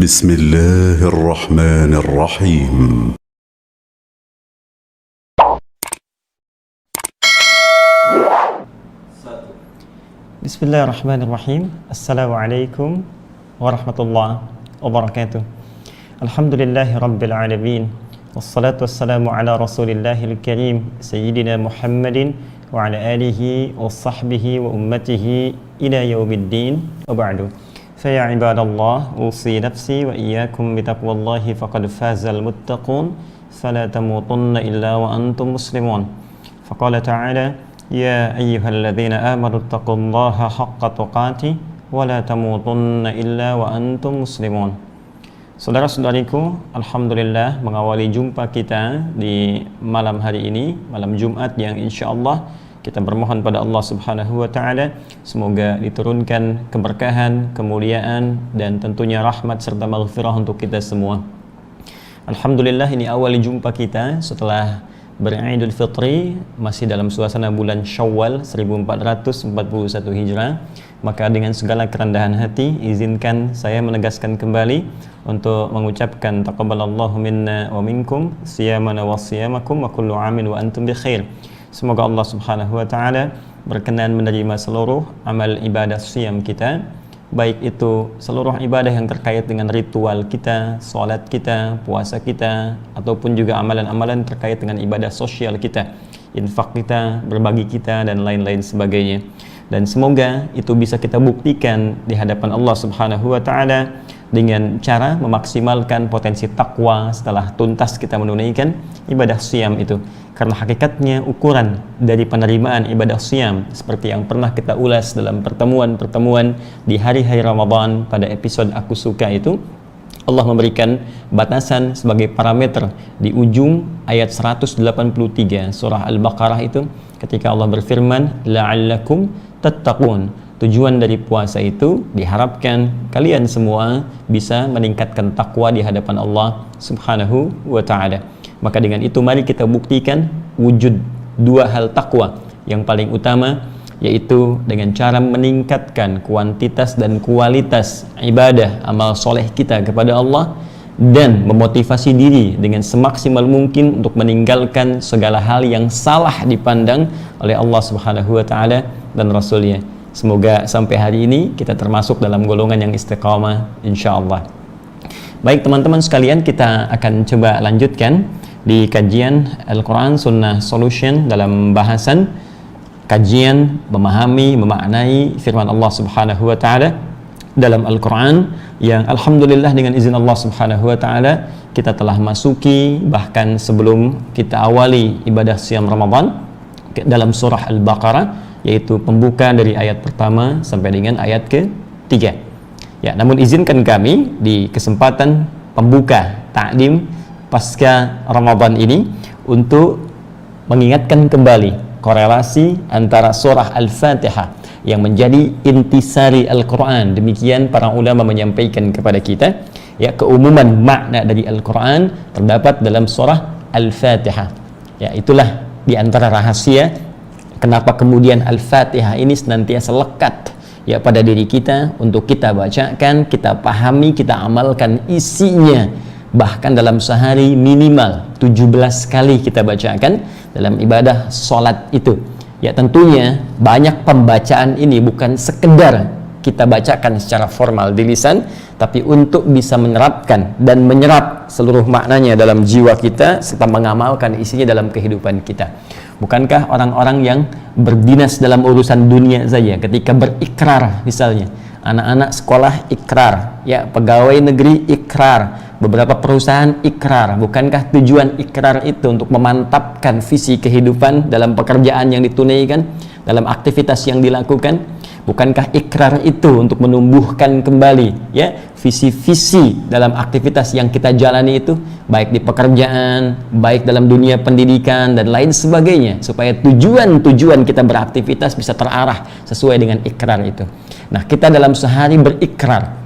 بسم الله الرحمن الرحيم. Bismillahirrahmanirrahim. Assalamualaikum warahmatullahi wabarakatuh. Alhamdulillahi rabbil alamin. Wassalatu wassalamu ala rasulillahil karim Sayyidina Muhammadin wa ala alihi wa sahbihi wa ummatihi ila yaumiddin wa ba'du. Faya ibadallah, usi nafsi wa iyyakum bitaqwallahi faqad fazal muttaqun fala tamutunna illa wa antum muslimun. Faqala ta'ala: Ya ayyuhalladzina amanu taqullaha haqqa tuqatih wa la tamutunna illa wa antum muslimun. Saudara-saudariku, alhamdulillah mengawali jumpa kita di malam hari ini, malam Jumat yang insyaallah kita bermohon pada Allah Subhanahu wa taala semoga diturunkan keberkahan, kemuliaan dan tentunya rahmat serta maghfirah untuk kita semua. Alhamdulillah ini awal jumpa kita setelah Idul Fitri, masih dalam suasana bulan Syawal 1441 Hijrah. Maka dengan segala kerendahan hati izinkan saya menegaskan kembali untuk mengucapkan taqabbalallahu minna wa minkum siyamana wa siyamakum wa kullu amin wa antum bi khair. Semoga Allah Subhanahu wa taala berkenan menerima seluruh amal ibadah siyam kita, baik itu seluruh ibadah yang terkait dengan ritual kita, salat kita, puasa kita, ataupun juga amalan-amalan terkait dengan ibadah sosial kita, infak kita, berbagi kita, dan lain-lain sebagainya. Dan semoga itu bisa kita buktikan di hadapan Allah Subhanahu wa taala dengan cara memaksimalkan potensi takwa setelah tuntas kita menunaikan ibadah siyam itu. Karena hakikatnya ukuran dari penerimaan ibadah siyam seperti yang pernah kita ulas dalam pertemuan-pertemuan di hari-hari Ramadan pada episode Aku Suka itu, Allah memberikan batasan sebagai parameter di ujung ayat 183 surah Al-Baqarah itu ketika Allah berfirman la'allakum tattaqun. Tujuan dari puasa itu diharapkan kalian semua bisa meningkatkan takwa di hadapan Allah Subhanahu wa taala. Maka dengan itu mari kita buktikan wujud dua hal takwa yang paling utama, yaitu dengan cara meningkatkan kuantitas dan kualitas ibadah amal soleh kita kepada Allah dan memotivasi diri dengan semaksimal mungkin untuk meninggalkan segala hal yang salah dipandang oleh Allah Subhanahu wa taala dan Rasulnya. Semoga sampai hari ini kita termasuk dalam golongan yang istiqamah insyaallah. Baik teman-teman sekalian, kita akan coba lanjutkan di kajian Al-Quran Sunnah Solution dalam bahasan kajian memahami, memaknai firman Allah Subhanahu wa taala dalam Al-Quran yang alhamdulillah dengan izin Allah Subhanahu wa taala kita telah masuki bahkan sebelum kita awali ibadah siam Ramadan dalam surah Al-Baqarah, yaitu pembuka dari ayat pertama sampai dengan ayat ke-3. Ya, namun izinkan kami di kesempatan pembuka takdim pasca Ramadan ini untuk mengingatkan kembali korelasi antara surah Al-Fatihah yang menjadi intisari Al-Quran. Demikian para ulama menyampaikan kepada kita, ya, keumuman makna dari Al-Quran terdapat dalam surah Al-Fatihah. Ya, itulah di antara rahasia kenapa kemudian Al-Fatihah ini senantiasa lekat, ya, pada diri kita untuk kita bacakan, kita pahami, kita amalkan isinya. Bahkan dalam sehari minimal 17 kali kita bacakan dalam ibadah sholat itu. Ya, tentunya banyak pembacaan ini bukan sekedar kita bacakan secara formal di lisan, tapi untuk bisa menerapkan dan menyerap seluruh maknanya dalam jiwa kita serta mengamalkan isinya dalam kehidupan kita. Bukankah orang-orang yang berdinas dalam urusan dunia saja ketika berikrar, misalnya anak-anak sekolah ikrar, ya, pegawai negeri ikrar, beberapa perusahaan ikrar, bukankah tujuan ikrar itu untuk memantapkan visi kehidupan dalam pekerjaan yang ditunaikan, dalam aktivitas yang dilakukan? Bukankah ikrar itu untuk menumbuhkan kembali, ya, visi-visi dalam aktivitas yang kita jalani itu, baik di pekerjaan, baik dalam dunia pendidikan dan lain sebagainya, supaya tujuan-tujuan kita beraktivitas bisa terarah sesuai dengan ikrar itu. Nah, kita dalam sehari berikrar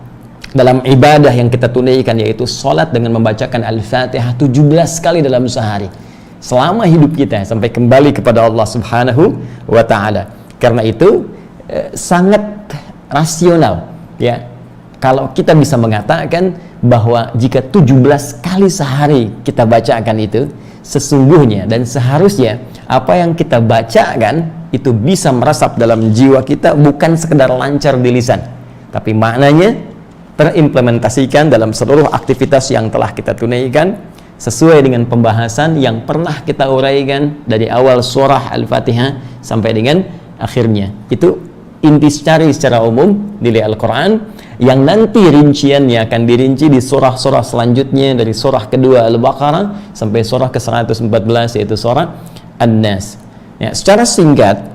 dalam ibadah yang kita tunaikan, yaitu sholat, dengan membacakan Al-Fatihah 17 kali dalam sehari selama hidup kita sampai kembali kepada Allah Subhanahu wa taala. Karena itu sangat rasional, ya, kalau kita bisa mengatakan bahwa jika 17 kali sehari kita bacakan itu, sesungguhnya dan seharusnya apa yang kita bacakan itu bisa meresap dalam jiwa kita, bukan sekedar lancar di lisan, tapi maknanya terimplementasikan dalam seluruh aktivitas yang telah kita tunaikan sesuai dengan pembahasan yang pernah kita uraikan dari awal surah Al-Fatihah sampai dengan akhirnya. Itu inti secara umum nilai Al-Quran, yang nanti rinciannya akan dirinci di surah-surah selanjutnya, dari surah kedua Al-Baqarah sampai surah ke-114 yaitu surah An-Nas. Ya, secara singkat,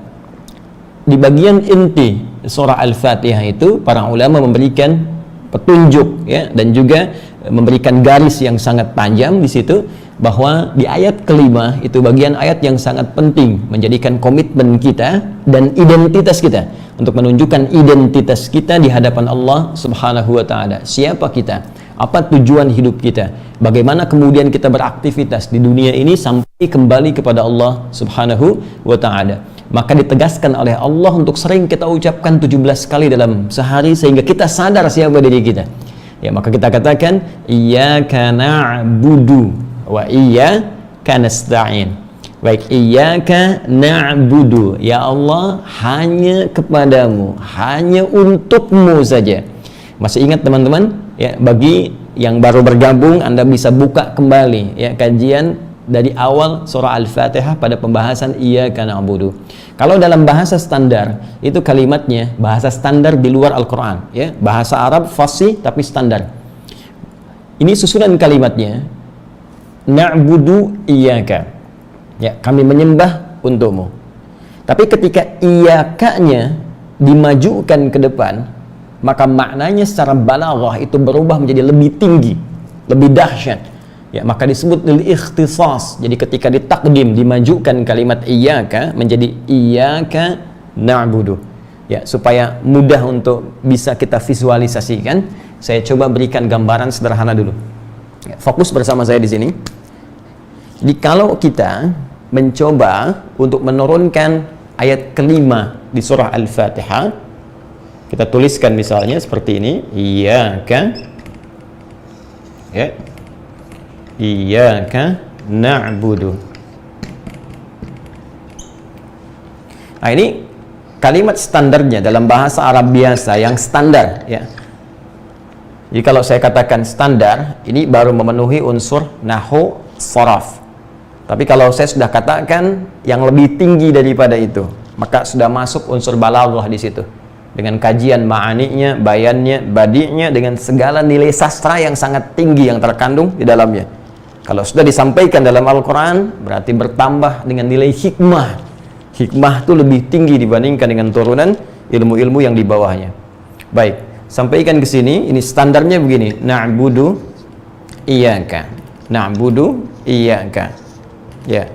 di bagian inti surah Al-Fatihah itu para ulama memberikan petunjuk, ya, dan juga memberikan garis yang sangat panjang di situ, bahwa di ayat kelima itu bagian ayat yang sangat penting, menjadikan komitmen kita dan identitas kita, untuk menunjukkan identitas kita di hadapan Allah Subhanahu wa Ta'ala. Siapa kita? Apa tujuan hidup kita? Bagaimana kemudian kita beraktivitas di dunia ini sampai kembali kepada Allah Subhanahu wa Ta'ala. Maka ditegaskan oleh Allah untuk sering kita ucapkan 17 kali dalam sehari, sehingga kita sadar siapa diri kita. Ya, maka kita katakan iyyaka na'budu wa iyyaka nasta'in. Baik, iyyaka na'budu, ya Allah, hanya kepadamu, hanya untukmu saja. Masih ingat teman-teman? Ya, bagi yang baru bergabung, Anda bisa buka kembali ya kajian dari awal surah Al-Fatihah pada pembahasan iyyaka na'budu. Kalau dalam bahasa standar, itu kalimatnya bahasa standar di luar Al-Quran, ya, bahasa Arab fasih tapi standar. Ini susunan kalimatnya, na'budu iyyaka, ya, kami menyembah untukmu. Tapi ketika iyyaka-nya dimajukan ke depan, maka maknanya secara balaghah itu berubah menjadi lebih tinggi, lebih dahsyat. Ya, maka disebut lil ikhtisas. Jadi ketika ditakdim, dimajukan kalimat iyyaka menjadi iyyaka na'budu. Ya, supaya mudah untuk bisa kita visualisasikan, saya coba berikan gambaran sederhana dulu. Ya, fokus bersama saya di sini. Jadi kalau kita mencoba untuk menurunkan ayat kelima di surah Al-Fatihah, kita tuliskan misalnya seperti ini, iyyaka, ya, iyyaka na'budu. Nah, ini kalimat standarnya dalam bahasa Arab biasa yang standar, ya. Jadi kalau saya katakan standar, ini baru memenuhi unsur nahwu sharaf. Tapi kalau saya sudah katakan yang lebih tinggi daripada itu, maka sudah masuk unsur balaghah di situ, dengan kajian ma'aninya, bayannya, badi'nya, dengan segala nilai sastra yang sangat tinggi yang terkandung di dalamnya. Kalau sudah disampaikan dalam Al-Quran, berarti bertambah dengan nilai hikmah. Hikmah itu lebih tinggi dibandingkan dengan turunan ilmu-ilmu yang di bawahnya. Baik, sampaikan ke sini, ini standarnya begini, na'budu iyyaka, na'budu iyyaka. Ya.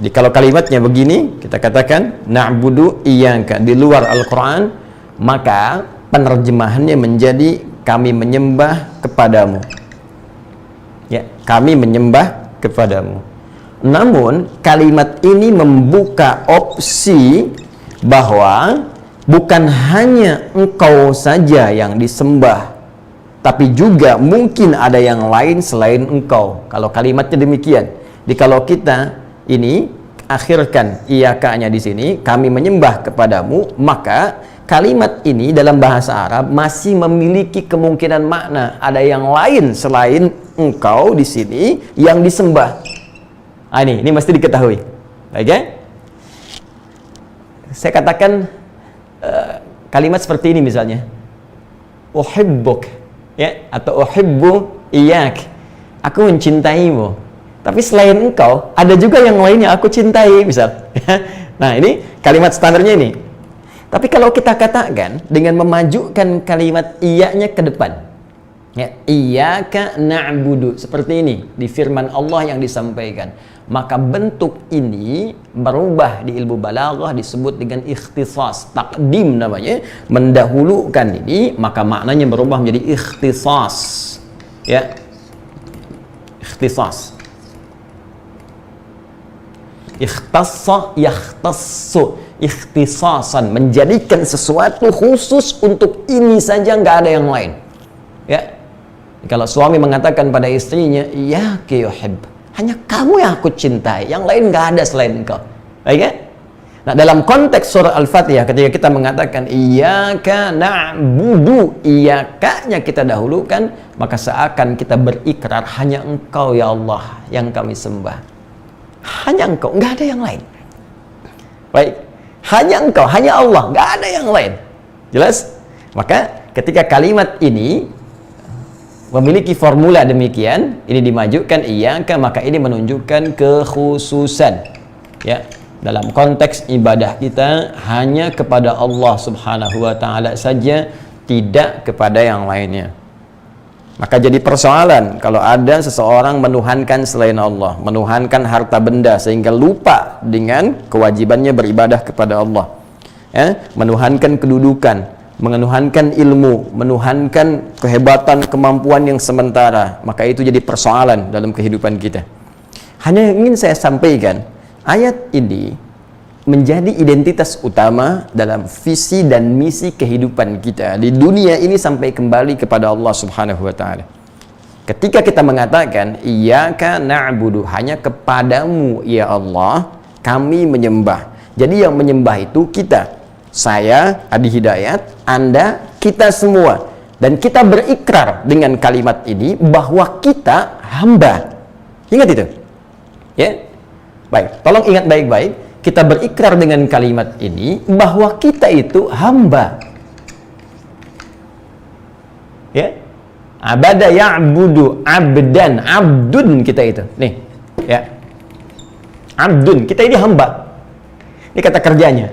Jadi kalau kalimatnya begini, kita katakan na'budu iyyaka di luar Al-Quran, maka penerjemahannya menjadi kami menyembah kepadamu. Ya, kami menyembah kepadamu. Namun kalimat ini membuka opsi bahwa bukan hanya engkau saja yang disembah, tapi juga mungkin ada yang lain selain engkau. Kalau kalimatnya demikian. Jadi kalau kita ini akhirkan iyyaka-nya di sini, kami menyembah kepadamu, maka kalimat ini dalam bahasa Arab masih memiliki kemungkinan makna ada yang lain selain engkau di sini yang disembah. Ah, ini mesti diketahui. Baik, ya? Saya katakan kalimat seperti ini misalnya, uhibbuk, ya, atau uhibbu iyyak, aku mencintaimu. Tapi selain engkau ada juga yang lainnya aku cintai, misal. Nah, ini kalimat standarnya ini. Tapi kalau kita katakan dengan memajukan kalimat iya-nya ke depan, ya, iyyaka na'budu, seperti ini di firman Allah yang disampaikan, maka bentuk ini berubah di ilmu balaghah disebut dengan ikhtisas, takdim namanya, mendahulukan ini, maka maknanya berubah menjadi ikhtisas, ya, ikhtisas. Ikhtassa, yakhtassu. ikhtisasan, menjadikan sesuatu khusus untuk ini saja, nggak ada yang lain. Ya, kalau suami mengatakan pada istrinya, ya kiyuhib, hanya kamu yang aku cintai, yang lain nggak ada selain engkau. Baik ya? Nah, dalam konteks surah Al-Fatihah, ketika kita mengatakan iyyaka na'budu, iyaka-nya kita dahulukan, maka seakan kita berikrar hanya engkau ya Allah yang kami sembah. Hanya engkau, nggak ada yang lain. Baik, hanya engkau, hanya Allah, nggak ada yang lain. Jelas? Maka ketika kalimat ini memiliki formula demikian, ini dimajukan iyyaka, maka ini menunjukkan kekhususan. Ya, dalam konteks ibadah kita hanya kepada Allah Subhanahu wa taala saja, tidak kepada yang lainnya. Maka jadi persoalan kalau ada seseorang menuhankan selain Allah, menuhankan harta benda sehingga lupa dengan kewajibannya beribadah kepada Allah. Ya, menuhankan kedudukan, menuhankan ilmu, menuhankan kehebatan, kemampuan yang sementara, maka itu jadi persoalan dalam kehidupan kita. Hanya yang ingin saya sampaikan, ayat ini menjadi identitas utama dalam visi dan misi kehidupan kita di dunia ini sampai kembali kepada Allah Subhanahu wa taala. Ketika kita mengatakan iyyaka na'budu, hanya kepadamu ya Allah kami menyembah. Jadi yang menyembah itu kita. Saya Adi Hidayat, Anda, kita semua. Dan kita berikrar dengan kalimat ini bahwa kita hamba. Ingat itu? Ya? Baik, tolong ingat baik-baik. Kita berikrar dengan kalimat ini bahwa kita itu hamba. Ya? Abada ya'budu abdan, abdun kita itu. Nih, ya. Abdun, kita ini hamba. Ini kata kerjanya.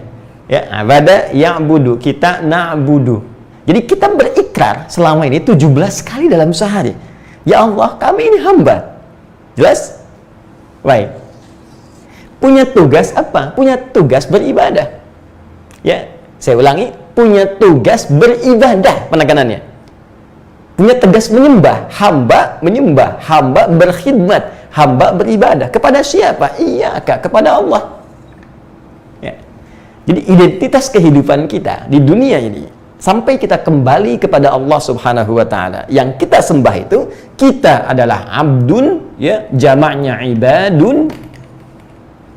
Ya, abada ya'budu, kita na'budu. Jadi kita berikrar selama ini 17 kali dalam sehari. Ya Allah, kami ini hamba. Jelas? Baik. Punya tugas apa? Punya tugas beribadah. Ya, saya ulangi, punya tugas beribadah, penekanannya. Punya tugas menyembah, hamba berkhidmat, hamba beribadah. Kepada siapa? Iyyaka, kepada Allah. Ya. Jadi identitas kehidupan kita di dunia ini sampai kita kembali kepada Allah Subhanahu wa taala. Yang kita sembah itu, kita adalah abdun, ya, jamaknya ibadun.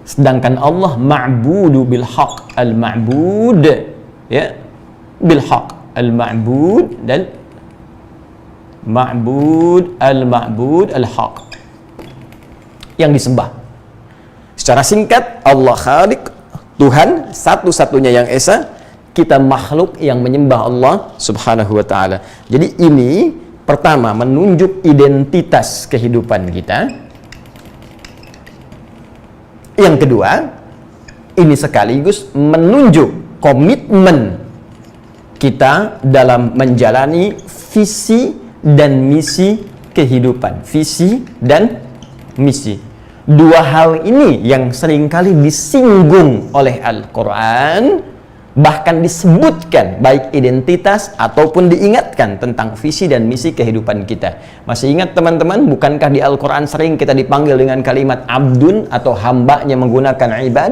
Sedangkan Allah ma'budu bil haq, al-ma'bud, ya, bil haq, al-ma'bud, dan ma'bud, al-ma'bud, al-haq, yang disembah. Secara singkat, Allah Khaliq, Tuhan satu-satunya yang esa, kita makhluk yang menyembah Allah Subhanahu wa taala. Jadi ini pertama menunjuk identitas kehidupan kita. Yang kedua, ini sekaligus menunjuk komitmen kita dalam menjalani visi dan misi kehidupan. Visi dan misi. Dua hal ini yang seringkali disinggung oleh Al-Quran, bahkan disebutkan baik identitas ataupun diingatkan tentang visi dan misi kehidupan kita. Masih ingat teman-teman, bukankah di Al-Quran sering kita dipanggil dengan kalimat abdun atau hambanya menggunakan ibad?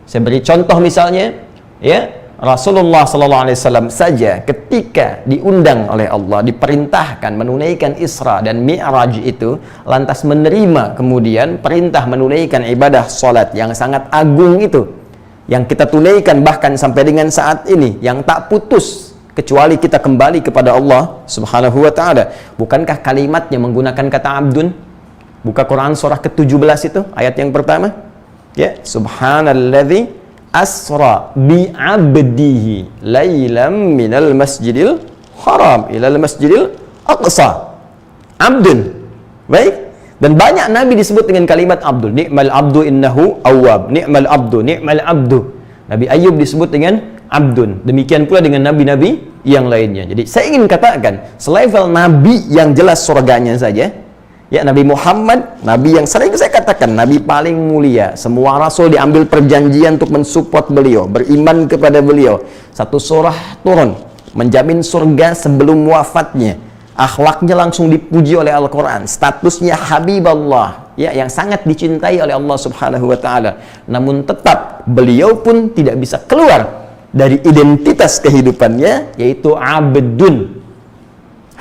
Saya beri contoh misalnya, ya, Rasulullah SAW saja ketika diundang oleh Allah, diperintahkan menunaikan Isra dan Mi'raj itu, lantas menerima kemudian perintah menunaikan ibadah salat yang sangat agung itu, yang kita tunaikan bahkan sampai dengan saat ini, yang tak putus kecuali kita kembali kepada Allah Subhanahu wa taala. Bukankah kalimatnya menggunakan kata abdun? Buka Quran surah ke-17 itu, ayat yang pertama. Ya, subhanalladzi asra bi 'abdihi lailam minal masjidil haram ilal masjidil aqsa. Abdun. Baik. Dan banyak Nabi disebut dengan kalimat abdul. Ni'mal abdu innahu awwab. Ni'mal abdu, ni'mal abdu. Nabi Ayub disebut dengan abdun. Demikian pula dengan nabi-nabi yang lainnya. Jadi saya ingin katakan, selevel nabi yang jelas surganya saja, ya, Nabi Muhammad, nabi yang sering saya katakan nabi paling mulia. Semua rasul diambil perjanjian untuk mensupport beliau, beriman kepada beliau. Satu surah turun menjamin surga sebelum wafatnya. Akhlaknya langsung dipuji oleh Al-Quran, statusnya Habib Allah, ya, yang sangat dicintai oleh Allah Subhanahu wa taala. Namun tetap beliau pun tidak bisa keluar dari identitas kehidupannya, yaitu abdun,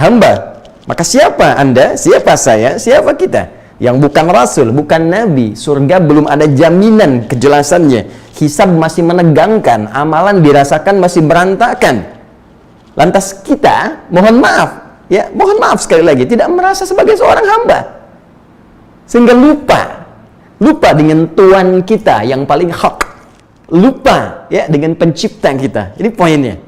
hamba. Maka siapa Anda, siapa saya, siapa kita yang bukan rasul, bukan nabi? Surga belum ada jaminan kejelasannya, hisab masih menegangkan, amalan dirasakan masih berantakan. Lantas kita, mohon maaf, ya, mohon maaf sekali lagi, tidak merasa sebagai seorang hamba, sehingga lupa dengan Tuhan kita yang paling hak, lupa ya dengan pencipta kita. Ini poinnya.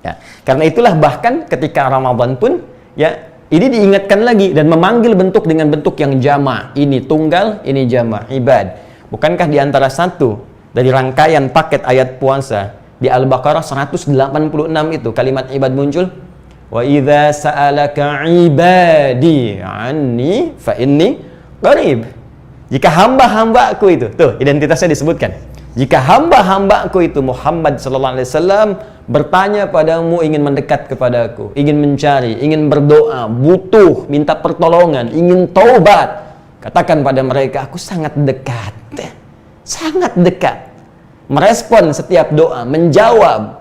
Ya, karena itulah bahkan ketika Ramadan pun, ya, ini diingatkan lagi dan memanggil bentuk dengan bentuk yang jama'. Ini tunggal, ini jama', ibad. Bukankah di antara satu dari rangkaian paket ayat puasa di Al-Baqarah 186 itu kalimat ibad muncul? Wa idza sa'alaka ibadi anni fa inni qarib. Jika hamba-hambaku itu, tuh identitasnya disebutkan. Jika hamba-hambaku itu Muhammad sallallahu alaihi wasallam bertanya padamu, ingin mendekat kepadaku, ingin mencari, ingin berdoa, butuh, minta pertolongan, ingin taubat, katakan pada mereka, aku sangat dekat, sangat dekat, merespon setiap doa, menjawab,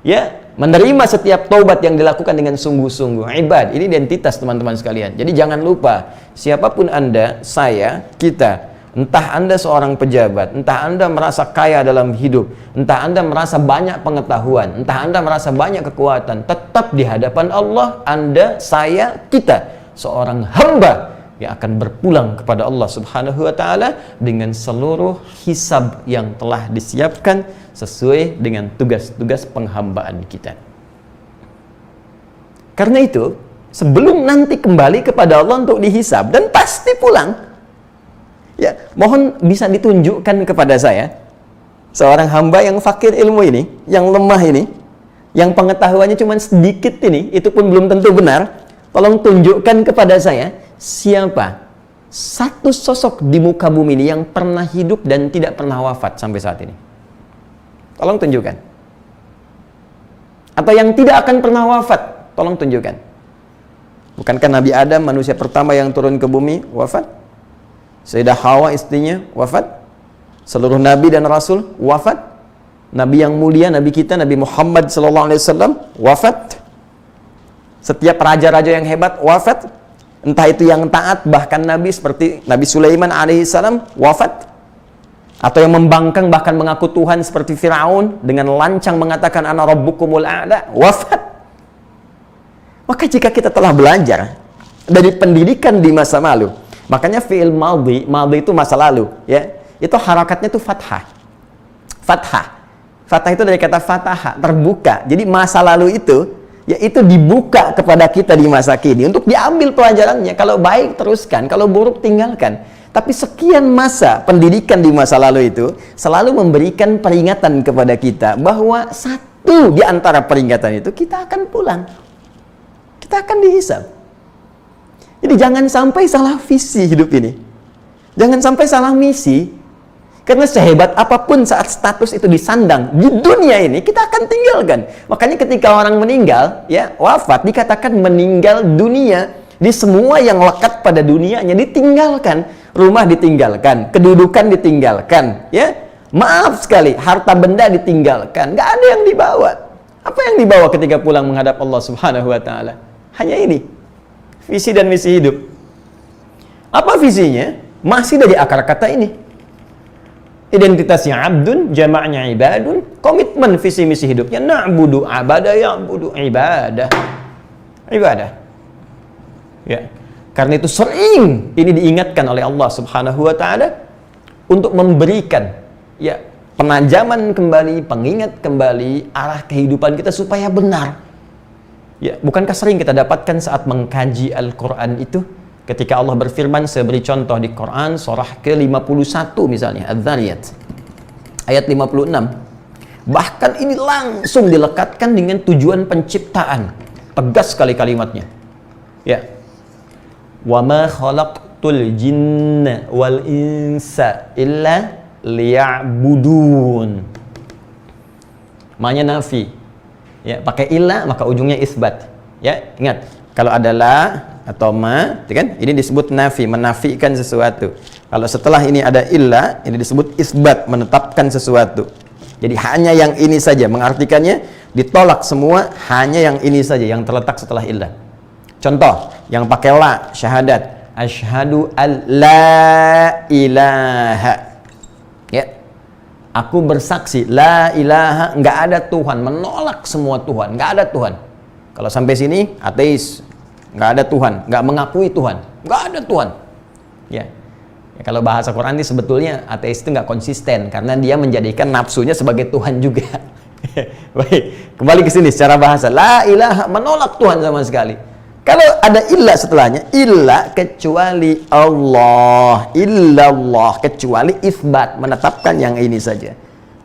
ya, menerima setiap taubat yang dilakukan dengan sungguh-sungguh. Ibad, ini identitas teman-teman sekalian. Jadi jangan lupa, siapapun Anda, saya, kita, entah Anda seorang pejabat, entah Anda merasa kaya dalam hidup, entah Anda merasa banyak pengetahuan, entah Anda merasa banyak kekuatan, tetap di hadapan Allah, Anda, saya, kita, seorang hamba yang akan berpulang kepada Allah Subhanahu wa taala dengan seluruh hisab yang telah disiapkan sesuai dengan tugas-tugas penghambaan kita. Karena itu, sebelum nanti kembali kepada Allah untuk dihisab dan pasti pulang, ya, mohon bisa ditunjukkan kepada saya seorang hamba yang fakir ilmu ini, yang lemah ini, yang pengetahuannya cuma sedikit ini, itu pun belum tentu benar. Tolong tunjukkan kepada saya siapa satu sosok di muka bumi ini yang pernah hidup dan tidak pernah wafat sampai saat ini. Tolong tunjukkan. Atau yang tidak akan pernah wafat, tolong tunjukkan. Bukankah Nabi Adam manusia pertama yang turun ke bumi wafat? Sayyidah Hawa istrinya wafat. Seluruh nabi dan rasul wafat. Nabi yang mulia, nabi kita, Nabi Muhammad SAW wafat. Setiap raja-raja yang hebat wafat. Entah itu yang taat, bahkan nabi seperti Nabi Sulaiman alaihissalam wafat. Atau yang membangkang bahkan mengaku Tuhan seperti Firaun dengan lancang mengatakan ana rabbukumul a'la, wafat. Maka jika kita telah belajar dari pendidikan di masa lalu, makanya fi'il madhi itu masa lalu, ya, itu harakatnya itu fathah. Fathah itu dari kata fataha, terbuka. Jadi masa lalu itu, ya, itu dibuka kepada kita di masa kini untuk diambil pelajarannya. Kalau baik teruskan, kalau buruk tinggalkan. Tapi sekian masa pendidikan di masa lalu itu selalu memberikan peringatan kepada kita bahwa satu di antara peringatan itu, kita akan pulang, kita akan dihisab. Jadi jangan sampai salah visi hidup ini, jangan sampai salah misi. Karena sehebat apapun saat status itu disandang di dunia ini, kita akan tinggalkan. Makanya ketika orang meninggal, ya, wafat, dikatakan meninggal dunia. Di semua yang lekat pada dunianya ditinggalkan, rumah ditinggalkan, kedudukan ditinggalkan, ya, maaf sekali, harta benda ditinggalkan, nggak ada yang dibawa. Apa yang dibawa ketika pulang menghadap Allah Subhanahu wa taala? Hanya ini, visi dan misi hidup. Apa visinya? Masih dari akar kata ini. Identitasnya abdun, jamaknya ibadun, komitmen visi misi hidupnya na'budu abada ya'budu ibadah. Ibadah. Ya. Karena itu sering ini diingatkan oleh Allah Subhanahu wa taala untuk memberikan, ya, penajaman kembali, pengingat kembali arah kehidupan kita supaya benar. Ya, bukankah sering kita dapatkan saat mengkaji Al-Qur'an itu ketika Allah berfirman, saya beri contoh di Quran surah ke-51 misalnya, Adz-Dzariyat ayat 56. Bahkan ini langsung dilekatkan dengan tujuan penciptaan. Tegas sekali kalimatnya. Ya. Wa ma khalaqtul jinna wal insa illa liya'budun. Ma'nya nafi. Ya, pakai illa maka ujungnya isbat. Ya, ingat, kalau ada la atau ma, kan? Ini disebut nafi, menafikan sesuatu. Kalau setelah ini ada illa, ini disebut isbat, menetapkan sesuatu. Jadi hanya yang ini saja, mengartikannya ditolak semua, hanya yang ini saja yang terletak setelah illa. Contoh, yang pakai la, syahadat, asyhadu an la ilaha. Ya. Aku bersaksi la ilaha, nggak ada Tuhan, menolak semua Tuhan, nggak ada Tuhan. Kalau sampai sini ateis, nggak ada Tuhan, nggak mengakui Tuhan, nggak ada Tuhan. Ya. Ya, kalau bahasa Quran ini sebetulnya ateis itu nggak konsisten karena dia menjadikan nafsunya sebagai Tuhan juga. Baik, kembali ke sini secara bahasa. La ilaha, menolak Tuhan sama sekali. Kalau ada illa setelahnya, illa kecuali Allah, illallah, kecuali isbat, menetapkan yang ini saja.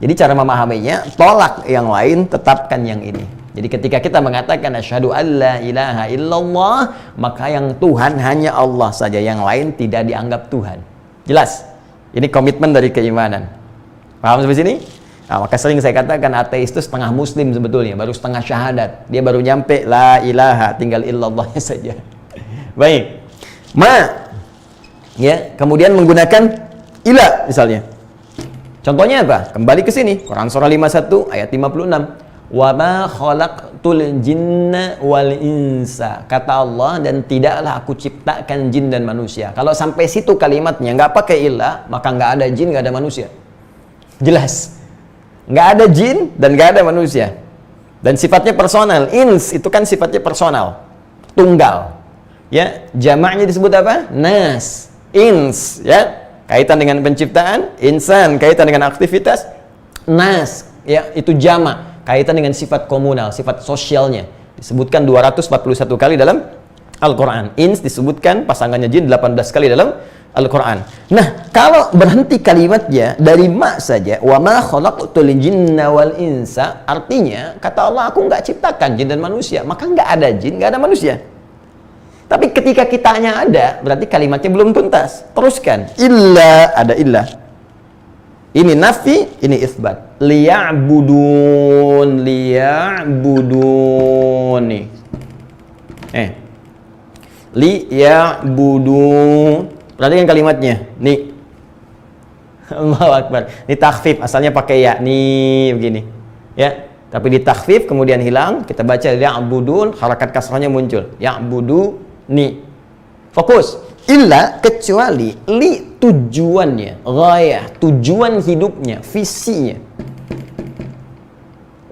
Jadi cara memahaminya, tolak yang lain, tetapkan yang ini. Jadi ketika kita mengatakan asyhadu alla ilaha illallah, maka yang Tuhan hanya Allah saja, yang lain tidak dianggap Tuhan. Jelas? Ini komitmen dari keimanan. Paham sampai sini? Nah, maka sering saya katakan ateis itu setengah muslim sebetulnya, baru setengah syahadat. Dia baru nyampe la ilaha, tinggal illallahnya saja. Baik. Ma, ya, kemudian menggunakan ila misalnya. Contohnya apa? Kembali ke sini, Quran surah 51 ayat 56. Wa ma khalaqtul jinna wal insa. Kata Allah, dan tidaklah aku ciptakan jin dan manusia. Kalau sampai situ kalimatnya nggak pakai illa, maka nggak ada jin, nggak ada manusia. Jelas. Nggak ada jin dan nggak ada manusia. Dan sifatnya personal. Ins itu kan sifatnya personal, tunggal. Ya, jamaknya disebut apa? Nas. Ins, ya, kaitan dengan penciptaan. Insan kaitan dengan aktivitas. Nas, ya, itu jamak, kaitan dengan sifat komunal, sifat sosialnya. Disebutkan 241 kali dalam Al-Quran. Ins disebutkan pasangannya jin 18 kali dalam Al-Quran. Nah, kalau berhenti kalimatnya dari ma saja, wa ma khalaqtul jinna wal insa, artinya kata Allah, aku nggak ciptakan jin dan manusia, maka nggak ada jin, nggak ada manusia. Tapi ketika kitanya ada, berarti kalimatnya belum tuntas. Teruskan, illa, ada illa. Ini nafi, ini isbat. Liya'budun, liya'budun nih. Liya'budun. Perhatikan kalimatnya, nih. Allahu Akbar. Ini takhfif, asalnya pakai ya, nih begini. Ya, tapi ditakhfif kemudian hilang, kita baca ya'budun, harakat kasrahnya muncul. Ya'budu, nih. Fokus. Illa kecuali li, tujuannya, ghayah, tujuan hidupnya, visinya.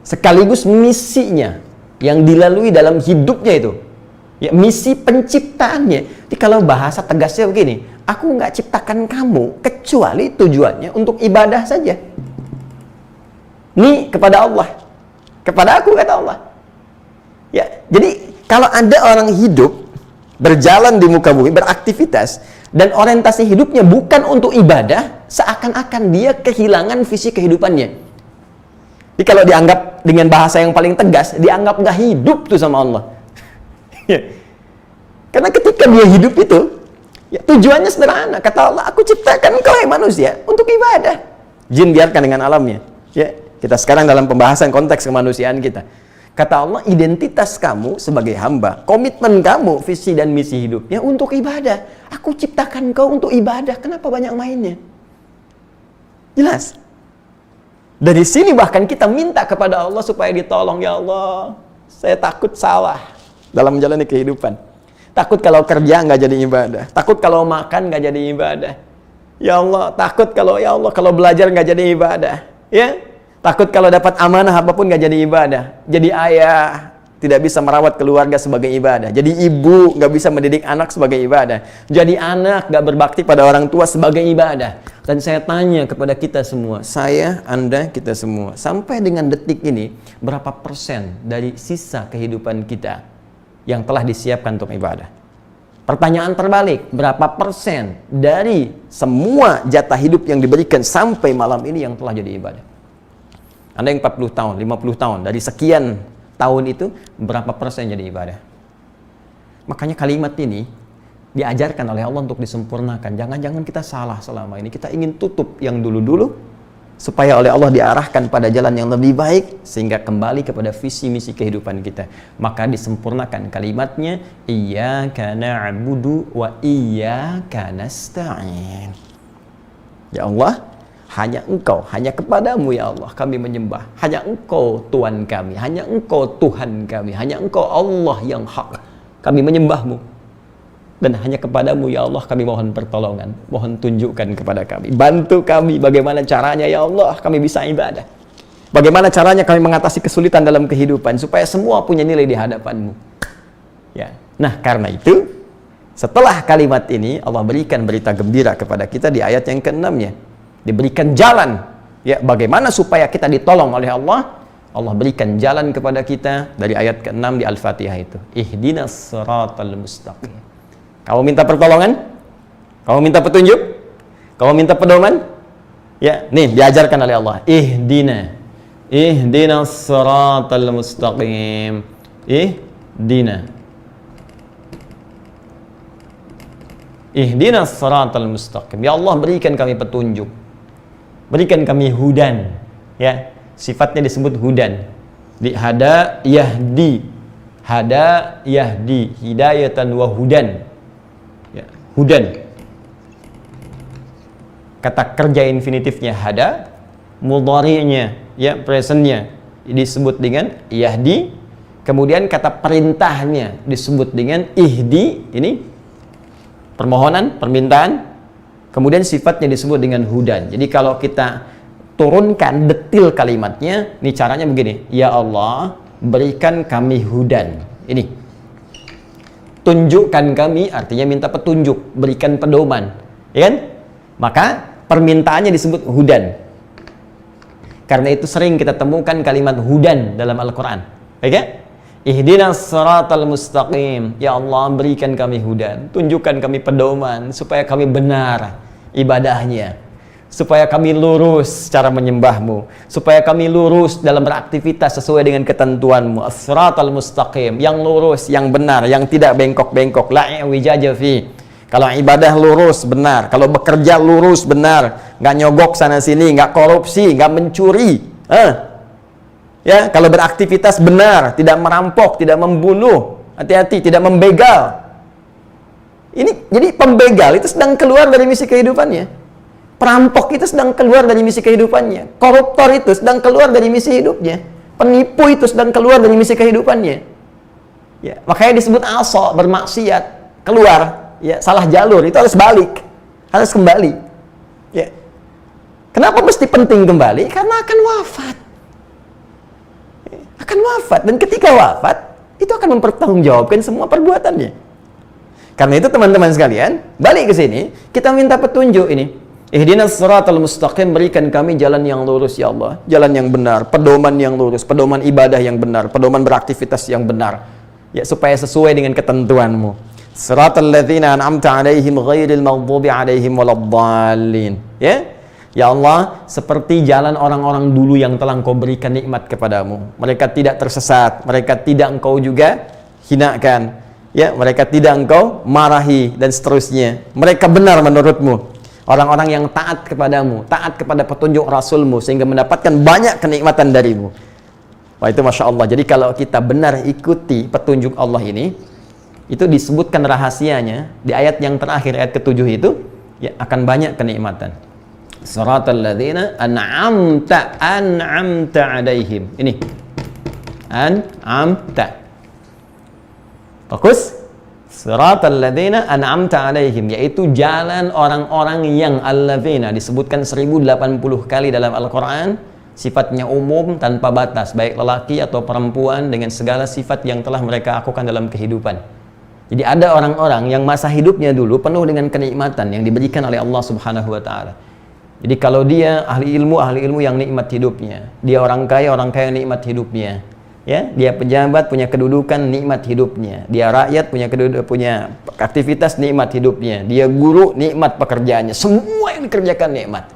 Sekaligus misinya yang dilalui dalam hidupnya itu. Ya, misi penciptaannya. Jadi kalau bahasa tegasnya begini, aku nggak ciptakan kamu kecuali tujuannya untuk ibadah saja. Nih kepada Allah, kepada aku, kata Allah. Ya, jadi kalau ada orang hidup berjalan di muka bumi, beraktivitas, dan orientasi hidupnya bukan untuk ibadah, seakan-akan dia kehilangan visi kehidupannya. Jadi kalau dianggap dengan bahasa yang paling tegas, dianggap nggak hidup tuh sama Allah. Ya. Karena ketika dia hidup itu, ya, tujuannya sederhana. Kata Allah, aku ciptakan engkau manusia untuk ibadah. Jin biarkan dengan alamnya. Ya, kita sekarang dalam pembahasan konteks kemanusiaan kita. Kata Allah, identitas kamu sebagai hamba, komitmen kamu, visi dan misi hidupnya untuk ibadah. Aku ciptakan engkau untuk ibadah. Kenapa banyak mainnya? Jelas. Dari sini bahkan kita minta kepada Allah supaya ditolong. Ya Allah, saya takut salah dalam menjalani kehidupan. Takut kalau kerja nggak jadi ibadah. Takut kalau makan nggak jadi ibadah. Ya Allah, takut kalau kalau belajar nggak jadi ibadah. Ya, takut kalau dapat amanah apapun nggak jadi ibadah. Jadi ayah tidak bisa merawat keluarga sebagai ibadah. Jadi ibu nggak bisa mendidik anak sebagai ibadah. Jadi anak nggak berbakti pada orang tua sebagai ibadah. Dan saya tanya kepada kita semua, saya, Anda, kita semua, sampai dengan detik ini, berapa persen dari sisa kehidupan kita yang telah disiapkan untuk ibadah? Pertanyaan terbalik, berapa persen dari semua jatah hidup yang diberikan sampai malam ini yang telah jadi ibadah? Anda yang 40 tahun, 50 tahun, dari sekian tahun itu, berapa persen jadi ibadah? Makanya kalimat ini diajarkan oleh Allah untuk disempurnakan. Jangan-jangan kita salah selama ini. Kita ingin tutup yang dulu-dulu, supaya oleh Allah diarahkan pada jalan yang lebih baik sehingga kembali kepada visi misi kehidupan kita. Maka disempurnakan kalimatnya, iyyaka na'budu wa iyyaka nasta'in. Ya Allah, hanya Engkau, hanya kepadamu ya Allah kami menyembah. Hanya Engkau Tuhan kami, hanya Engkau Tuhan kami, hanya Engkau Allah yang hak. Kami menyembahmu. Dan hanya kepadamu ya Allah kami mohon pertolongan, mohon tunjukkan kepada kami, bantu kami bagaimana caranya ya Allah kami bisa ibadah, bagaimana caranya kami mengatasi kesulitan dalam kehidupan supaya semua punya nilai di hadapanmu ya. Nah karena itu setelah kalimat ini Allah berikan berita gembira kepada kita di ayat yang ke-6-nya, diberikan jalan ya bagaimana supaya kita ditolong oleh Allah. Allah berikan jalan kepada kita dari ayat ke-6 di Al-Fatihah itu, ihdinas siratal mustaqim. Kamu minta pertolongan? Kamu minta petunjuk? Kamu minta pedoman? Ya, nih diajarkan oleh Allah. Ihdinas siratal mustaqim. Ihdinas siratal mustaqim. Ya Allah berikan kami petunjuk. Berikan kami hudan. Ya, sifatnya disebut hudan. Di hada yahdi. Hada yahdi, hidayatan wa hudan. Hudan, kata kerja infinitifnya hada, mudhari'nya ya presentnya disebut dengan yahdi, kemudian kata perintahnya disebut dengan ihdi, ini permohonan, permintaan, kemudian sifatnya disebut dengan hudan. Jadi kalau kita turunkan detil kalimatnya, ini caranya begini, ya Allah berikan kami hudan, ini tunjukkan kami, artinya minta petunjuk, berikan pedoman, ya kan? Maka permintaannya disebut hudan. Karena itu sering kita temukan kalimat hudan dalam Al-Quran, ya kan? Ihdinas siratal mustaqim, ya Allah berikan kami hudan, tunjukkan kami pedoman supaya kami benar ibadahnya, supaya kami lurus cara menyembahmu, supaya kami lurus dalam beraktivitas sesuai dengan ketentuanmu. As-siratal mustaqim, yang lurus, yang benar, yang tidak bengkok-bengkok. La i'wijaja fi. Kalau ibadah lurus, benar. Kalau bekerja lurus, benar. Nggak nyogok sana-sini, nggak korupsi, nggak mencuri. Ya, kalau beraktivitas benar, tidak merampok, tidak membunuh, hati-hati, tidak membegal. Ini, jadi pembegal itu sedang keluar dari misi kehidupannya. Perampok itu sedang keluar dari misi kehidupannya. Koruptor itu sedang keluar dari misi hidupnya. Penipu itu sedang keluar dari misi kehidupannya. Ya, makanya disebut asok, bermaksiat, keluar, ya, salah jalur, itu harus balik, harus kembali. Ya. Kenapa mesti penting kembali? Karena akan wafat. Ya, akan wafat, dan ketika wafat itu akan mempertanggungjawabkan semua perbuatannya. Karena itu teman-teman sekalian, balik ke sini, kita minta petunjuk ini. Ihdinas siratal mustaqim, berikan kami jalan yang lurus ya Allah, jalan yang benar, pedoman yang lurus, pedoman ibadah yang benar, pedoman beraktivitas yang benar, ya, supaya sesuai dengan ketentuanmu. Siratal ladzina an'amta 'alaihim ghairil maghdubi 'alaihim waladdallin. Ya. Ya Allah, seperti jalan orang-orang dulu yang telah Engkau berikan nikmat kepadamu. Mereka tidak tersesat, mereka tidak Engkau juga hinakan. Ya, mereka tidak Engkau marahi dan seterusnya. Mereka benar menurutmu. Orang-orang yang taat kepadamu, taat kepada petunjuk Rasulmu, sehingga mendapatkan banyak kenikmatan darimu. Wah, itu Masya Allah. Jadi kalau kita benar ikuti petunjuk Allah ini, itu disebutkan rahasianya di ayat yang terakhir, ayat ke-7 itu, ya, akan banyak kenikmatan. Siratal ladzina an'amta 'alaihim. Ini an'amta. Fokus. Siratal ladzina an'amta 'alaihim, yaitu jalan orang-orang yang alladzina disebutkan 1080 kali dalam Al-Qur'an, sifatnya umum tanpa batas, baik lelaki atau perempuan dengan segala sifat yang telah mereka lakukan dalam kehidupan. Jadi ada orang-orang yang masa hidupnya dulu penuh dengan kenikmatan yang diberikan oleh Allah Subhanahu wa taala. Jadi kalau dia ahli ilmu yang nikmat hidupnya, dia orang kaya nikmat hidupnya. Ya, dia pejabat punya kedudukan nikmat hidupnya, dia rakyat punya aktivitas nikmat hidupnya, dia guru nikmat pekerjaannya, semua yang dikerjakan nikmat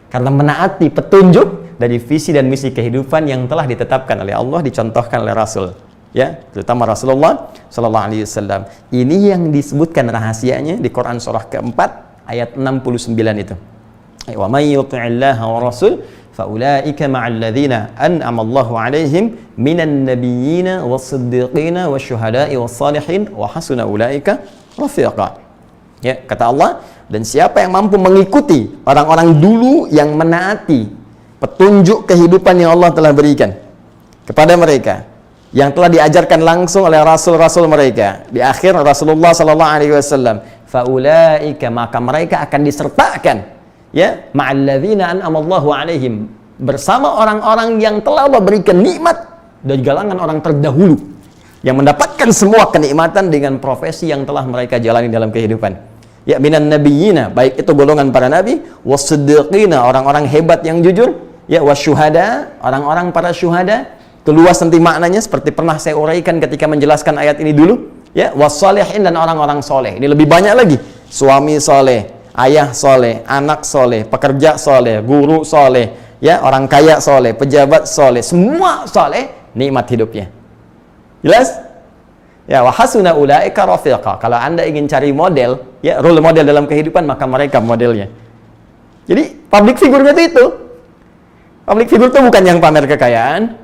karena menaati petunjuk dari visi dan misi kehidupan yang telah ditetapkan oleh Allah, dicontohkan oleh Rasul, ya, terutama Rasulullah Sallallahu Alaihi Wasallam. Ini yang disebutkan rahasianya di Quran surah keempat ayat 69 itu. Wa may yuti'illaha wa rasul faulaika ma'al ladzina an'ama Allahu 'alaihim minan nabiyyina was-siddiqina wasyuhada'i was-salihin wa hasuna ulaika rafiqa. Ya, kata Allah, dan siapa yang mampu mengikuti orang-orang dulu yang menaati petunjuk kehidupan yang Allah telah berikan kepada mereka, yang telah diajarkan langsung oleh rasul-rasul mereka di akhir Rasulullah sallallahu alaihi wasallam, faulaika, maka mereka akan disertakan, ya, ma'alladzina an'amallahu alaihim, bersama orang-orang yang telah Allah berikan nikmat dari kalangan orang terdahulu yang mendapatkan semua kenikmatan dengan profesi yang telah mereka jalani dalam kehidupan. Ya, minan nabiyyina, baik itu golongan para nabi, was-siddiqina, orang-orang hebat yang jujur, ya, wasyuhada, orang-orang para syuhada. Itu luas nanti maknanya, seperti pernah saya uraikan ketika menjelaskan ayat ini dulu, ya, was-salihin, dan orang-orang soleh. Ini lebih banyak lagi, suami soleh, ayah soleh, anak soleh, pekerja soleh, guru soleh, ya, orang kaya soleh, pejabat soleh, semua soleh, nikmat hidupnya. Jelas? Ya, wa hasuna ulaika rafiqa. Kalau Anda ingin cari model, ya, role model dalam kehidupan, maka mereka modelnya. Jadi public figure itu public figure itu bukan yang pamer kekayaan,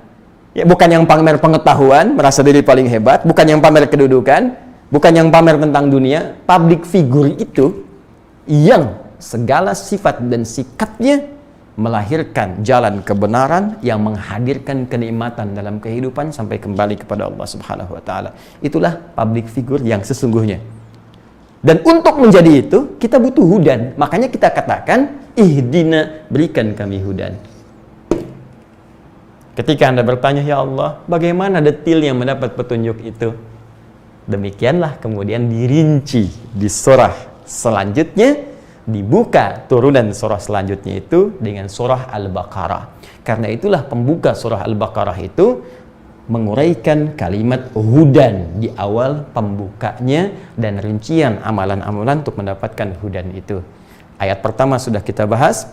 ya, bukan yang pamer pengetahuan, merasa diri paling hebat, bukan yang pamer kedudukan, bukan yang pamer tentang dunia. Public figure itu yang segala sifat dan sikapnya melahirkan jalan kebenaran yang menghadirkan kenikmatan dalam kehidupan sampai kembali kepada Allah Subhanahu wa taala. Itulah public figure yang sesungguhnya. Dan untuk menjadi itu, kita butuh hudan. Makanya kita katakan, ihdina, berikan kami hudan. Ketika Anda bertanya, ya Allah, bagaimana detilnya mendapat petunjuk itu? Demikianlah kemudian dirinci di surah selanjutnya, dibuka turunan surah selanjutnya itu dengan surah Al-Baqarah. Karena itulah pembuka surah Al-Baqarah itu menguraikan kalimat hudan di awal pembukanya dan rincian amalan-amalan untuk mendapatkan hudan itu. Ayat pertama sudah kita bahas,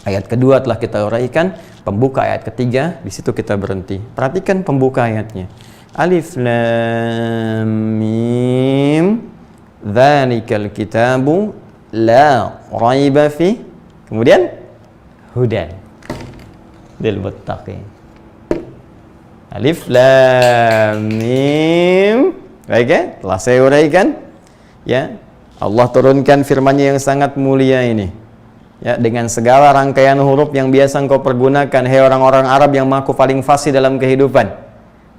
ayat kedua telah kita uraikan, pembuka ayat ketiga, di situ kita berhenti. Perhatikan pembuka ayatnya. Alif Lam Mim, dzalikal kitabu la raiba fi, kemudian hudan lil muttaqin. Alif Lam Mim. Baik, ya, telah saya uraikan, ya. Allah turunkan firman-Nya yang sangat mulia ini, ya, dengan segala rangkaian huruf yang biasa engkau pergunakan, hai orang-orang Arab yang maku paling fasih dalam kehidupan,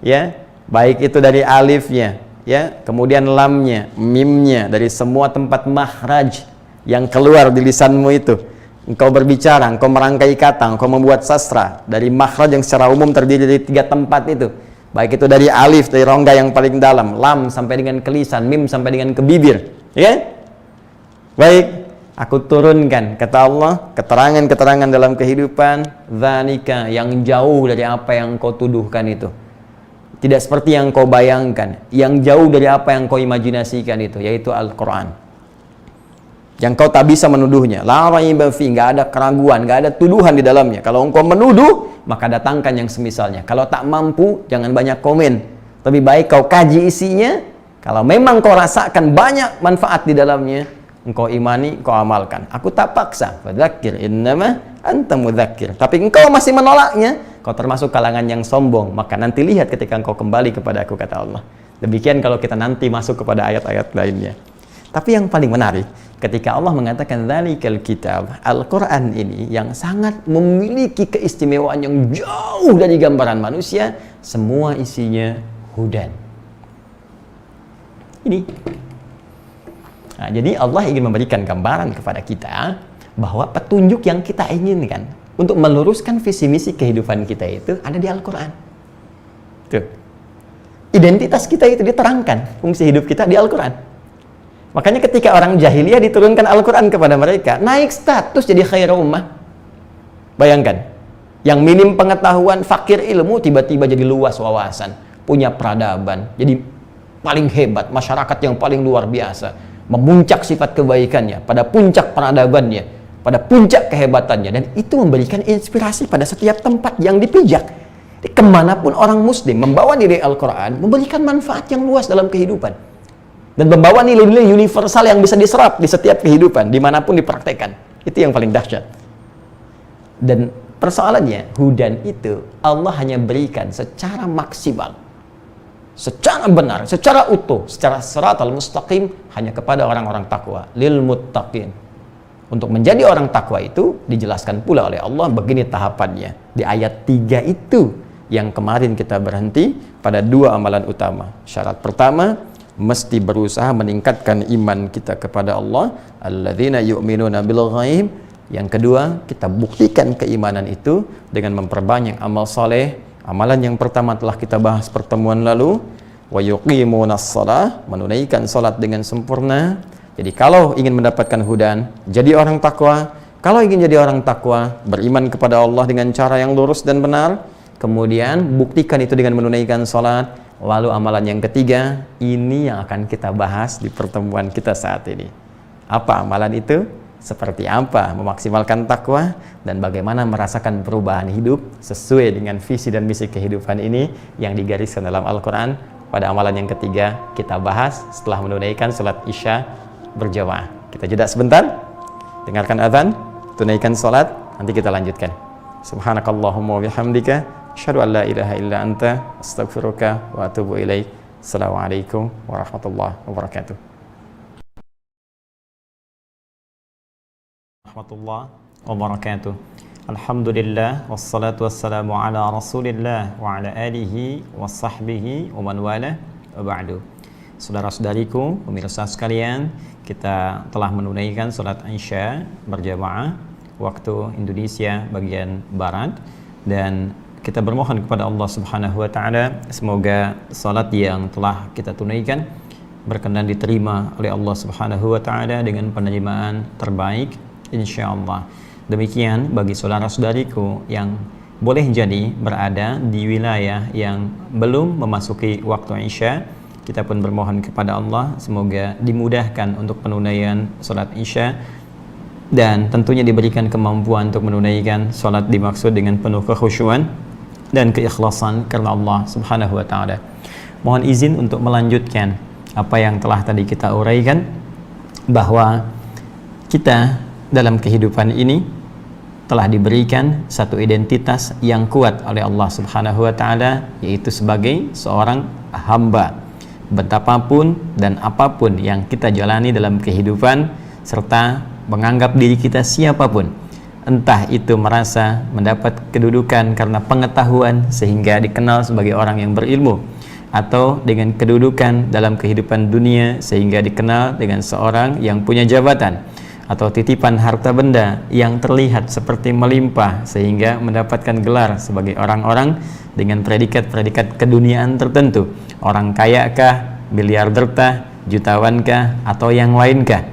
ya, baik itu dari alifnya, ya, kemudian lamnya, mimnya, dari semua tempat makhraj yang keluar di lisanmu itu. Engkau berbicara, engkau merangkai kata, engkau membuat sastra dari makhraj yang secara umum terdiri dari 3 tempat itu. Baik itu dari alif, dari rongga yang paling dalam, lam sampai dengan ke lisan, mim sampai dengan ke bibir, ya. Baik, aku turunkan, kata Allah, keterangan-keterangan dalam kehidupan, dzalika, yang jauh dari apa yang kau tuduhkan itu. Tidak seperti yang kau bayangkan, yang jauh dari apa yang kau imajinasikan itu, yaitu Al-Quran. Yang kau tak bisa menuduhnya. La raiba fi, nggak ada keraguan, nggak ada tuduhan di dalamnya. Kalau engkau menuduh, maka datangkan yang semisalnya. Kalau tak mampu, jangan banyak komen. Lebih baik kau kaji isinya. Kalau memang kau rasakan banyak manfaat di dalamnya, engkau imani, kau amalkan. Aku tak paksa. Fadzakir innama anta mudzakir. Tapi engkau masih menolaknya, kau termasuk kalangan yang sombong. Maka nanti lihat ketika engkau kembali kepada aku, kata Allah. Demikian kalau kita nanti masuk kepada ayat-ayat lainnya. Tapi yang paling menarik, ketika Allah mengatakan dzalikal kitab, Al-Quran ini yang sangat memiliki keistimewaan yang jauh dari gambaran manusia, semua isinya hudan. Ini. Nah, jadi Allah ingin memberikan gambaran kepada kita bahwa petunjuk yang kita inginkan untuk meluruskan visi misi kehidupan kita itu ada di Al-Quran. Tuh. Identitas kita itu diterangkan, fungsi hidup kita di Al-Quran. Makanya ketika orang jahiliyah diturunkan Al-Quran kepada mereka, naik status jadi khairul ummah. Bayangkan, yang minim pengetahuan, fakir ilmu, tiba-tiba jadi luas wawasan, punya peradaban, jadi paling hebat, masyarakat yang paling luar biasa, memuncak sifat kebaikannya, pada puncak peradabannya, pada puncak kehebatannya, dan itu memberikan inspirasi pada setiap tempat yang dipijak. Kemanapun orang muslim membawa nilai Al-Quran, memberikan manfaat yang luas dalam kehidupan. Dan membawa nilai-nilai universal yang bisa diserap di setiap kehidupan, dimanapun dipraktekkan. Itu yang paling dahsyat. Dan persoalannya hudan itu Allah hanya berikan secara maksimal, secara benar, secara utuh, secara siratal mustaqim hanya kepada orang-orang takwa, lil muttaqin. Untuk menjadi orang takwa itu dijelaskan pula oleh Allah begini tahapannya. Di ayat 3 itu yang kemarin kita berhenti pada 2 amalan utama. Syarat pertama, mesti berusaha meningkatkan iman kita kepada Allah, alladzina yu'minuna bil ghaib. Yang kedua, kita buktikan keimanan itu dengan memperbanyak amal saleh. Amalan yang pertama telah kita bahas pertemuan lalu, wa yuqimunas shalah, menunaikan salat dengan sempurna. Jadi kalau ingin mendapatkan hudan, jadi orang takwa. Kalau ingin jadi orang takwa, beriman kepada Allah dengan cara yang lurus dan benar, kemudian buktikan itu dengan menunaikan salat. Lalu amalan yang ketiga, ini yang akan kita bahas di pertemuan kita saat ini. Apa amalan itu? Seperti apa memaksimalkan takwa dan bagaimana merasakan perubahan hidup sesuai dengan visi dan misi kehidupan ini yang digariskan dalam Al-Quran. Pada amalan yang ketiga kita bahas setelah menunaikan salat Isya berjamaah. Kita jeda sebentar, dengarkan azan, tunaikan salat, nanti kita lanjutkan. Subhanakallahumma wa bihamdika asyhadu an la ilaha illa anta astaghfiruka wa atubu ilaik. Assalamualaikum warahmatullahi wabarakatuh. Warahmatullahi wabarakatuh. Alhamdulillah wassalatu wassalamu ala Rasulillah wa ala alihi wa sahbihi wa man wala wa ba'du. Saudara-saudariku, pemirsa sekalian, kita telah menunaikan salat Isya berjamaah waktu Indonesia bagian barat, dan kita bermohon kepada Allah Subhanahu wa taala semoga salat yang telah kita tunaikan berkenan diterima oleh Allah Subhanahu wa taala dengan penerimaan terbaik insyaallah. Demikian bagi saudara-saudariku yang boleh jadi berada di wilayah yang belum memasuki waktu Isya, kita pun bermohon kepada Allah semoga dimudahkan untuk penunaian salat Isya dan tentunya diberikan kemampuan untuk menunaikan salat dimaksud dengan penuh kekhusyuan dan keikhlasan karena Allah Subhanahu wa taala. Mohon izin untuk melanjutkan apa yang telah tadi kita uraikan, bahwa kita dalam kehidupan ini telah diberikan satu identitas yang kuat oleh Allah Subhanahu wa taala, yaitu sebagai seorang hamba. Betapapun dan apapun yang kita jalani dalam kehidupan, serta menganggap diri kita siapapun, entah itu merasa mendapat kedudukan karena pengetahuan sehingga dikenal sebagai orang yang berilmu, atau dengan kedudukan dalam kehidupan dunia sehingga dikenal dengan seorang yang punya jabatan, atau titipan harta benda yang terlihat seperti melimpah sehingga mendapatkan gelar sebagai orang-orang dengan predikat-predikat keduniaan tertentu, orang kaya kah, miliarder kah, jutawan kah, atau yang lain kah,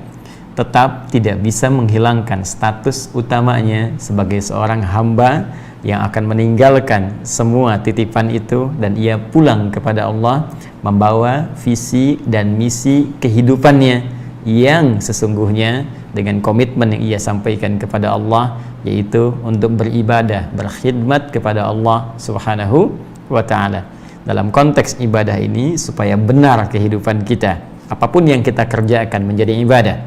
tetap tidak bisa menghilangkan status utamanya sebagai seorang hamba yang akan meninggalkan semua titipan itu dan ia pulang kepada Allah membawa visi dan misi kehidupannya yang sesungguhnya dengan komitmen yang ia sampaikan kepada Allah, yaitu untuk beribadah, berkhidmat kepada Allah Subhanahu wa ta'ala. Dalam konteks ibadah ini, supaya benar kehidupan kita, apapun yang kita kerjakan menjadi ibadah.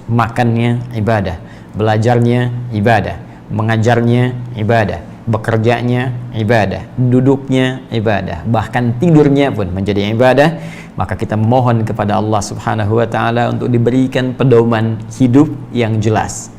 Makannya ibadah, belajarnya ibadah, mengajarnya ibadah, bekerjanya ibadah, duduknya ibadah, bahkan tidurnya pun menjadi ibadah. Maka kita mohon kepada Allah Subhanahu wa ta'ala untuk diberikan pedoman hidup yang jelas,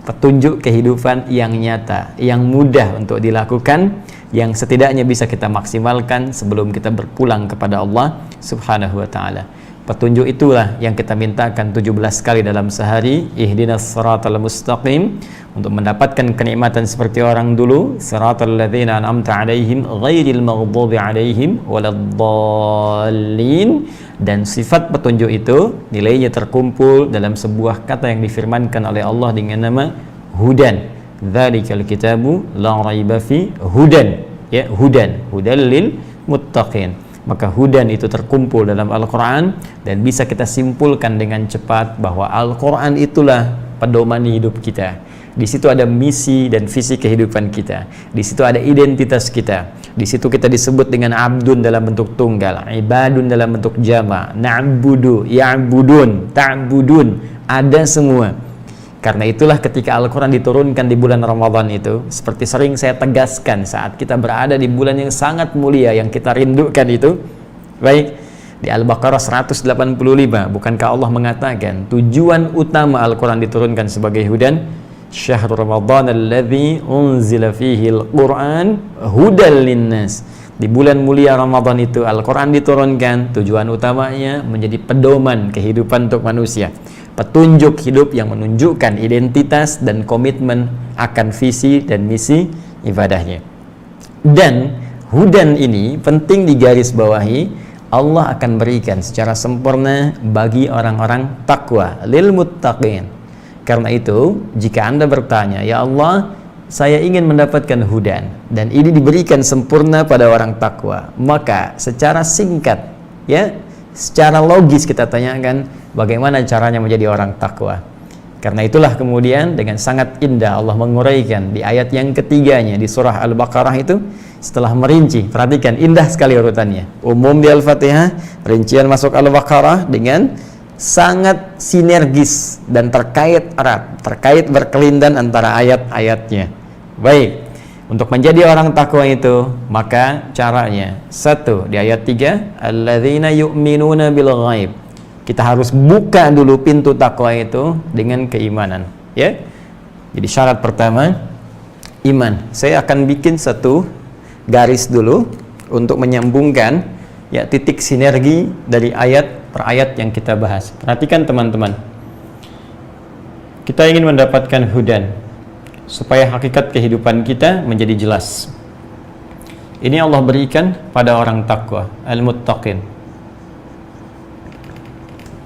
petunjuk kehidupan yang nyata, yang mudah untuk dilakukan, yang setidaknya bisa kita maksimalkan sebelum kita berpulang kepada Allah Subhanahu wa ta'ala. Petunjuk itulah yang kita mintakan 17 kali dalam sehari, ihdinas siratal mustaqim, untuk mendapatkan kenikmatan seperti orang dulu, siratal ladzina an'amta 'alaihim ghairil maghdubi 'alaihim waladdallin. Dan sifat petunjuk itu nilainya terkumpul dalam sebuah kata yang difirmankan oleh Allah dengan nama hudan. Dzalikal kitabu la raiba fi hudan, ya, hudan, hudal lil muttaqin. Maka hudan itu terkumpul dalam Al-Quran, dan bisa kita simpulkan dengan cepat bahwa Al-Quran itulah pedoman hidup kita. Di situ ada misi dan visi kehidupan kita. Di situ ada identitas kita. Di situ kita disebut dengan abdun dalam bentuk tunggal, ibadun dalam bentuk jama', na'budu, ya'budun, ta'budun, ada semua. Karena itulah ketika Al-Quran diturunkan di bulan Ramadan itu, seperti sering saya tegaskan saat kita berada di bulan yang sangat mulia yang kita rindukan itu, baik, di Al-Baqarah 185, bukankah Allah mengatakan tujuan utama Al-Quran diturunkan sebagai hudan? Syahrul Ramadan alladzi unzila fihi al-Quran hudal linnas. Di bulan mulia Ramadan itu Al-Quran diturunkan, tujuan utamanya menjadi pedoman kehidupan untuk manusia, petunjuk hidup yang menunjukkan identitas dan komitmen akan visi dan misi ibadahnya. Dan hudan ini penting digarisbawahi, Allah akan berikan secara sempurna bagi orang-orang takwa, lil muttaqin. Karena itu, jika Anda bertanya, ya Allah, saya ingin mendapatkan hudan dan ini diberikan sempurna pada orang takwa, maka secara singkat, ya, secara logis kita tanyakan bagaimana caranya menjadi orang takwa. Karena itulah kemudian dengan sangat indah Allah menguraikan di ayat yang ketiganya di surah Al-Baqarah itu, setelah merinci, perhatikan indah sekali urutannya, umum di Al-Fatihah, rincian masuk Al-Baqarah dengan sangat sinergis dan terkait erat, terkait berkelindan antara ayat-ayatnya. Baik, untuk menjadi orang takwa itu, maka caranya, satu, di ayat 3, alladzina yu'minuna bil ghaib. Kita harus buka dulu pintu takwa itu dengan keimanan, ya. Jadi syarat pertama, iman. Saya akan bikin satu garis dulu untuk menyambungkan, ya, titik sinergi dari ayat per ayat yang kita bahas. Perhatikan teman-teman, kita ingin mendapatkan hudan supaya hakikat kehidupan kita menjadi jelas. Ini Allah berikan pada orang takwa, al-muttaqin.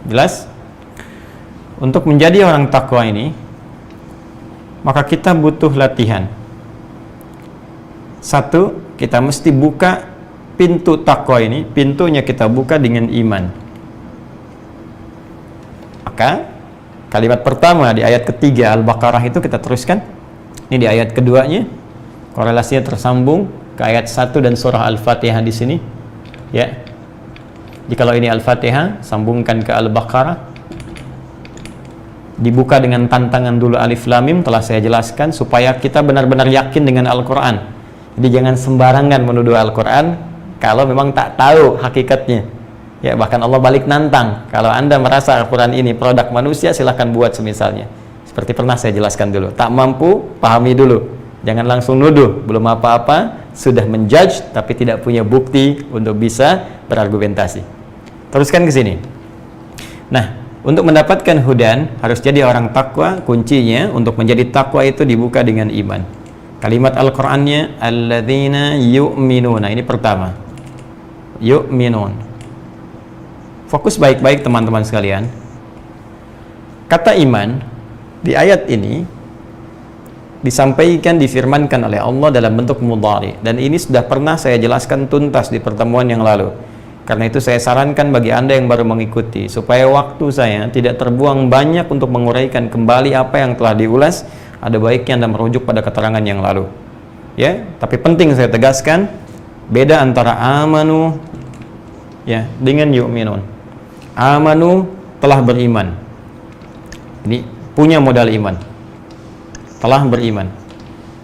Jelas? Untuk menjadi orang takwa ini, maka kita butuh latihan. Satu, kita mesti buka pintu takwa ini, pintunya kita buka dengan iman. Maka kalimat pertama di ayat ketiga Al-Baqarah itu kita teruskan. Ini di ayat keduanya, korelasinya tersambung ke ayat 1 dan surah Al-Fatihah di sini, ya. Jikalau ini Al-Fatihah, sambungkan ke Al-Baqarah. Dibuka dengan tantangan dulu Alif Lam Mim, telah saya jelaskan supaya kita benar-benar yakin dengan Al-Quran. Jadi jangan sembarangan menuduh Al-Quran kalau memang tak tahu hakikatnya. Ya, bahkan Allah balik nantang, kalau Anda merasa Al-Quran ini produk manusia, silahkan buat semisalnya. Seperti pernah saya jelaskan dulu, tak mampu, pahami dulu. Jangan langsung nuduh, belum apa-apa, sudah menjudge, tapi tidak punya bukti untuk bisa berargumentasi. Teruskan ke sini. Nah, untuk mendapatkan hudan, harus jadi orang takwa. Kuncinya untuk menjadi takwa itu dibuka dengan iman. Kalimat Al-Qur'annya, alladzina yu'minuna. Ini pertama. Yu'minun. Fokus baik-baik teman-teman sekalian. Kata iman di ayat ini disampaikan, difirmankan oleh Allah dalam bentuk mudhari, dan ini sudah pernah saya jelaskan tuntas di pertemuan yang lalu. Karena itu saya sarankan bagi Anda yang baru mengikuti, supaya waktu saya tidak terbuang banyak untuk menguraikan kembali apa yang telah diulas, ada baiknya Anda merujuk pada keterangan yang lalu, ya. Tapi penting saya tegaskan, beda antara amanu, ya, dengan yu'minun. Amanu telah beriman, ini punya modal iman, telah beriman.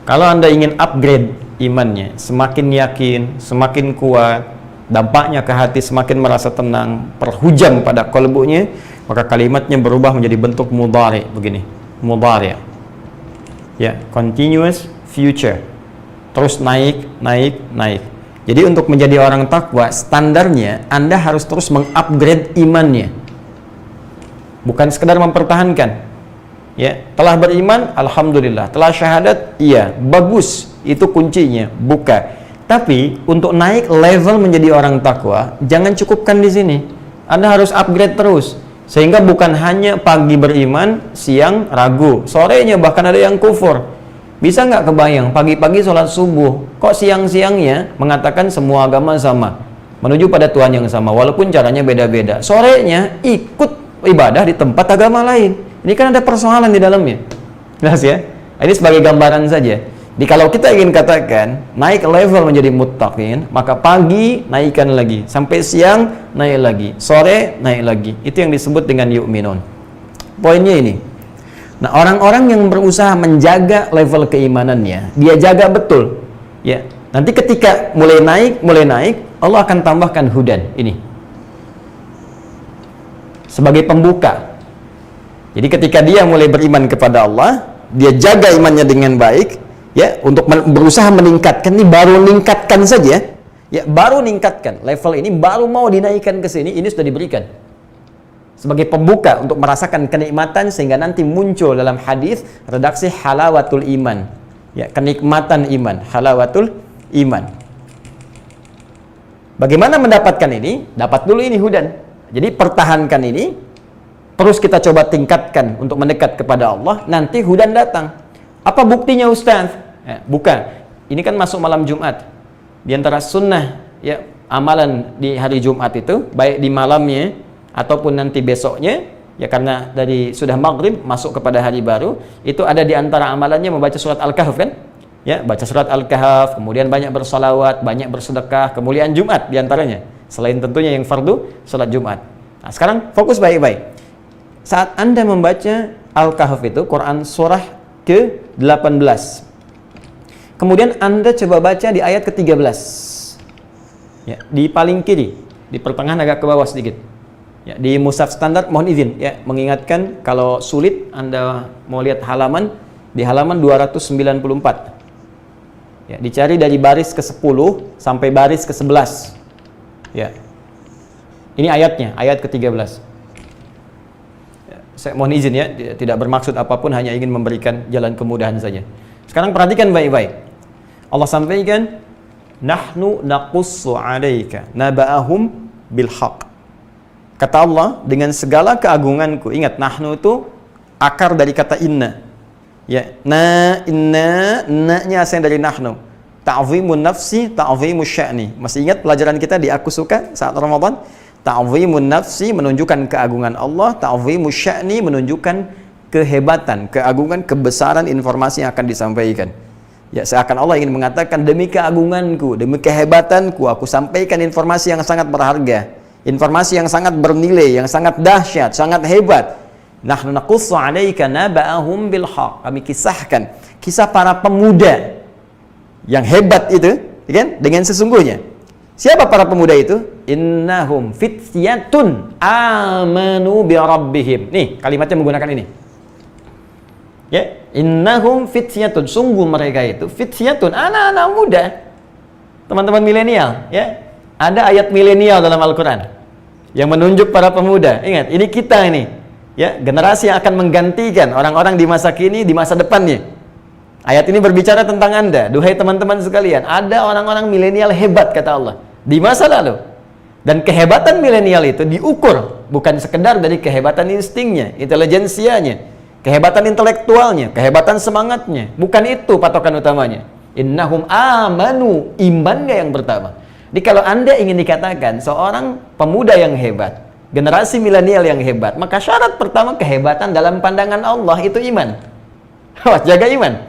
Kalau Anda ingin upgrade imannya, semakin yakin, semakin kuat, dampaknya ke hati semakin merasa tenang, perhujam pada qalbunya, maka kalimatnya berubah menjadi bentuk mudhari begini, mudhari, ya, continuous future, terus naik, naik, naik. Jadi untuk menjadi orang takwa, standarnya Anda harus terus mengupgrade imannya, bukan sekedar mempertahankan. Ya, telah beriman, alhamdulillah. Telah syahadat, iya, bagus. Itu kuncinya, buka. Tapi untuk naik level menjadi orang takwa, jangan cukupkan di sini. Anda harus upgrade terus. Sehingga bukan hanya pagi beriman, siang ragu, sorenya bahkan ada yang kufur. Bisa nggak kebayang, pagi-pagi sholat subuh, kok siang-siangnya mengatakan semua agama sama, menuju pada Tuhan yang sama, walaupun caranya beda-beda. Sorenya ikut ibadah di tempat agama lain. Ini kan ada persoalan di dalamnya. Jelas ya? Ini sebagai gambaran saja. Jadi kalau kita ingin katakan naik level menjadi muttaqin, maka pagi naikkan lagi, sampai siang naik lagi, sore naik lagi. Itu yang disebut dengan yu'minun. Poinnya ini, Nah, orang-orang yang berusaha menjaga level keimanannya, dia jaga betul. Ya, nanti ketika mulai naik, Allah akan tambahkan hudan ini sebagai pembuka. Jadi ketika dia mulai beriman kepada Allah, dia jaga imannya dengan baik, ya, untuk berusaha meningkatkan. Ini baru meningkatkan saja, ya, baru meningkatkan level ini, baru mau dinaikkan ke sini, ini sudah diberikan sebagai pembuka untuk merasakan kenikmatan, sehingga nanti muncul dalam hadis redaksi halawatul iman, ya, kenikmatan iman, halawatul iman. Bagaimana mendapatkan ini? Dapat dulu ini hudan. Jadi pertahankan ini, terus kita coba tingkatkan untuk mendekat kepada Allah, nanti hudan datang. Apa buktinya, Ustaz? Ya, bukan. Ini kan masuk malam Jumat. Di antara sunnah, ya, amalan di hari Jumat itu, baik di malamnya ataupun nanti besoknya, ya, karena dari sudah maghrib masuk kepada hari baru, itu ada di antara amalannya membaca surat Al-Kahf, kan? Ya, baca surat Al-Kahf, kemudian banyak bersalawat, banyak bersedekah, kemuliaan Jumat di antaranya. Selain tentunya yang fardu, salat Jumat. Nah, sekarang fokus baik-baik. Saat Anda membaca Al-Kahf itu, Quran surah ke-18. Kemudian Anda coba baca di ayat ke-13. Ya, di paling kiri, di pertengahan agak ke bawah sedikit. Ya, di mushaf standar, mohon izin, ya, mengingatkan kalau sulit Anda mau lihat halaman, di halaman 294. Ya, dicari dari baris ke-10 sampai baris ke-11. Ya. Ini ayatnya, ayat ke-13. Ya, saya mohon izin, ya, tidak bermaksud apapun, hanya ingin memberikan jalan kemudahan saja. Sekarang perhatikan baik-baik. Allah sampaikan, nahnu naqussu 'alaika naba'ahum bil haqq. Kata Allah, dengan segala keagunganku. Ingat, nahnu itu akar dari kata inna. Ya, na-nya asal dari nahnu. Ta'zimun nafsi, ta'zimus sya'ni. Masih ingat pelajaran kita di Aku Suka saat Ramadan? Ta'zimun nafsi menunjukkan keagungan Allah, ta'zimus sya'ni menunjukkan kehebatan, keagungan, kebesaran informasi yang akan disampaikan. Ya, seakan Allah ingin mengatakan, demi keagunganku, demi kehebatanku, aku sampaikan informasi yang sangat berharga, informasi yang sangat bernilai, yang sangat dahsyat, sangat hebat. Nahnu naqussu 'alaika naba'ahum bil haqq. Kami kisahkan kisah para pemuda yang hebat itu, kan? Dengan sesungguhnya. Siapa para pemuda itu? Innahum fityatun amanu bi rabbihim. Nih, kalimatnya menggunakan ini. Ya, innahum fityatun, sungguh mereka itu fityatun, anak-anak muda. Teman-teman milenial, ya. Ada ayat milenial dalam Al-Quran yang menunjuk para pemuda. Ingat, ini kita ini, ya, generasi yang akan menggantikan orang-orang di masa kini, di masa depannya. Ayat ini berbicara tentang Anda, duhai teman-teman sekalian. Ada orang-orang milenial hebat, kata Allah, di masa lalu. Dan kehebatan milenial itu diukur bukan sekedar dari kehebatan instingnya, intelijensianya, kehebatan intelektualnya, kehebatan semangatnya. Bukan itu patokan utamanya. Innahum amanu, imannya yang pertama. Jadi kalau Anda ingin dikatakan seorang pemuda yang hebat, generasi milenial yang hebat, maka syarat pertama kehebatan dalam pandangan Allah itu iman. Awas, jaga iman.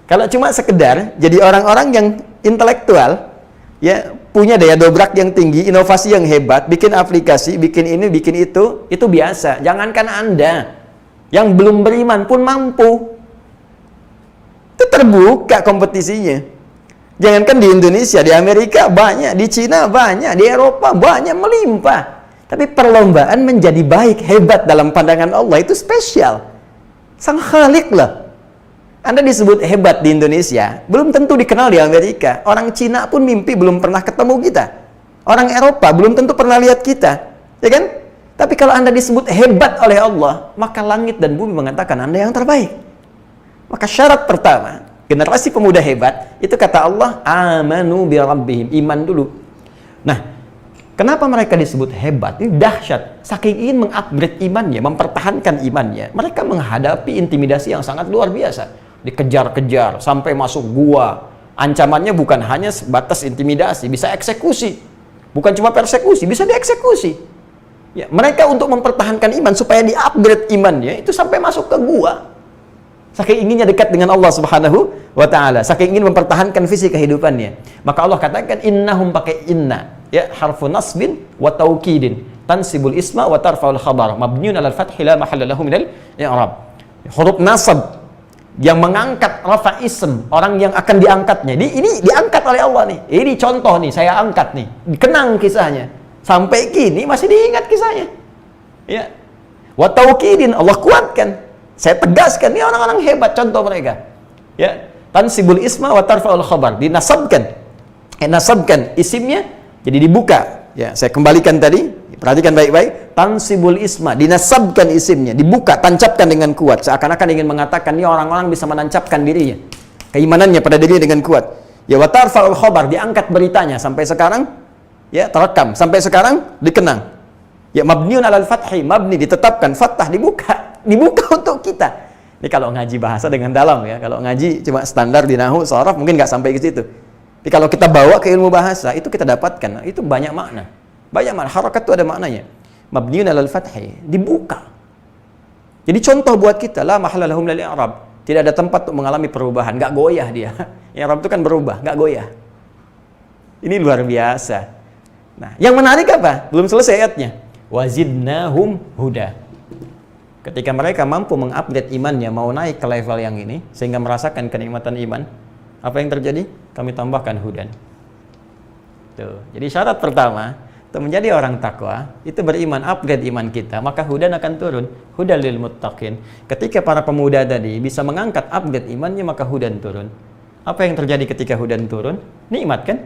Kalau cuma sekedar jadi orang-orang yang intelektual, ya, punya daya dobrak yang tinggi, inovasi yang hebat, bikin aplikasi, bikin ini, bikin itu biasa. Jangankan Anda yang belum beriman pun mampu. Itu terbuka kompetisinya. Jangankan di Indonesia, di Amerika banyak, di Cina banyak, di Eropa banyak, melimpah. Tapi perlombaan menjadi baik, hebat dalam pandangan Allah itu spesial. Sang Khalik lah. Anda disebut hebat di Indonesia, belum tentu dikenal di Amerika. Orang Cina pun mimpi belum pernah ketemu kita. Orang Eropa belum tentu pernah lihat kita, ya kan? Tapi kalau Anda disebut hebat oleh Allah, maka langit dan bumi mengatakan Anda yang terbaik. Maka syarat pertama, generasi pemuda hebat, itu kata Allah, amanu bi rabbihim, iman dulu. Nah, kenapa mereka disebut hebat? Ini dahsyat. Saking ingin mengupgrade imannya, mempertahankan imannya, mereka menghadapi intimidasi yang sangat luar biasa. Dikejar-kejar sampai masuk gua. Ancamannya bukan hanya sebatas intimidasi, bisa eksekusi. Bukan cuma persekusi, bisa dieksekusi. Ya, mereka untuk mempertahankan iman supaya di-upgrade imannya itu sampai masuk ke gua. Saking inginnya dekat dengan Allah Subhanahu wa taala, saking ingin mempertahankan visi kehidupannya. Maka Allah katakan innahum, pakai inna, ya, harfu nasbin wa taukidin, tansibul isma wa tarfa'ul khabar, mabniun 'alal fathi la mahalla lahu minal i'rab. huruf nasab yang mengangkat rafa ism, orang yang akan diangkatnya. Ini diangkat oleh Allah nih. Ini contoh nih, saya angkat nih. Kenang kisahnya. Sampai kini masih diingat kisahnya. Ya. Wa taukidin, Allah kuatkan. Saya tegaskan, ini orang-orang hebat contoh mereka. Ya. Tansibul isma wa tarfa'ul khabar. Dinasabkan. Nasabkan isimnya jadi dibuka. Ya, saya kembalikan tadi. Perhatikan baik-baik. Tansibul isma, dinasabkan isimnya, dibuka, tancapkan dengan kuat. Seakan-akan ingin mengatakan ini orang-orang bisa menancapkan dirinya, keimanannya pada dirinya dengan kuat. Ya, wa tarfa'ul khabar, diangkat beritanya sampai sekarang ya terekam, sampai sekarang dikenang. Ya, mabniun alal fathi, mabni ditetapkan, fathah dibuka untuk kita. Ini kalau ngaji bahasa dengan dalam ya. Kalau ngaji cuma standar di nahwu, sharaf mungkin nggak sampai ke situ. Tapi kalau kita bawa ke ilmu bahasa, itu kita dapatkan, itu banyak makna. Banyak makna, harakat itu ada maknanya. Mabniun alal fathi, dibuka. Jadi contoh buat kita, la mahala lahum lil i'rab. Tidak ada tempat untuk mengalami perubahan, enggak goyah dia. I'rab itu kan berubah, enggak goyah. Ini luar biasa. Nah, yang menarik apa? Belum selesai ayatnya. Wazidnahum huda. Ketika mereka mampu mengupgrade imannya, mau naik ke level yang ini sehingga merasakan kenikmatan iman, apa yang terjadi? Kami tambahkan hudan. Tuh. Jadi syarat pertama untuk menjadi orang takwa, itu beriman, upgrade iman kita, maka hudan akan turun. Hudal lil muttaqin. Ketika para pemuda tadi bisa mengangkat upgrade imannya, maka hudan turun. Apa yang terjadi ketika hudan turun? Nikmat kan?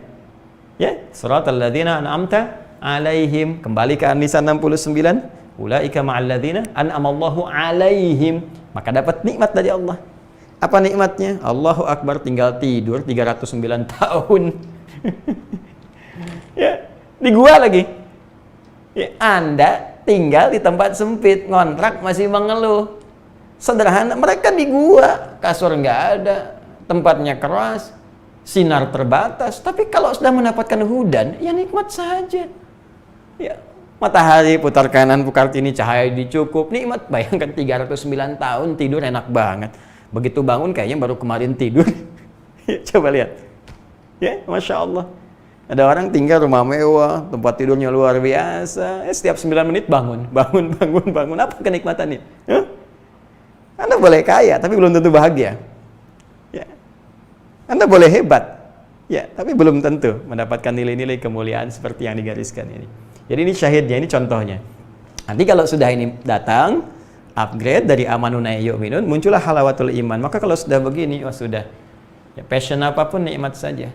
Ya, suratal ladzina an'amta alaihim. Kembali ke An-Nisa 69. Ulaika ma'al ladzina an'amallahu alaihim. Maka dapat nikmat dari Allah. Apa nikmatnya? Allahu Akbar, tinggal tidur 309 tahun. Ya. Di gua lagi ya, Anda tinggal di tempat sempit, ngontrak masih mengeluh. Sederhana, mereka di gua, kasur nggak ada, tempatnya keras, sinar terbatas. Tapi kalau sudah mendapatkan hudan, ya nikmat saja. Ya, matahari putar kanan putar kiri, cahaya dicukup, nikmat. Bayangkan 309 tahun tidur enak banget. Begitu bangun kayaknya baru kemarin tidur. Coba lihat ya, Masya Allah. Ada orang tinggal rumah mewah, tempat tidurnya luar biasa. Setiap 9 menit bangun. Apa kenikmatannya? Huh? Anda boleh kaya, tapi belum tentu bahagia. Ya. Anda boleh hebat, ya, tapi belum tentu mendapatkan nilai-nilai kemuliaan seperti yang digariskan ini. Jadi ini syahidnya, ini contohnya. Nanti kalau sudah ini datang, upgrade dari amanuna yu'minun, muncullah halawatul iman. Maka kalau sudah begini, oh sudah. Ya, passion apapun nikmat saja.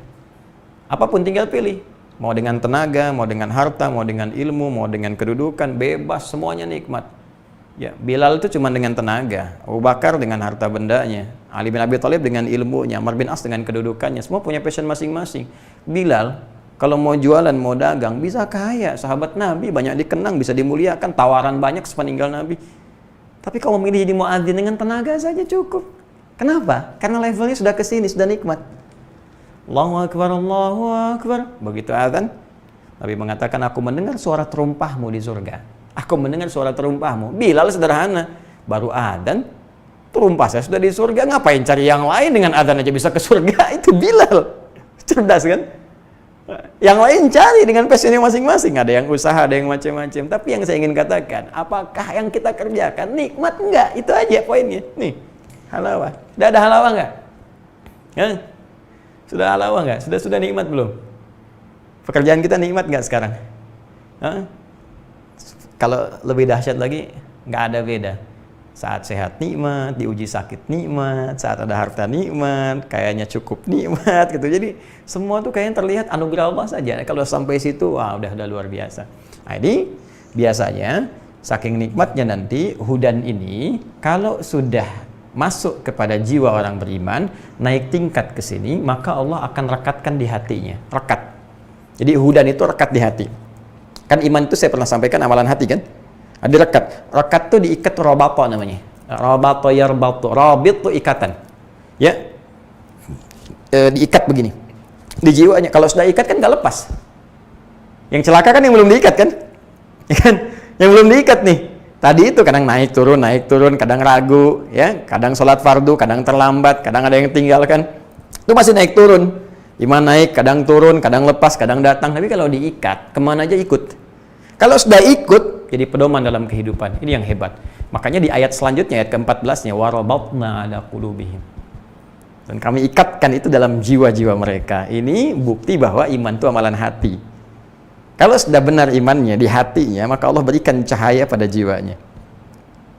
Apapun tinggal pilih, mau dengan tenaga, mau dengan harta, mau dengan ilmu, mau dengan kedudukan, bebas, semuanya nikmat. Ya, Bilal itu cuma dengan tenaga, Abu Bakar dengan harta bendanya, Ali bin Abi Thalib dengan ilmunya, Amr bin As dengan kedudukannya, semua punya passion masing-masing. Bilal kalau mau jualan, mau dagang, bisa kaya, sahabat Nabi banyak dikenang, bisa dimuliakan, tawaran banyak sepeninggal Nabi. Tapi kalau memilih jadi muadzin dengan tenaga saja cukup. Kenapa? Karena levelnya sudah ke sini, sudah nikmat. Allahu Akbar, Allahu Akbar. Begitu azan, Nabi mengatakan, aku mendengar suara terumpahmu di surga. Aku mendengar suara terumpahmu. Bilal sederhana, baru azan, terumpah saya sudah di surga. Ngapain cari yang lain, dengan azan aja bisa ke surga? Itu Bilal. Cerdas kan? Yang lain cari dengan passionnya masing-masing. Ada yang usaha, ada yang macam-macam. Tapi yang saya ingin katakan, apakah yang kita kerjakan nikmat enggak? Itu aja poinnya. Nih, halawah. Sudah ada halawah enggak? Ya? Sudah halawah nggak? Sudah nikmat belum? Pekerjaan kita nikmat nggak sekarang? Hah? Kalau lebih dahsyat lagi, nggak ada beda. Saat sehat nikmat, diuji sakit nikmat, saat ada harta nikmat, kayaknya cukup nikmat gitu. Jadi semua tuh kayaknya terlihat anugerah Allah saja. Kalau sampai situ, wah udah luar biasa. Nah, ini biasanya saking nikmatnya nanti hudan ini kalau sudah masuk kepada jiwa orang beriman, naik tingkat ke sini, maka Allah akan rekatkan di hatinya. Rekat. Jadi hudan itu rekat di hati. Kan iman itu saya pernah sampaikan amalan hati kan? Ada rekat. Rekat itu diikat robato namanya. Robato yarbatu. Robit itu ikatan. Ya. Diikat begini. Di jiwanya. Kalau sudah ikat kan nggak lepas. Yang celaka kan yang belum diikat kan? Ya kan? Yang belum diikat nih. Tadi itu kadang naik turun, kadang ragu, ya, kadang sholat fardu, kadang terlambat, kadang ada yang tinggalkan. Itu masih naik turun. Iman naik, kadang turun, kadang lepas, kadang datang. Tapi kalau diikat, kemana aja ikut. Kalau sudah ikut, jadi pedoman dalam kehidupan. Ini yang hebat. Makanya di ayat selanjutnya, ayat ke-14-nya, warabatna ala qulubihim. Dan kami ikatkan itu dalam jiwa-jiwa mereka. Ini bukti bahwa iman itu amalan hati. Kalau sudah benar imannya di hatinya, maka Allah berikan cahaya pada jiwanya.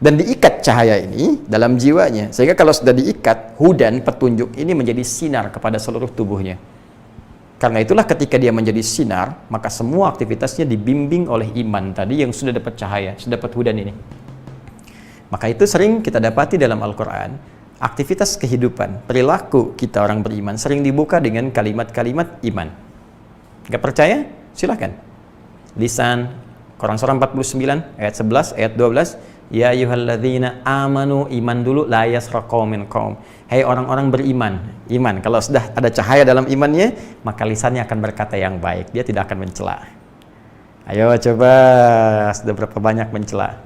Dan diikat cahaya ini dalam jiwanya. Sehingga kalau sudah diikat, hudan, petunjuk ini menjadi sinar kepada seluruh tubuhnya. Karena itulah ketika dia menjadi sinar, maka semua aktivitasnya dibimbing oleh iman tadi yang sudah dapat cahaya, sudah dapat hudan ini. Maka itu sering kita dapati dalam Al-Quran, aktivitas kehidupan, perilaku kita orang beriman sering dibuka dengan kalimat-kalimat iman. Gak percaya? Silahkan. Lisan, Quran surah 49, ayat 11, ayat 12, ya ayyuhalladzina amanu, iman dulu, la yasra qaumin qaum. Hai orang-orang beriman, iman. Kalau sudah ada cahaya dalam imannya, maka lisannya akan berkata yang baik, dia tidak akan mencela. Ayo coba, sudah berapa banyak mencela?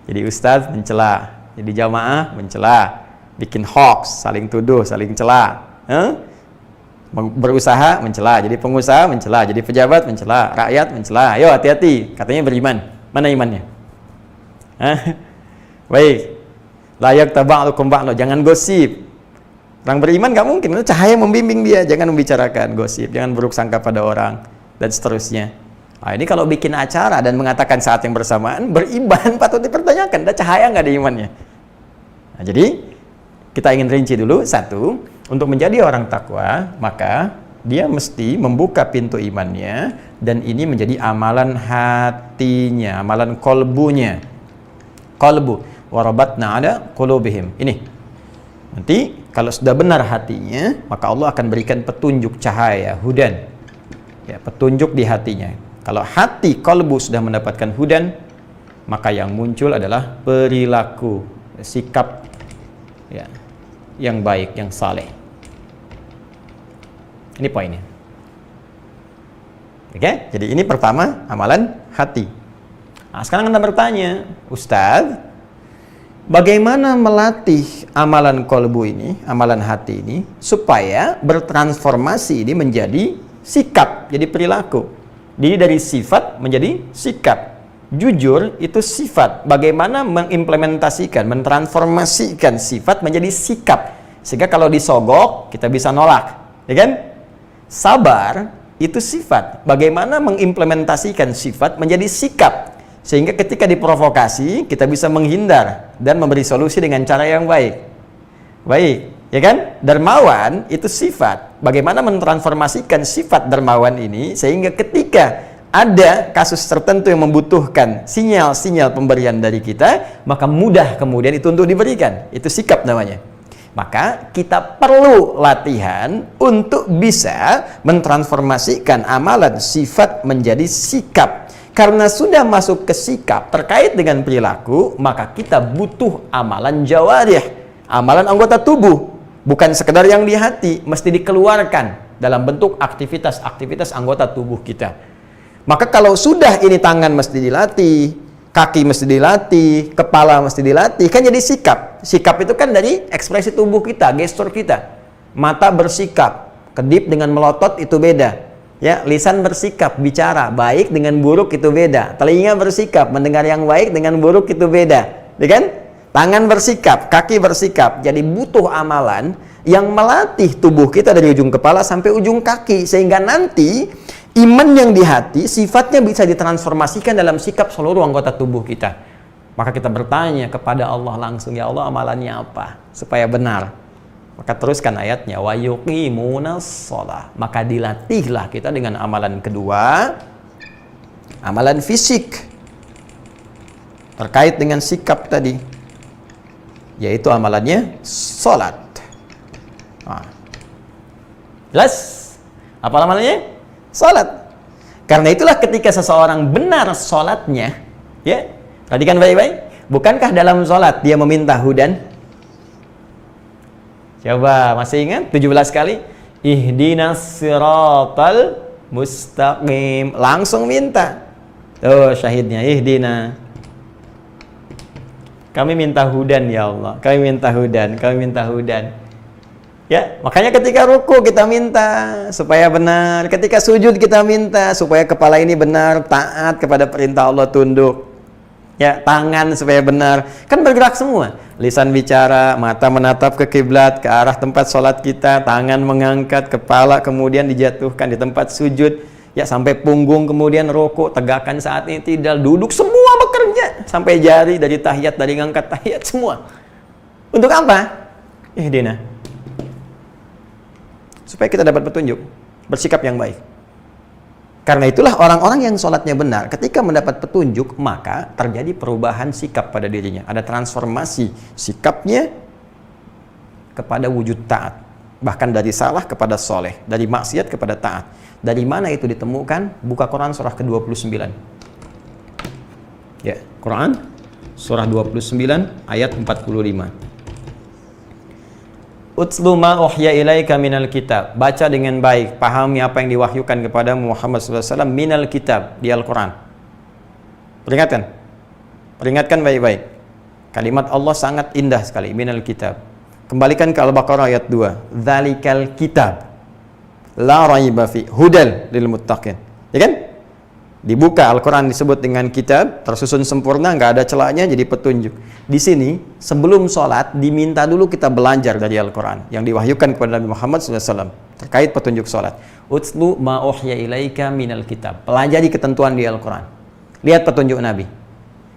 Jadi ustaz mencela, jadi jamaah mencela, bikin hoax, saling tuduh, saling cela, berusaha mencela, jadi pengusaha mencela, jadi pejabat mencela, rakyat mencela. Ayo hati-hati, katanya beriman. Mana imannya? Baik, layak taba'alukum ba'lo, jangan gosip. Orang beriman gak mungkin, cahaya membimbing dia, jangan membicarakan gosip, jangan buruk sangka pada orang, dan seterusnya. Nah, ini kalau bikin acara dan mengatakan saat yang bersamaan, beriman patut dipertanyakan, ada cahaya nggak di imannya? Nah, jadi, kita ingin rinci dulu, satu, untuk menjadi orang takwa, maka dia mesti membuka pintu imannya, dan ini menjadi amalan hatinya, amalan kolbunya. Kolbu, warabatna ala qulubihim. Ini, nanti kalau sudah benar hatinya, maka Allah akan berikan petunjuk cahaya, hudan, ya, petunjuk di hatinya. Kalau hati kolbu sudah mendapatkan hudan, maka yang muncul adalah perilaku, sikap, ya, yang baik, yang saleh. Ini poinnya. Oke, jadi ini pertama amalan hati. Nah, sekarang Anda bertanya, Ustaz, bagaimana melatih amalan kolbu ini, amalan hati ini, supaya bertransformasi ini menjadi sikap, jadi perilaku. Jadi dari sifat menjadi sikap. Jujur itu sifat. Bagaimana mengimplementasikan, mentransformasikan sifat menjadi sikap. Sehingga kalau disogok, kita bisa nolak. Ya kan? Sabar itu sifat. Bagaimana mengimplementasikan sifat menjadi sikap. Sehingga ketika diprovokasi, kita bisa menghindar dan memberi solusi dengan cara yang baik. Baik. Ya kan? Dermawan itu sifat. Bagaimana mentransformasikan sifat dermawan ini sehingga ketika ada kasus tertentu yang membutuhkan sinyal-sinyal pemberian dari kita, maka mudah kemudian itu untuk diberikan. Itu sikap namanya. Maka kita perlu latihan untuk bisa mentransformasikan amalan sifat menjadi sikap. Karena sudah masuk ke sikap terkait dengan perilaku, maka kita butuh amalan jawarih, amalan anggota tubuh. Bukan sekedar yang di hati, mesti dikeluarkan dalam bentuk aktivitas-aktivitas anggota tubuh kita. Maka kalau sudah ini tangan mesti dilatih, kaki mesti dilatih, kepala mesti dilatih, kan jadi sikap. Sikap itu kan dari ekspresi tubuh kita, gestur kita. Mata bersikap, kedip dengan melotot itu beda. Ya, lisan bersikap, bicara, baik dengan buruk itu beda. Telinga bersikap, mendengar yang baik dengan buruk itu beda. Ya kan? Tangan bersikap, kaki bersikap. Jadi butuh amalan yang melatih tubuh kita dari ujung kepala sampai ujung kaki. Sehingga nanti iman yang di hati sifatnya bisa ditransformasikan dalam sikap seluruh anggota tubuh kita. Maka kita bertanya kepada Allah langsung, ya Allah amalannya apa? Supaya benar. Maka teruskan ayatnya, wa yuqimunas shalah. Maka dilatihlah kita dengan amalan kedua, amalan fisik. Terkait dengan sikap tadi. Yaitu amalannya sholat. Nah. Jelas? Apa amalannya? Sholat. Karena itulah ketika seseorang benar sholatnya, ya, perhatikan baik-baik. Bukankah dalam sholat dia meminta hudan? Coba masih ingat 17 kali? Ihdinas siratal mustaqim. Langsung minta. Tuh syahidnya, ihdina. Kami minta hudan ya Allah, kami minta hudan, kami minta hudan. Ya, makanya ketika ruku kita minta supaya benar, ketika sujud kita minta supaya kepala ini benar, taat kepada perintah Allah, tunduk. Ya, tangan supaya benar. Kan bergerak semua. Lisan bicara, mata menatap ke kiblat, ke arah tempat sholat kita, tangan mengangkat, kepala kemudian dijatuhkan di tempat sujud. Ya, sampai punggung kemudian rukuk, tegakkan saat ini tidak, duduk, semua bekerja. Sampai jari dari tahiyat, dari ngangkat tahiyat, semua. Untuk apa? Ihdina. Supaya kita dapat petunjuk, bersikap yang baik. Karena itulah orang-orang yang sholatnya benar, ketika mendapat petunjuk, maka terjadi perubahan sikap pada dirinya. Ada transformasi sikapnya kepada wujud taat. Bahkan dari salah kepada soleh, dari maksiat kepada taat. Dari mana itu ditemukan? Buka Quran surah ke-29. Ya, Quran surah 29 ayat 45. Utslu ma uhya ilaika minal kitab. Baca dengan baik, pahami apa yang diwahyukan kepada Muhammad SAW minal kitab, di Al-Quran. Peringatkan baik-baik. Kalimat Allah sangat indah sekali, minal kitab. Kembalikan ke Al-Baqarah ayat 2. Dzalikal kitab la raiba fi hudal lil muttaqin. Ya kan? Dibuka Al-Quran disebut dengan kitab, tersusun sempurna, nggak ada celahnya, jadi petunjuk. Di sini sebelum sholat diminta dulu kita belajar dari Al-Quran yang diwahyukan kepada Nabi Muhammad SAW terkait petunjuk sholat. Utslu ma uhya ilaika minal kitab. Pelajari ketentuan di Al-Quran. Lihat petunjuk Nabi.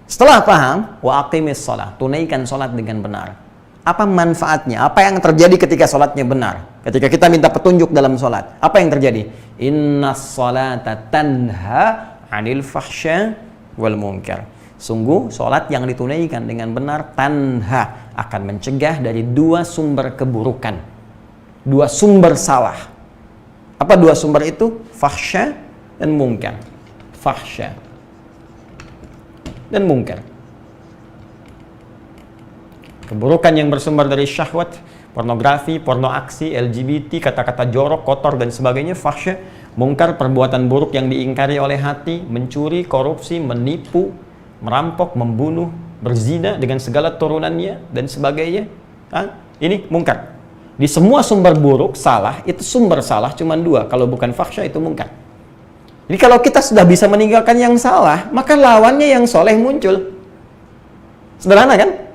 Setelah paham, wa aqimis sholat, tunaikan sholat dengan benar. Apa manfaatnya? Apa yang terjadi ketika sholatnya benar? Ketika kita minta petunjuk dalam sholat, apa yang terjadi? Innas sholata tanha 'anil fahsya wal munkar. Sungguh sholat yang ditunaikan dengan benar tanha, akan mencegah dari dua sumber keburukan, dua sumber salah. Apa dua sumber itu? Fahsya dan munkar. Fahsya dan munkar. Keburukan yang bersumber dari syahwat, pornografi, porno aksi, LGBT, kata-kata jorok, kotor dan sebagainya, fahsya. Mungkar, perbuatan buruk yang diingkari oleh hati, mencuri, korupsi, menipu, merampok, membunuh, berzina dengan segala turunannya dan sebagainya. Ini mungkar. Di semua sumber buruk, salah, itu sumber salah cuma dua. Kalau bukan fahsya itu mungkar. Jadi kalau kita sudah bisa meninggalkan yang salah, maka lawannya yang soleh muncul. Sederhana kan?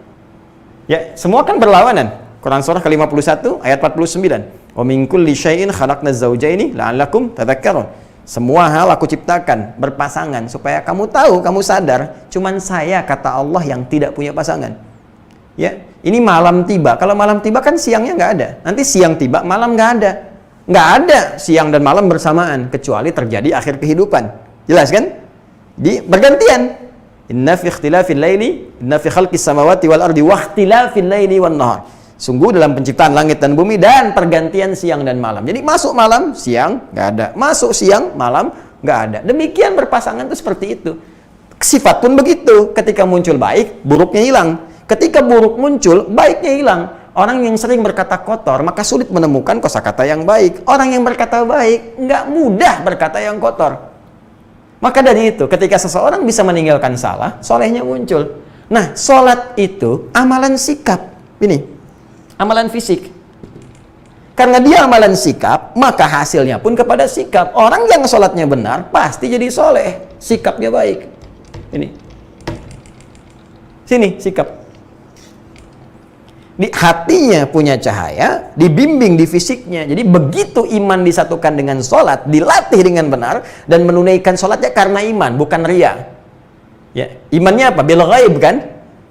Ya, semua kan berlawanan. Quran surah ke-51 ayat 49. Wa min kulli syai'in khalaqna zawjaini la'allakum tadhakkarun. Semua hal aku ciptakan berpasangan supaya kamu tahu, kamu sadar, cuman saya, kata Allah, yang tidak punya pasangan. Ya, ini malam tiba. Kalau malam tiba kan siangnya nggak ada. Nanti siang tiba, malam nggak ada. Nggak ada siang dan malam bersamaan kecuali terjadi akhir kehidupan. Jelas kan? Bergantian. Inna fi ikhtilafil laili, inna fi khalqis samawati wal ardi wa ikhtilafil laili wan nahar. Sungguh dalam penciptaan langit dan bumi dan pergantian siang dan malam. Jadi masuk malam, siang nggak ada. Masuk siang, malam nggak ada. Demikian berpasangan itu seperti itu. Sifat pun begitu. Ketika muncul baik, buruknya hilang. Ketika buruk muncul, baiknya hilang. Orang yang sering berkata kotor, maka sulit menemukan kosakata yang baik. Orang yang berkata baik, nggak mudah berkata yang kotor. Maka dari itu, ketika seseorang bisa meninggalkan salah, solehnya muncul. Nah, sholat itu amalan sikap. Ini amalan fisik. Karena dia amalan sikap, maka hasilnya pun kepada sikap. Orang yang sholatnya benar, pasti jadi soleh. Sikapnya baik. Ini. Sini, sikap. Di hatinya punya cahaya, dibimbing di fisiknya. Jadi begitu iman disatukan dengan sholat, dilatih dengan benar, dan menunaikan sholatnya karena iman, bukan ria. Ya, imannya apa? Bil ghaib kan?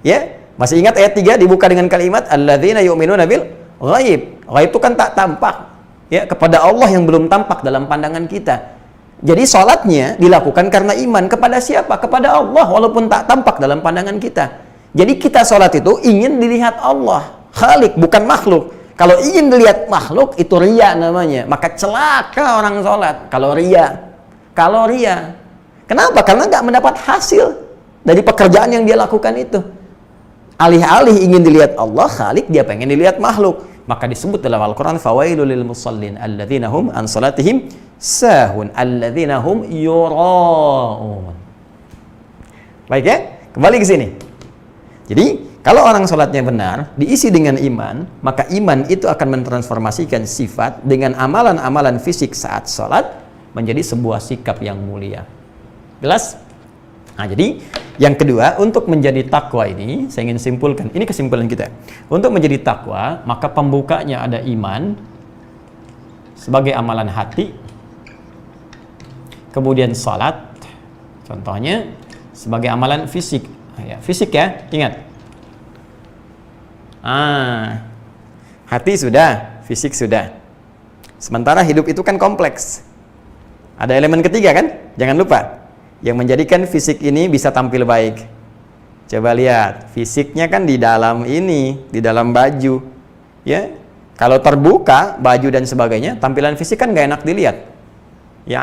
Ya. Masih ingat ayat 3 dibuka dengan kalimat alladzina yu'minuna bil ghaib. Ghaib itu kan tak tampak. Ya, kepada Allah yang belum tampak dalam pandangan kita. Jadi sholatnya dilakukan karena iman. Kepada siapa? Kepada Allah walaupun tak tampak dalam pandangan kita. Jadi kita sholat itu ingin dilihat Allah, Khalik, bukan makhluk. Kalau ingin dilihat makhluk itu riya namanya. Maka celaka orang sholat kalau riya. Kalau riya. Kenapa? Karena nggak mendapat hasil dari pekerjaan yang dia lakukan itu. Alih-alih ingin dilihat Allah, Khalik, dia pengen dilihat makhluk. Maka disebut dalam Al-Quran, fawailul lil musallin alladzina hum an salatihim sahun alladzina hum yura'un. Baik ya, kembali ke sini. Jadi, kalau orang sholatnya benar, diisi dengan iman, maka iman itu akan mentransformasikan sifat dengan amalan-amalan fisik saat sholat menjadi sebuah sikap yang mulia. Jelas? Nah, jadi Yang kedua, untuk menjadi takwa ini, saya ingin simpulkan, ini kesimpulan kita. Untuk menjadi takwa, maka pembukanya ada iman sebagai amalan hati, kemudian salat, contohnya sebagai amalan fisik. Ya, fisik ya, ingat. Hati sudah, fisik sudah. Sementara hidup itu kan kompleks. Ada elemen ketiga kan? Jangan lupa. Yang menjadikan fisik ini bisa tampil baik. Coba lihat, fisiknya kan di dalam ini, di dalam baju. Ya, kalau terbuka baju dan sebagainya, tampilan fisik kan gak enak dilihat. Ya,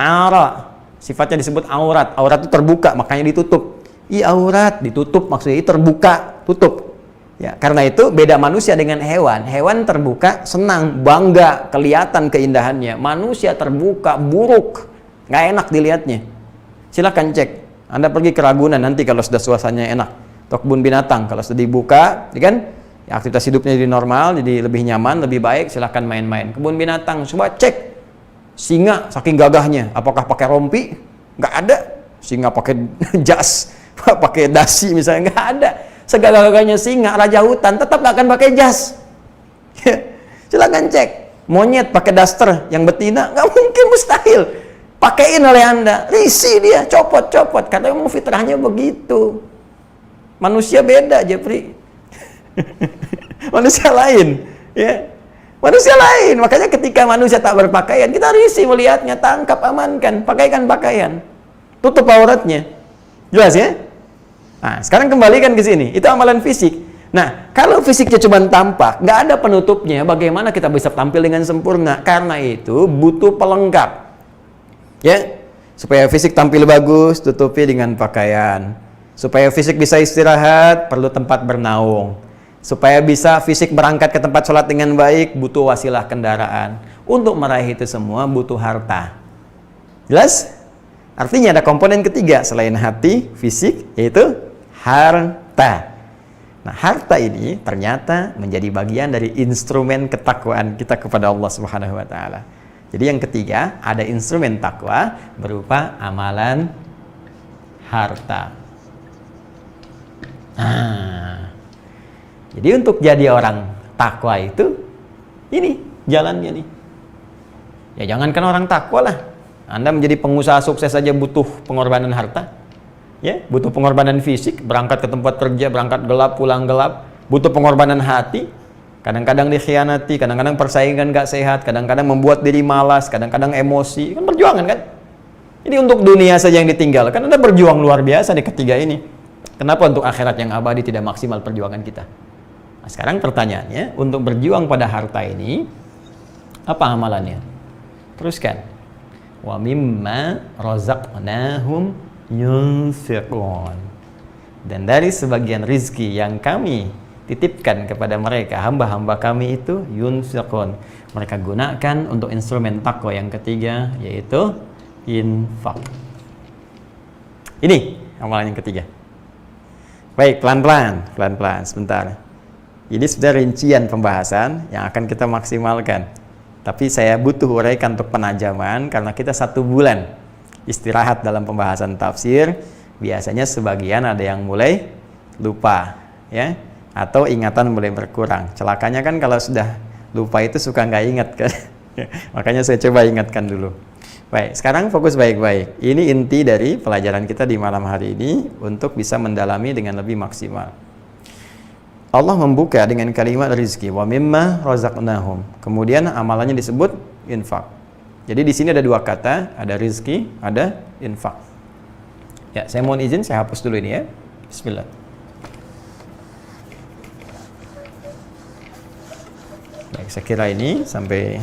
sifatnya disebut aurat. Aurat itu terbuka, makanya ditutup. Aurat ditutup, maksudnya itu terbuka, tutup. Ya, karena itu beda manusia dengan hewan. Hewan terbuka, senang, bangga, kelihatan keindahannya. Manusia terbuka, buruk, nggak enak dilihatnya. Silakan cek. Anda pergi ke Ragunan nanti kalau sudah suasananya enak. Atau kebun binatang kalau sudah dibuka, ya kan? Ya, aktivitas hidupnya jadi normal, jadi lebih nyaman, lebih baik. Silakan main-main. Kebun binatang, coba cek. Singa saking gagahnya, apakah pakai rompi? Nggak ada. Singa pakai jas, pakai dasi misalnya, nggak ada. Segagah-gagahnya singa, raja hutan, tetap nggak akan pakai jas. Silakan cek. Monyet pakai daster yang betina, nggak mungkin, mustahil. Pakaiin oleh Anda, risih dia, copot-copot. Karena memang fitrahnya begitu. Manusia beda, Jepri. Manusia lain, ya. Manusia lain. Makanya ketika manusia tak berpakaian, kita risih melihatnya, tangkap, amankan, pakaikan pakaian, tutup auratnya. Jelas ya? Nah, sekarang kembalikan ke sini. Itu amalan fisik. Nah, kalau fisiknya cuma tampak, nggak ada penutupnya, bagaimana kita bisa tampil dengan sempurna? Karena itu butuh pelengkap. Ya, supaya fisik tampil bagus, tutupi dengan pakaian. Supaya fisik bisa istirahat, perlu tempat bernaung. Supaya bisa fisik berangkat ke tempat sholat dengan baik, butuh wasilah kendaraan. Untuk meraih itu semua butuh harta. Jelas? Artinya ada komponen ketiga selain hati, fisik, yaitu harta. Nah, harta ini ternyata menjadi bagian dari instrumen ketakwaan kita kepada Allah Subhanahu wa taala. Jadi yang ketiga, ada instrumen takwa berupa amalan harta. Jadi untuk jadi orang takwa itu, ini jalannya nih. Ya jangankan orang takwa lah. Anda menjadi pengusaha sukses saja butuh pengorbanan harta. Ya, butuh pengorbanan fisik, berangkat ke tempat kerja, berangkat gelap, pulang gelap. Butuh pengorbanan hati. Kadang-kadang dikhianati, kadang-kadang persaingan gak sehat, kadang-kadang membuat diri malas, kadang-kadang emosi. Kan perjuangan kan? Ini untuk dunia saja yang ditinggalkan. Anda berjuang luar biasa di ketiga ini. Kenapa untuk akhirat yang abadi tidak maksimal perjuangan kita? Nah, sekarang pertanyaannya, untuk berjuang pada harta ini, apa amalannya? Teruskan. Wa mimma razaqnahum yunfiqun. Dan dari sebagian rizki yang kami titipkan kepada mereka, hamba-hamba kami itu yunfiqun. Mereka gunakan untuk instrumen takwa yang ketiga, yaitu infak. Ini amalan yang ketiga. Baik, pelan-pelan sebentar. Ini sudah rincian pembahasan yang akan kita maksimalkan. Tapi saya butuh uraikan untuk penajaman karena kita 1 bulan istirahat dalam pembahasan tafsir. Biasanya sebagian ada yang mulai lupa, ya, atau ingatan mulai berkurang. Celakanya kan kalau sudah lupa itu suka nggak ingat kan. Makanya saya coba ingatkan dulu. Baik, sekarang fokus baik-baik. Ini inti dari pelajaran kita di malam hari ini untuk bisa mendalami dengan lebih maksimal. Allah membuka dengan kalimat rizki, wa mimma razaqnahum. Kemudian amalannya disebut infak. Jadi di sini ada 2 kata, ada rizki, ada infak. Ya, saya mohon izin saya hapus dulu ini ya. Bismillah. Baik, saya kira ini sampai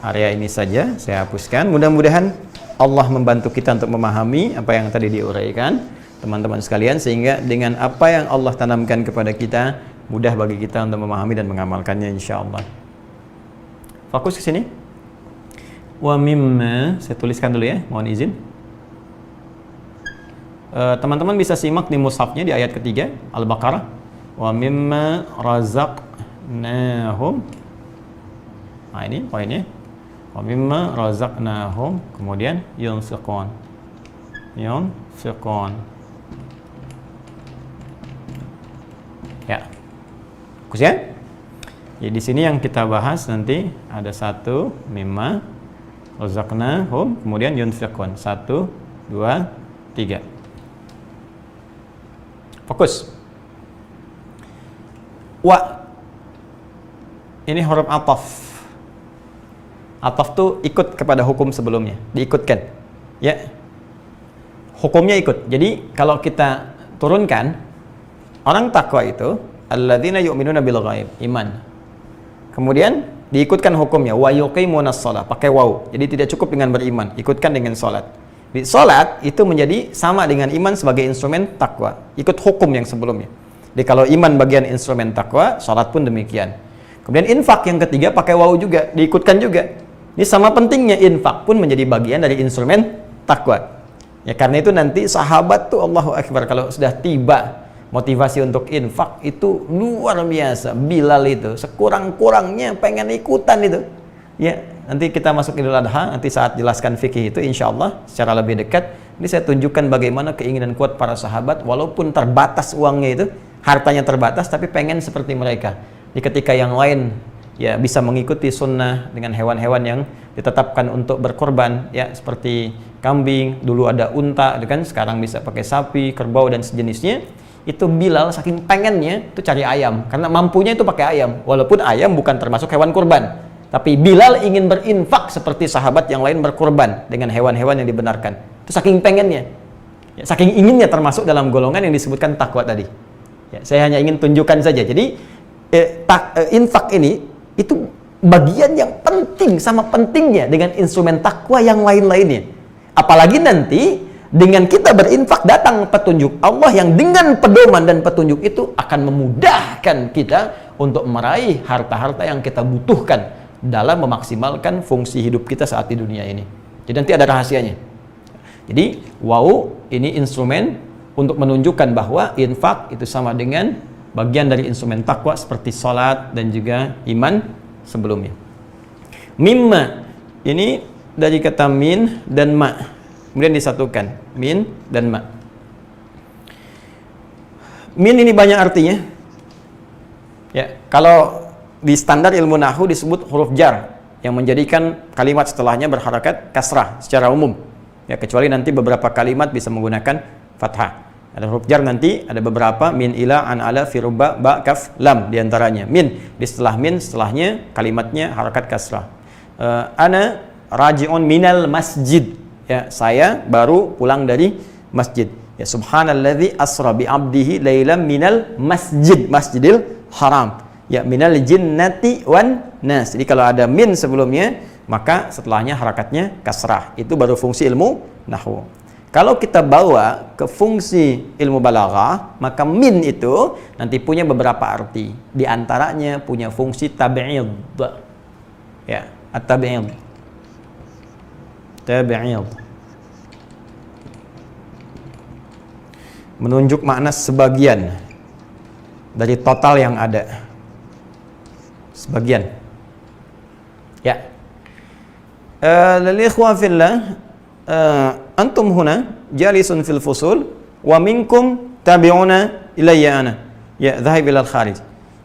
area ini saja saya hapuskan. Mudah-mudahan Allah membantu kita untuk memahami apa yang tadi diuraikan teman-teman sekalian, sehingga dengan apa yang Allah tanamkan kepada kita mudah bagi kita untuk memahami dan mengamalkannya insyaallah. Fokus ke sini. Wa mimma, saya tuliskan dulu ya, mohon izin. Teman-teman bisa simak di mushafnya di ayat ketiga Al-Baqarah. Wa mimma razaqnahum. Nah, ini poinnya. Wa mimma razaqnahum, kemudian yunfiqun. Ya. Fokus ya. Jadi di sini yang kita bahas nanti ada 1 mimma razaqnahum, kemudian yunfiqun. 1 2 3. Fokus. Wa. Ini huruf ataf. Ataf tuh ikut kepada hukum sebelumnya, diikutkan. Ya. Hukumnya ikut. Jadi kalau kita turunkan, orang takwa itu alladzina yu'minuna bil ghaib, iman. Kemudian diikutkan hukumnya wa yuqimunas shalah, pakai waw. Jadi tidak cukup dengan beriman, ikutkan dengan salat. Di salat itu menjadi sama dengan iman sebagai instrumen takwa, ikut hukum yang sebelumnya. Jadi kalau iman bagian instrumen takwa, salat pun demikian. Kemudian infak yang ketiga pakai waw juga, diikutkan juga. Ini sama pentingnya, infak pun menjadi bagian dari instrumen takwa. Ya karena itu nanti sahabat tuh Allahu Akbar, kalau sudah tiba motivasi untuk infak itu luar biasa. Bilal itu sekurang-kurangnya pengen ikutan itu. Ya, nanti kita masuk Idul Adha, nanti saat jelaskan fikih itu insyaallah secara lebih dekat. Ini saya tunjukkan bagaimana keinginan kuat para sahabat walaupun terbatas uangnya itu, hartanya terbatas tapi pengen seperti mereka. Di ketika yang lain ya bisa mengikuti sunnah dengan hewan-hewan yang ditetapkan untuk berkorban, ya seperti kambing, dulu ada unta, kan sekarang bisa pakai sapi, kerbau dan sejenisnya. Itu Bilal saking pengennya itu cari ayam, karena mampunya itu pakai ayam, walaupun ayam bukan termasuk hewan kurban. Tapi Bilal ingin berinfak seperti sahabat yang lain berkorban dengan hewan-hewan yang dibenarkan. Itu saking pengennya, ya, saking inginnya termasuk dalam golongan yang disebutkan takwa tadi. Ya, saya hanya ingin tunjukkan saja. Jadi infak ini itu bagian yang penting, sama pentingnya dengan instrumen takwa yang lain-lainnya. Apalagi nanti dengan kita berinfak datang petunjuk Allah yang dengan pedoman dan petunjuk itu akan memudahkan kita untuk meraih harta-harta yang kita butuhkan dalam memaksimalkan fungsi hidup kita saat di dunia ini. Jadi nanti ada rahasianya. Jadi wow, ini instrumen untuk menunjukkan bahwa infak itu sama dengan bagian dari instrumen takwa seperti salat dan juga iman sebelumnya. Mimma ini dari kata min dan ma, kemudian disatukan, min dan ma. Min ini banyak artinya. Ya, kalau di standar ilmu nahwu disebut huruf jar yang menjadikan kalimat setelahnya berharakat kasrah secara umum. Ya, kecuali nanti beberapa kalimat bisa menggunakan fathah. Ada huruf jar nanti, ada beberapa, min, ila, an, ala, fi, ruba, ba, kaf, lam diantaranya. Min, di setelah min, setelahnya kalimatnya harakat kasrah. Ana raji'un minal masjid. Ya, saya baru pulang dari masjid. Ya, subhanalladzi asra bi abdihi lailam minal masjid, masjidil haram. Ya, minal jinnati wan nas. Jadi kalau ada min sebelumnya, maka setelahnya harakatnya kasrah. Itu baru fungsi ilmu nahwu. Kalau kita bawa ke fungsi ilmu balaghah, maka min itu nanti punya beberapa arti. Di antaranya punya fungsi tab'id. Ya, at-tab'id. Tab'id. Menunjuk makna sebagian dari total yang ada. Sebagian. Ya. Lil ikhwa fillah, antum huna jalisun fil fusul wa minkum tabi'una ilayya ana. Ya, dhahib ilal kharij.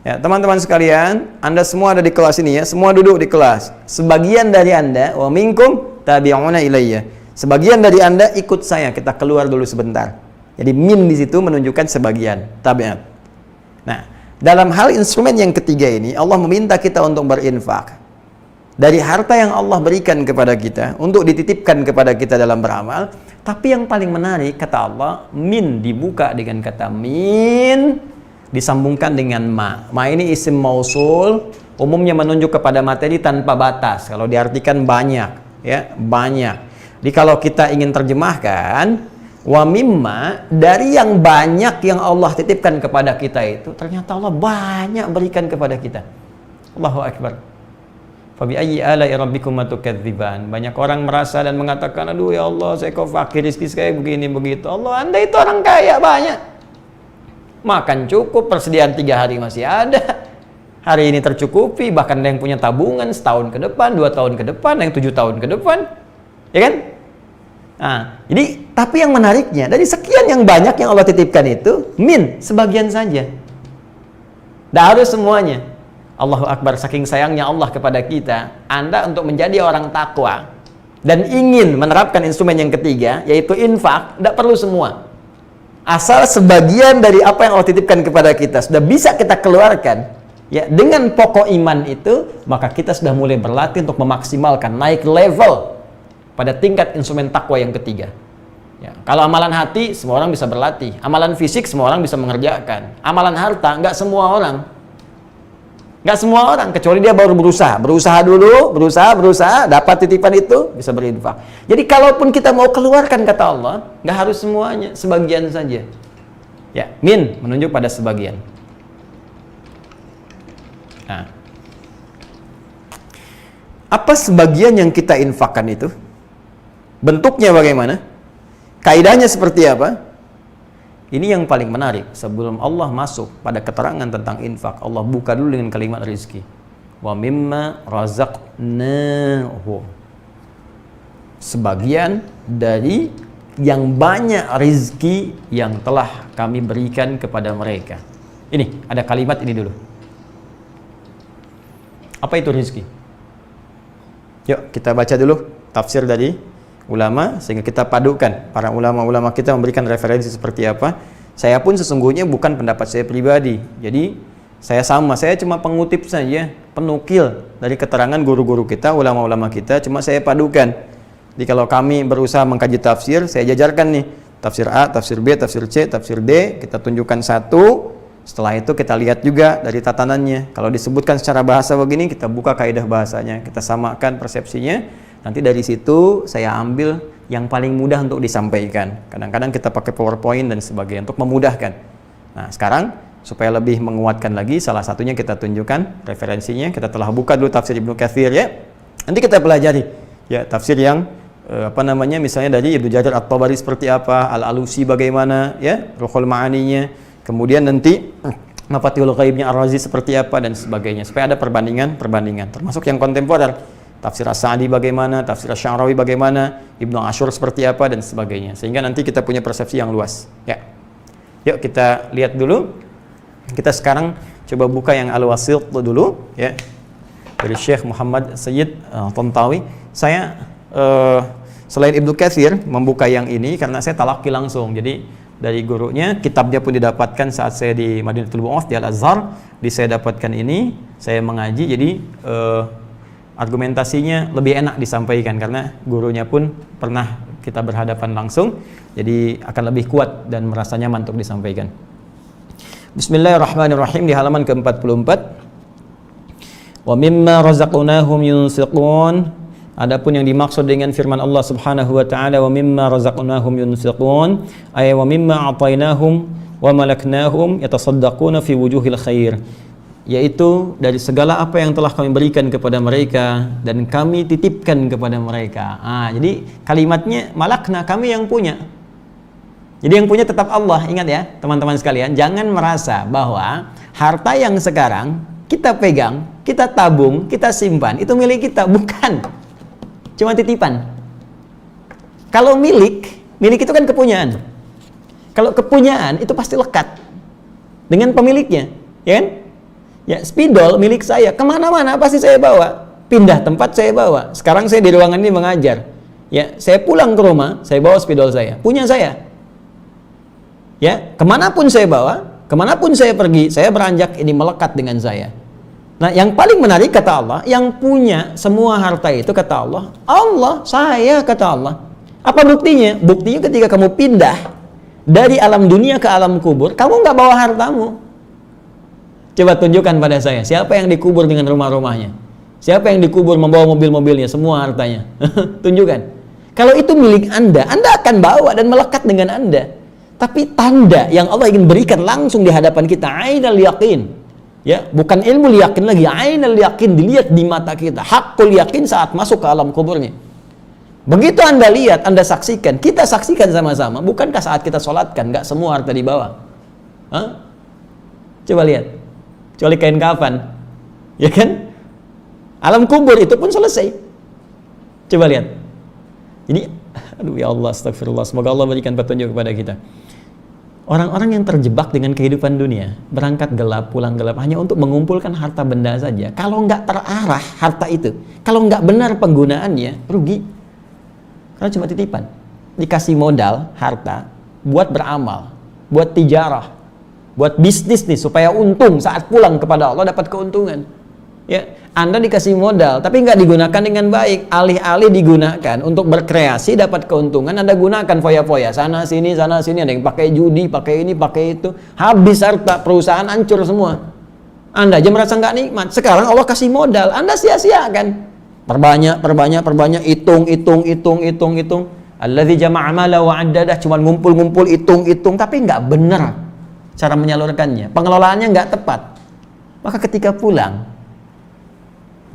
Ya, teman-teman sekalian, Anda semua ada di kelas ini ya, semua duduk di kelas. Sebagian dari Anda, wa minkum tabi'una ilayya. Sebagian dari Anda ikut saya, kita keluar dulu sebentar. Jadi min di situ menunjukkan sebagian, tabi'at. Nah, dalam hal instrumen yang ketiga ini, Allah meminta kita untuk berinfak dari harta yang Allah berikan kepada kita untuk dititipkan kepada kita dalam beramal. Tapi yang paling menarik, kata Allah, min dibuka dengan kata min, disambungkan dengan ma. Ma ini isim mausul, umumnya menunjuk kepada materi tanpa batas. Kalau diartikan banyak, ya banyak. Jadi kalau kita ingin terjemahkan, wa mimma, dari yang banyak yang Allah titipkan kepada kita itu, ternyata Allah banyak berikan kepada kita. Allahu Akbar. Fabi ayyi ala'i rabbikuma tukadziban. Banyak orang merasa dan mengatakan, aduh ya Allah, saya kok fakir, rezeki saya begini begitu. Allah, Anda itu orang kaya, banyak. Makan cukup, persediaan 3 hari masih ada. Hari ini tercukupi, bahkan ada yang punya tabungan setahun ke depan, 2 tahun ke depan, yang 7 tahun ke depan. Ya kan? Nah, jadi, tapi yang menariknya, dari sekian yang banyak yang Allah titipkan itu, min, sebagian saja. Tidak harus semuanya. Allahu Akbar, saking sayangnya Allah kepada kita. Anda untuk menjadi orang takwa dan ingin menerapkan instrumen yang ketiga, yaitu infak, tidak perlu semua. Asal sebagian dari apa yang Allah titipkan kepada kita sudah bisa kita keluarkan, ya, dengan pokok iman itu, maka kita sudah mulai berlatih untuk memaksimalkan, naik level pada tingkat instrumen takwa yang ketiga. Ya, kalau amalan hati, semua orang bisa berlatih. Amalan fisik, semua orang bisa mengerjakan. Amalan harta, nggak semua orang. Nggak semua orang, kecuali dia baru berusaha dulu, berusaha, dapat titipan itu, bisa berinfak. Jadi kalaupun kita mau keluarkan, kata Allah, nggak harus semuanya, sebagian saja. Ya, min menunjuk pada sebagian. Nah, apa sebagian yang kita infakkan itu? Bentuknya bagaimana? Kaidahnya seperti apa? Ini yang paling menarik. Sebelum Allah masuk pada keterangan tentang infak, Allah buka dulu dengan kalimat rizki. Wa mimma razaqnahum. Sebagian dari yang banyak rizki yang telah kami berikan kepada mereka. Ini, ada kalimat ini dulu. Apa itu rizki? Yuk kita baca dulu tafsir dari ulama, sehingga kita padukan. Para ulama-ulama kita memberikan referensi seperti apa. Saya pun sesungguhnya bukan pendapat saya pribadi. Jadi saya cuma pengutip saja, penukil dari keterangan guru-guru kita, ulama-ulama kita, cuma saya padukan. Jadi kalau kami berusaha mengkaji tafsir, saya jajarkan nih, tafsir A, tafsir B, tafsir C, tafsir D, kita tunjukkan satu. Setelah itu kita lihat juga dari tatanannya. Kalau disebutkan secara bahasa begini, kita buka kaidah bahasanya, kita samakan persepsinya. Nanti dari situ saya ambil yang paling mudah untuk disampaikan. Kadang-kadang kita pakai PowerPoint dan sebagainya untuk memudahkan. Nah, sekarang supaya lebih menguatkan lagi, salah satunya kita tunjukkan referensinya. Kita telah buka dulu tafsir Ibnu Katsir, ya. Nanti kita pelajari ya tafsir yang misalnya dari Ibnu Jarir At-Tabari seperti apa, Al-Alusi bagaimana, ya, Ruhul Ma'aninya. Kemudian nanti Mafatihul Ghaibnya Ar-Razi seperti apa dan sebagainya. Supaya ada perbandingan termasuk yang kontemporer. Tafsir As-Sa'di bagaimana, tafsir Asy-Sya'rawi bagaimana, Ibnu Asyur seperti apa dan sebagainya. Sehingga nanti kita punya persepsi yang luas, ya. Yuk kita lihat dulu. Kita sekarang coba buka yang Al-Wasit dulu, ya. Dari Syekh Muhammad Sayyid Tantawi. Saya selain Ibnu Katsir membuka yang ini karena saya talaqi langsung. Jadi dari gurunya, kitabnya pun didapatkan saat saya di Madinatul Bu'ath di Al-Azhar. Saya dapatkan ini, saya mengaji, jadi argumentasinya lebih enak disampaikan karena gurunya pun pernah kita berhadapan langsung, jadi akan lebih kuat dan merasa nyaman untuk disampaikan. Bismillahirrahmanirrahim, di halaman ke-44. Wa mimma razaqnahum yunfiqun. Adapun yang dimaksud dengan firman Allah Subhanahu wa taala, wa mimma razaqnahum yunfiqun, ay wa mimma a'tainahum wa malaknahum yatasaddaquna fi wujuhil khair, yaitu dari segala apa yang telah kami berikan kepada mereka dan kami titipkan kepada mereka. Jadi kalimatnya malakna, kami yang punya. Jadi yang punya tetap Allah. Ingat ya teman-teman sekalian, jangan merasa bahwa harta yang sekarang kita pegang, kita tabung, kita simpan, itu milik kita. Bukan, cuma titipan. Kalau milik itu kan kepunyaan. Kalau kepunyaan itu pasti lekat dengan pemiliknya, ya kan? Ya, spidol milik saya, kemana-mana pasti saya bawa, pindah tempat saya bawa. Sekarang saya di ruangan ini mengajar, ya, saya pulang ke rumah, saya bawa spidol saya, punya saya. Ya, kemanapun saya bawa, kemanapun saya pergi, saya beranjak, ini melekat dengan saya. Nah, yang paling menarik kata Allah, yang punya semua harta itu kata Allah, Allah, saya, kata Allah. Apa buktinya? Buktinya ketika kamu pindah dari alam dunia ke alam kubur, kamu nggak bawa hartamu. Coba tunjukkan pada saya, siapa yang dikubur dengan rumah-rumahnya? Siapa yang dikubur membawa mobil-mobilnya, semua hartanya? Tunjukkan. Kalau itu milik Anda akan bawa dan melekat dengan Anda. Tapi tanda yang Allah ingin berikan langsung di hadapan kita, ainal yaqin. Ya, bukan ilmu yakin lagi, ainal yaqin, dilihat di mata kita. Hakul yakin saat masuk ke alam kuburnya. Begitu Anda lihat, Anda saksikan, kita saksikan sama-sama. Bukankah saat kita sholatkan, nggak semua harta dibawa? Coba lihat. Kecuali kain kafan, ya kan? Alam kubur itu pun selesai. Coba lihat. Jadi, aduh ya Allah, astagfirullah. Semoga Allah berikan petunjuk kepada kita. Orang-orang yang terjebak dengan kehidupan dunia, berangkat gelap, pulang gelap, hanya untuk mengumpulkan harta benda saja. Kalau nggak terarah harta itu, kalau nggak benar penggunaannya, rugi. Karena cuma titipan. Dikasih modal, harta, buat beramal, buat tijarah, buat bisnis nih, supaya untung saat pulang kepada Allah dapat keuntungan. Ya, Anda dikasih modal, tapi nggak digunakan dengan baik. Alih-alih digunakan untuk berkreasi, dapat keuntungan, Anda gunakan foya-foya sana sini. Ada yang pakai judi, pakai ini, pakai itu. Habis harta, perusahaan hancur semua. Anda aja merasa nggak nikmat. Sekarang Allah kasih modal, Anda sia-siakan. Perbanyak, hitung. Alladzi jama'a mala wa 'addadah, cuma ngumpul, hitung, tapi nggak benar cara menyalurkannya. Pengelolaannya nggak tepat. Maka ketika pulang,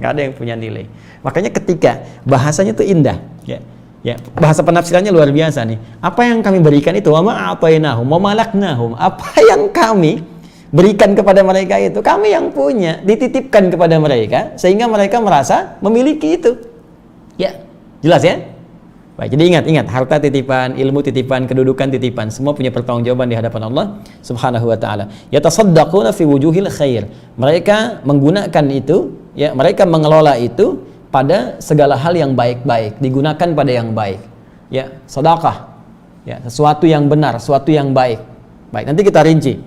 nggak ada yang punya nilai. Makanya ketika bahasanya itu indah, ya, bahasa penafsirannya luar biasa nih. Apa yang kami berikan itu, wa ma'atainahum wa malaknahum, apa yang kami berikan kepada mereka itu, kami yang punya, dititipkan kepada mereka, sehingga mereka merasa memiliki itu. Ya, jelas ya? Baik, jadi ingat, harta titipan, ilmu titipan, kedudukan titipan, semua punya pertanggungjawaban di hadapan Allah Subhanahu wa taala. Yatasaddaquna fi wujuhil khair. Mereka menggunakan itu, ya, mereka mengelola itu pada segala hal yang baik-baik, digunakan pada yang baik. Ya, sedekah. Ya, sesuatu yang benar, sesuatu yang baik. Baik, nanti kita rinci.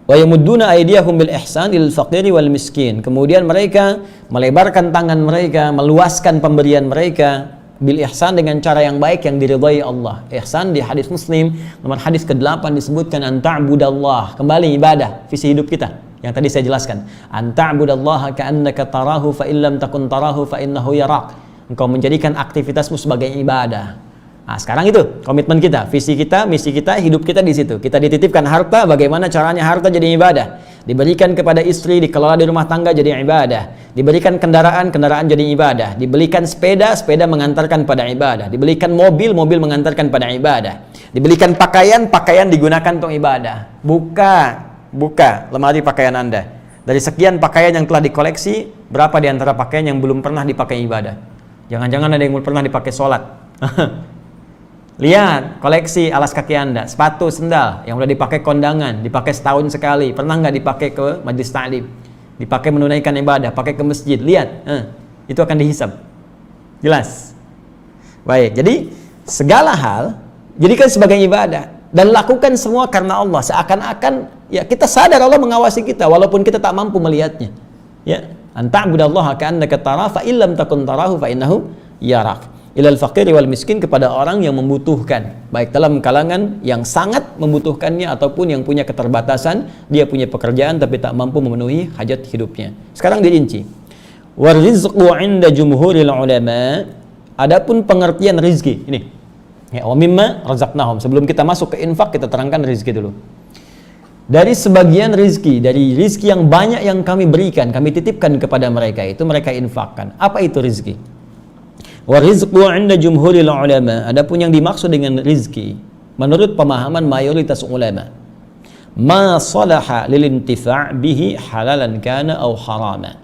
Wa yamudduna aydiyahum bil ihsan lil faqiri wal miskin. Kemudian mereka melebarkan tangan mereka, meluaskan pemberian mereka bil ihsan, dengan cara yang baik yang diridhai Allah. Ihsan di hadis Muslim nomor hadis ke-8 disebutkan anta'budallah, kembali ibadah, visi hidup kita yang tadi saya jelaskan. Anta'budallaha ka'annaka tarahu fa illam takun tarahu fa innahu yarak. Engkau menjadikan aktivitasmu sebagai ibadah. Nah, sekarang itu komitmen kita, visi kita, misi kita, hidup kita di situ. Kita dititipkan harta, bagaimana caranya harta jadi ibadah? Diberikan kepada istri, dikelola di rumah tangga jadi ibadah. Diberikan kendaraan, kendaraan jadi ibadah. Dibelikan sepeda, sepeda mengantarkan pada ibadah. Dibelikan mobil, mobil mengantarkan pada ibadah. Dibelikan pakaian, pakaian digunakan untuk ibadah. Buka lemari pakaian Anda. Dari sekian pakaian yang telah dikoleksi, berapa di antara pakaian yang belum pernah dipakai ibadah? Jangan-jangan ada yang belum pernah dipakai sholat. Lihat koleksi alas kaki Anda, sepatu, sendal yang udah dipakai kondangan, dipakai setahun sekali, pernah nggak dipakai ke majlis ta'lim, dipakai menunaikan ibadah, pakai ke masjid. Lihat, itu akan dihisab. Jelas. Baik, jadi segala hal jadikan sebagai ibadah dan lakukan semua karena Allah. Seakan-akan ya kita sadar Allah mengawasi kita walaupun kita tak mampu melihatnya. Ya, anta'budallaha ka'annaka tarahu fa illam takun tarahu fa innahu yarak. Ilal faqiri wal miskin, kepada orang yang membutuhkan, baik dalam kalangan yang sangat membutuhkannya ataupun yang punya keterbatasan, dia punya pekerjaan tapi tak mampu memenuhi hajat hidupnya. Sekarang dirinci. Warizqu 'inda jumhuril ulama, adapun pengertian rizki ini. Ya, wa mimma razaqnahum. Sebelum kita masuk ke infak, kita terangkan rizki dulu. Dari sebagian rizki, dari rizki yang banyak yang kami berikan, kami titipkan kepada mereka, itu mereka infakkan. Apa itu rizki? Wa rizqu 'inda jumhuril ulama, adapun yang dimaksud dengan rizki menurut pemahaman mayoritas ulama, ma salaha lil intifa' bihi halalan kana aw harama.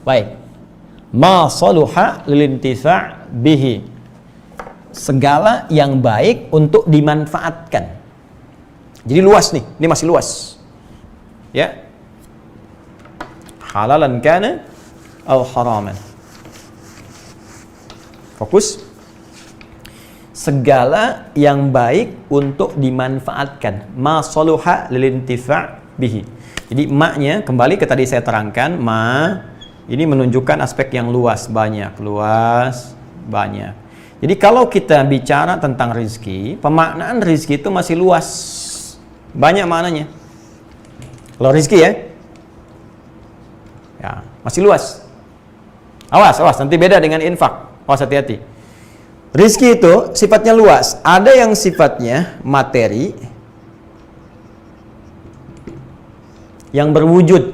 Baik. Ma salaha lil intifa' bihi, segala yang baik untuk dimanfaatkan. Jadi luas nih, ini masih luas. Ya. Halalan kana aw haraman. Fokus. Segala yang baik untuk dimanfaatkan. Ma saluha lil intifa' bihi. Jadi maknya kembali ke tadi saya terangkan, ma ini menunjukkan aspek yang luas, banyak. Jadi kalau kita bicara tentang rizki, pemaknaan rizki itu masih luas, banyak maknanya. Kalau rizki ya masih luas. Awas, nanti beda dengan infak. Awas, hati-hati. Rizki itu sifatnya luas. Ada yang sifatnya materi, yang berwujud,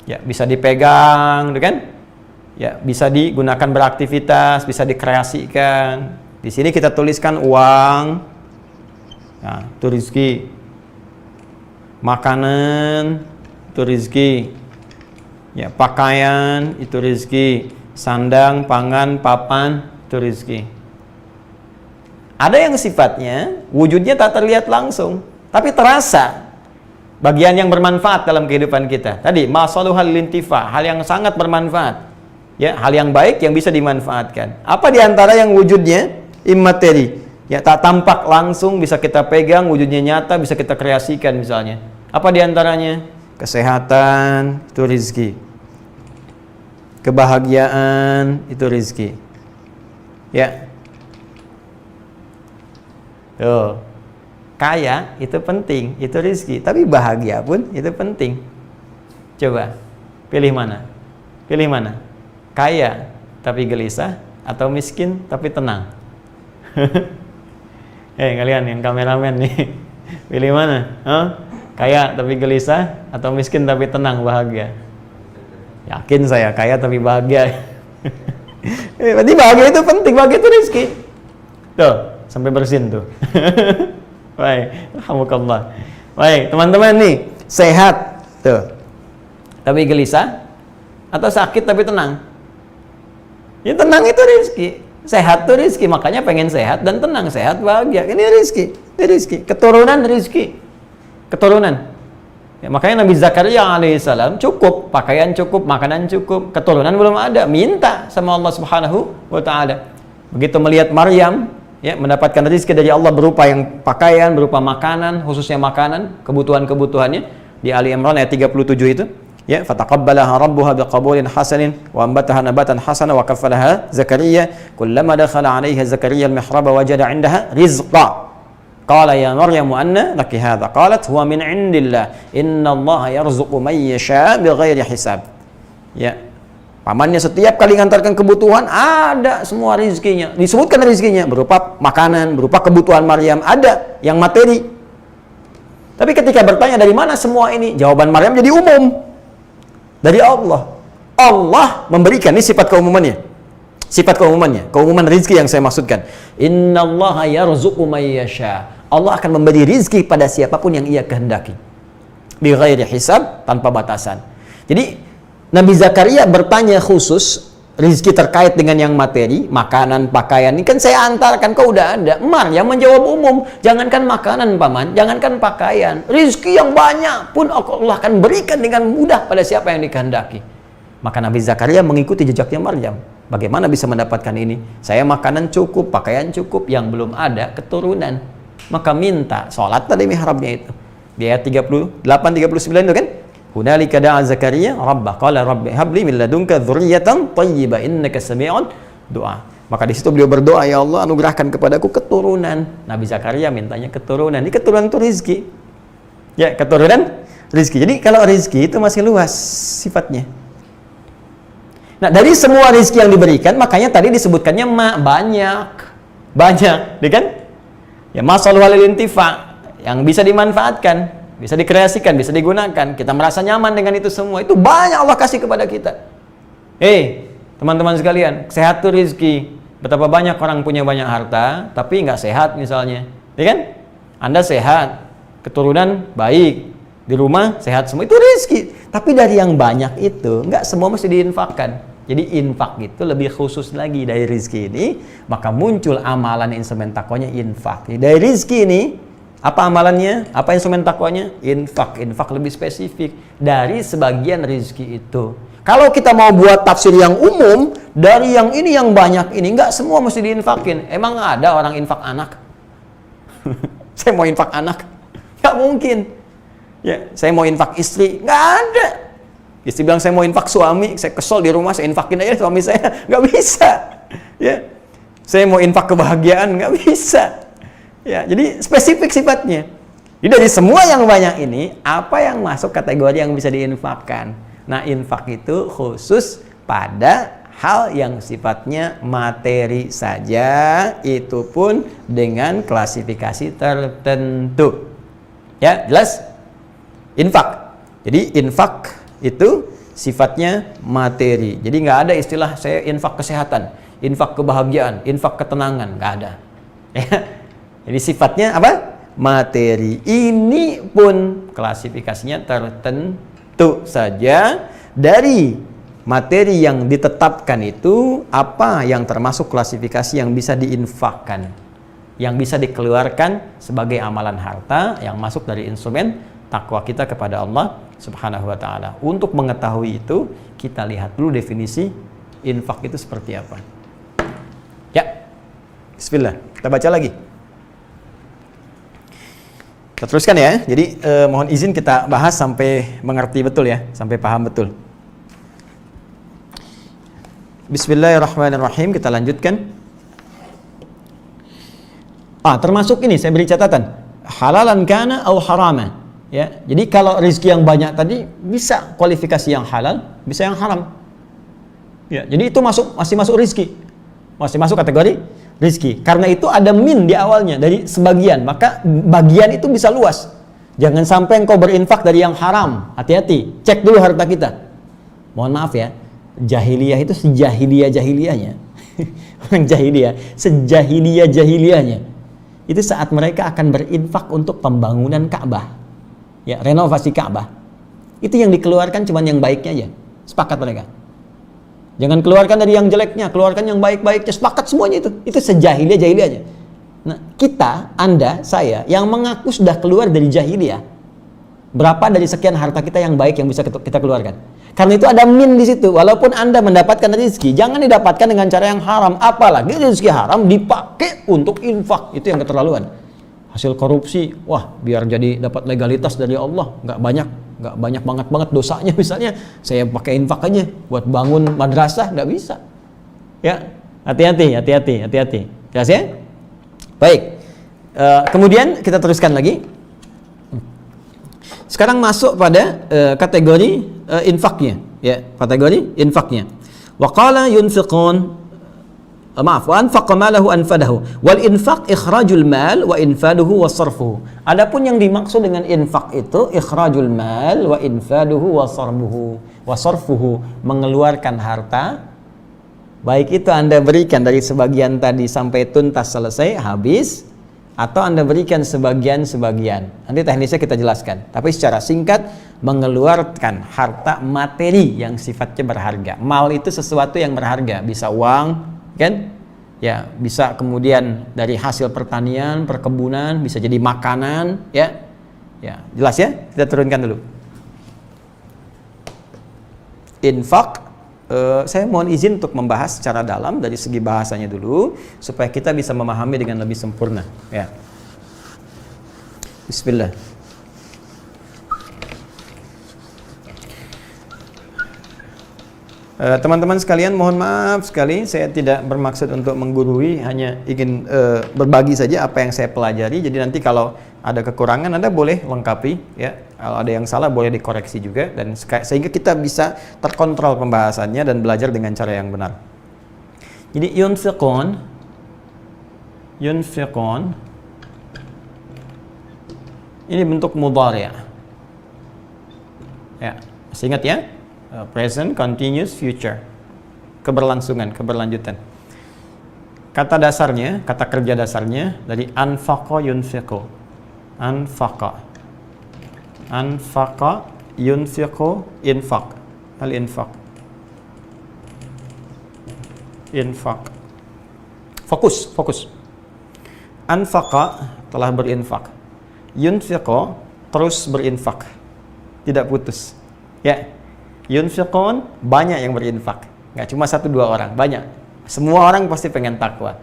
ya bisa dipegang, kan? Ya bisa digunakan beraktivitas, bisa dikreasikan. Di sini kita tuliskan uang, nah, itu rizki. Makanan, itu rizki. Ya, pakaian, itu rizki. Sandang, pangan, papan, itu rizki. Ada yang sifatnya wujudnya tak terlihat langsung, tapi terasa bagian yang bermanfaat dalam kehidupan kita. Tadi masaluhal lintifa, hal yang sangat bermanfaat. Ya, hal yang baik yang bisa dimanfaatkan. Apa diantara yang wujudnya immateri? Ya, tak tampak langsung, bisa kita pegang, wujudnya nyata, bisa kita kreasikan misalnya. Apa diantaranya? Kesehatan, itu rizki. Kebahagiaan, itu rizki. Ya. Tuh. Kaya itu penting, itu rizki. Tapi bahagia pun itu penting. Coba, pilih mana? Pilih mana? Kaya tapi gelisah atau miskin tapi tenang? Kalian yang kameramen nih, pilih mana? Kaya tapi gelisah atau miskin tapi tenang, bahagia? Yakin saya kaya tapi bahagia. Berarti bahagia itu penting, bahagia itu rizki. Tuh, sampai bersin tuh. Baik, alhamdulillah. Baik, teman-teman nih, sehat tuh, tapi gelisah atau sakit tapi tenang? Ya tenang itu rizki, sehat tuh rizki, makanya pengen sehat dan tenang, sehat bahagia. Ini rizki, ini rizki. Keturunan rizki, keturunan. Ya, makanya Nabi Zakaria alaihissalam cukup, pakaian cukup, makanan cukup, keturunan belum ada, minta sama Allah Subhanahu wa Ta'ala. Begitu melihat Maryam, ya, mendapatkan rezeki dari Allah berupa yang pakaian, berupa makanan, khususnya makanan, kebutuhan-kebutuhannya di Ali Imran ayat 37 itu, ya, fataqabbalaha rabbuha biqabulin hasanin wa ambataha nabatan hasana wa kaffalaha Zakaria kullama dakhala 'alaiha Zakaria al-mihrab wajada 'indaha rizqa qala ya Maryam anna laki hadha qalat huwa min 'indillah innallaha yarzuqu man yasha bighairi hisab. Ya, pamannya setiap kali ngantarkan kebutuhan ada semua rizkinya, disebutkan rizkinya berupa makanan, berupa kebutuhan Maryam, ada yang materi. Tapi ketika bertanya dari mana semua ini, jawaban Maryam jadi umum dari Allah. Allah memberikan, ini sifat keumumannya, sifat keumumannya, keumuman rizki yang saya maksudkan. Innallaha yarzuqu man yasha. Allah akan memberi rizki pada siapapun yang ia kehendaki, bighairi hisab, tanpa batasan. Jadi Nabi Zakaria bertanya khusus rizki terkait dengan yang materi, makanan, pakaian. Ini kan saya antarkan, kau udah ada. Maryam menjawab umum, jangankan makanan paman, jangankan pakaian, rizki yang banyak pun Allah akan berikan dengan mudah pada siapa yang dikehendaki. Maka Nabi Zakaria mengikuti jejaknya Maryam. Bagaimana bisa mendapatkan ini? Saya makanan cukup, pakaian cukup, yang belum ada keturunan. Maka minta, sholat tadi mihrabnya itu. Di ayat 38-39 itu kan? Hunalika da'a Zakaria rabbah qala rabbi habli min ladunka dzurriyyatan thayyibah innaka sami'un du'a. Maka di situ beliau berdoa, ya Allah anugerahkan kepadaku keturunan. Nabi Zakaria mintanya keturunan. Ini keturunan itu rizki. Ya, keturunan rizki. Jadi kalau rizki itu masih luas sifatnya. Nah, dari semua rizki yang diberikan, makanya tadi disebutkannya banyak, ya kan? Ya, masalul halil intifa, yang bisa dimanfaatkan, bisa dikreasikan, bisa digunakan. Kita merasa nyaman dengan itu semua. Itu banyak Allah kasih kepada kita. Teman-teman sekalian, sehat itu rizki. Betapa banyak orang punya banyak harta, tapi nggak sehat misalnya. Ya kan? Anda sehat, keturunan baik, di rumah sehat semua. Itu rizki. Tapi dari yang banyak itu, nggak semua mesti diinfakkan. Jadi infak itu lebih khusus lagi dari rizki ini. Maka muncul amalan instrumen takwanya infak. Dari rizki ini, apa amalannya? Apa instrumen takwanya? Infak. Infak lebih spesifik dari sebagian rizki itu. Kalau kita mau buat tafsir yang umum, dari yang ini yang banyak ini, nggak semua mesti diinfakin. Emang ada orang infak anak? Saya mau infak anak? Nggak mungkin. Ya, saya mau infak istri? Nggak ada. Istri bilang saya mau infak suami, saya kesel di rumah, saya infakin aja suami saya. Nggak bisa. Ya, saya mau infak kebahagiaan? Nggak bisa. Ya, jadi spesifik sifatnya. Jadi dari semua yang banyak ini, apa yang masuk kategori yang bisa diinfakkan? Nah, infak itu khusus pada hal yang sifatnya materi saja, itu pun dengan klasifikasi tertentu. Ya, jelas? Infak. Jadi infak itu sifatnya materi. Jadi nggak ada istilah saya infak kesehatan, infak kebahagiaan, infak ketenangan, nggak ada. Ya. Jadi sifatnya apa? Materi. Ini pun klasifikasinya tertentu saja. Dari materi yang ditetapkan itu, apa yang termasuk klasifikasi yang bisa diinfakkan. yang bisa dikeluarkan sebagai amalan harta yang masuk dari instrumen takwa kita kepada Allah Subhanahu wa taala. Untuk mengetahui itu, kita lihat dulu definisi infak itu seperti apa. Ya. Bismillah. Kita baca lagi. Kita teruskan ya. Jadi mohon izin kita bahas sampai mengerti betul ya, sampai paham betul. Bismillahirrahmanirrahim. Kita lanjutkan. Termasuk ini saya beri catatan. Halalan kana atau haraman. Ya. Jadi kalau rezeki yang banyak tadi bisa kualifikasi yang halal, bisa yang haram. Ya, jadi itu masih masuk rezeki. Masih masuk kategori rezeki. Karena itu ada min di awalnya dari sebagian, maka bagian itu bisa luas. Jangan sampai engkau berinfak dari yang haram. Hati-hati, cek dulu harta kita. Mohon maaf ya, jahiliyah itu sejahiliyah-jahiliyahnya. Orang jahiliyah, sejahiliyah-jahiliyahnya. Itu saat mereka akan berinfak untuk pembangunan Ka'bah. Ya, renovasi Ka'bah. Itu yang dikeluarkan cuman yang baiknya aja. Sepakat mereka. Jangan keluarkan dari yang jeleknya, keluarkan yang baik-baiknya, sepakat semuanya itu. Itu sejahiliyah-jahiliyahnya. Nah, kita, Anda, saya, yang mengaku sudah keluar dari jahiliyah, berapa dari sekian harta kita yang baik yang bisa kita keluarkan? Karena itu ada min di situ. Walaupun Anda mendapatkan rezeki, jangan didapatkan dengan cara yang haram. Apalagi rezeki haram dipakai untuk infak. Itu yang keterlaluan. Hasil korupsi, wah, biar jadi dapat legalitas dari Allah, nggak banyak banget dosanya. Misalnya saya pakai infak aja buat bangun madrasah, nggak bisa ya. Hati-hati. Jelas ya. Baik, kemudian kita teruskan lagi. Sekarang masuk pada kategori infaknya ya, kategori infaknya. Wa qala yunfiqun wa anfaqa malahu anfadahu wal infaq ikhrajul mal wa infaduhu wa sarfuhu. Adapun yang dimaksud dengan infak itu ikhrajul mal wa infaduhu wa sarfuhu, mengeluarkan harta, baik itu Anda berikan dari sebagian tadi sampai tuntas selesai habis, atau Anda berikan sebagian-sebagian. Nanti teknisnya kita jelaskan. Tapi secara singkat, mengeluarkan harta materi yang sifatnya berharga. Mal itu sesuatu yang berharga, bisa uang, kan? Ya, bisa kemudian dari hasil pertanian, perkebunan, bisa jadi makanan, ya. Ya, jelas ya? Kita turunkan dulu. Infak, saya mohon izin untuk membahas secara dalam dari segi bahasanya dulu supaya kita bisa memahami dengan lebih sempurna, ya. Bismillah. Teman-teman sekalian, mohon maaf sekali, saya tidak bermaksud untuk menggurui, hanya ingin berbagi saja apa yang saya pelajari. Jadi nanti kalau ada kekurangan Anda boleh lengkapi, ya. Kalau ada yang salah boleh dikoreksi juga, dan sehingga kita bisa terkontrol pembahasannya dan belajar dengan cara yang benar. Jadi yunfiqun ini bentuk mudhari'. Ya, masih ingat ya? Present, continuous, future. Keberlangsungan, keberlanjutan. Kata dasarnya, kata kerja dasarnya dari anfaqa yunfiqu. Anfaqa yunfiqu, infaq. Al-infaq. Infaq. Fokus. Anfaqa telah berinfak. Yunfiqu terus berinfak. Tidak putus. Ya. Yunfiqun, banyak yang berinfak, nggak cuma 1-2 orang, banyak. Semua orang pasti pengen takwa.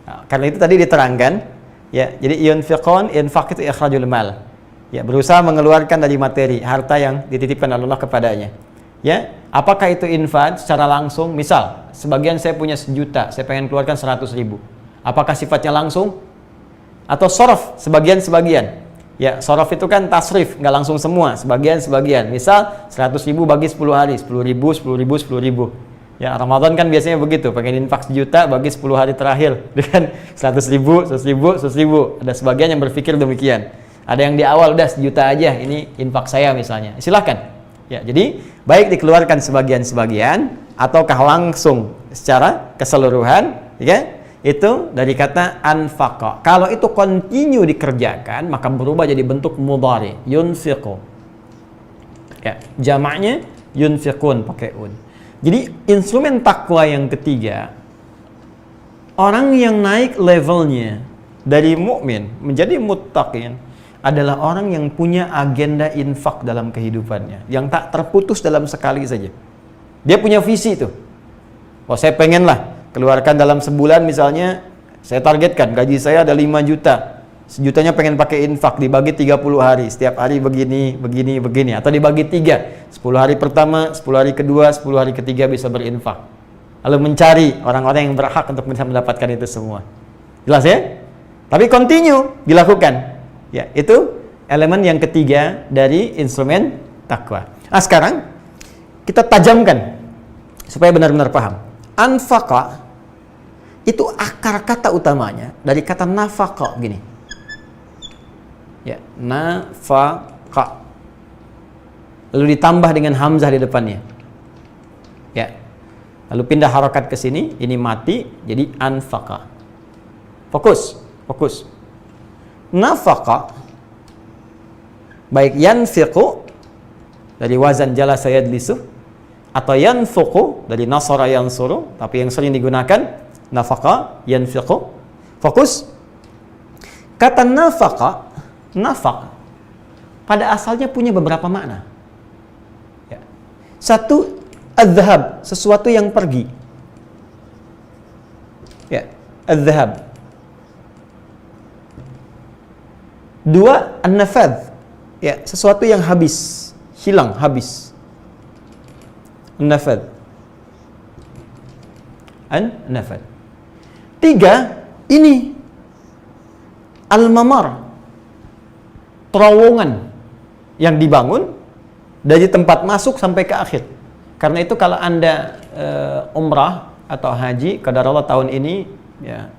Nah, karena itu tadi diterangkan, ya. Jadi yunfiqun, infak itu ikhrajul mal, ya, berusaha mengeluarkan dari materi harta yang dititipkan Allah kepadanya. Ya, apakah itu infak secara langsung? Misal, sebagian saya punya 1 juta, saya pengen keluarkan 100.000. Apakah sifatnya langsung? Atau sorof, sebagian-sebagian? Ya, sorof itu kan tasrif, nggak langsung semua, sebagian-sebagian. Misal 100.000 bagi 10 hari, 10.000. Ya, Ramadan kan biasanya begitu, pengen infak 1 juta bagi 10 hari terakhir dengan 100.000. Ada sebagian yang berpikir demikian. Ada yang di awal udah 1 juta aja, ini infak saya misalnya. Silahkan. Ya, jadi baik dikeluarkan sebagian-sebagian ataukah langsung secara keseluruhan, ya. Itu dari kata anfaqa. Kalau itu continue dikerjakan, maka berubah jadi bentuk mudhari, yunfiqu. Ya, jamaknya yunfiqun pakai un. Jadi instrumen takwa yang ketiga, orang yang naik levelnya dari mukmin menjadi muttaqin adalah orang yang punya agenda infak dalam kehidupannya, yang tak terputus dalam sekali saja. Dia punya visi itu. Oh, saya pengen lah keluarkan dalam sebulan misalnya, saya targetkan gaji saya ada 5 juta. Sejutanya pengen pakai infak, dibagi 30 hari. Setiap hari begini, atau dibagi 3. 10 hari pertama, 10 hari kedua, 10 hari ketiga bisa berinfak. Lalu mencari orang-orang yang berhak untuk bisa mendapatkan itu semua. Jelas ya? Tapi continue dilakukan. Ya, itu elemen yang ketiga dari instrumen takwa. Nah, sekarang kita tajamkan supaya benar-benar paham. Anfaqa itu akar kata utamanya dari kata nafaqa gini. Ya, nafaqa. Lalu ditambah dengan hamzah di depannya. Ya. Lalu pindah harokat ke sini, ini mati jadi anfaqa. Fokus. Nafaqa baik yanfiqu dari wazan jalasa yajlisu atau yanfuqu dari nasara yansuru, tapi yang sering digunakan nafaqa, yanfiqu. Fokus. Kata nafaqa, nafaq pada asalnya punya beberapa makna. Ya. Satu, adz-dzahab, sesuatu yang pergi. Ya, adz-dzahab. Dua, an-nafadz. Ya, sesuatu yang habis, hilang, habis. An-nafadz. An-nafadz. Tiga, ini al-mamar. Terowongan yang dibangun dari tempat masuk sampai ke akhir. Karena itu kalau Anda umrah atau haji, qadarullah tahun ini, ya,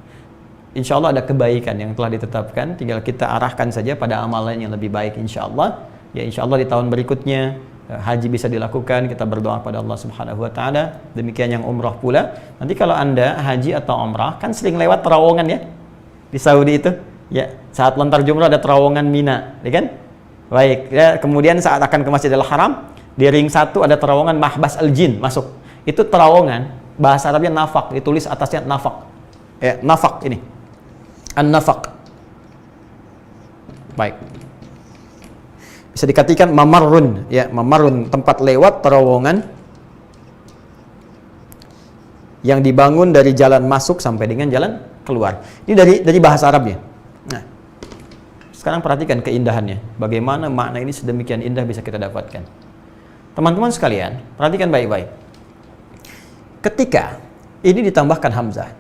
insya Allah ada kebaikan yang telah ditetapkan, tinggal kita arahkan saja pada amalan yang lebih baik insya Allah. Ya, insya Allah di tahun berikutnya haji bisa dilakukan, kita berdoa pada Allah Subhanahu wa taala. Demikian yang umrah pula. Nanti kalau Anda haji atau umrah kan sering lewat terowongan ya di Saudi itu. Ya, saat lontar jumrah ada terowongan Mina, ya kan? Baik, ya, kemudian saat akan ke Masjidil Haram, di ring 1 ada terowongan Mahbas Al-Jin masuk. Itu terowongan, bahasa Arabnya nafaq, ditulis atasnya nafaq. Ya, nafaq ini. An-nafaq. Baik. Bisa dikatakan mamarrun, ya, mamarrun, tempat lewat terowongan yang dibangun dari jalan masuk sampai dengan jalan keluar. Ini dari bahasa Arabnya. Nah, sekarang perhatikan keindahannya. Bagaimana makna ini sedemikian indah bisa kita dapatkan. Teman-teman sekalian, perhatikan baik-baik. Ketika ini ditambahkan hamzah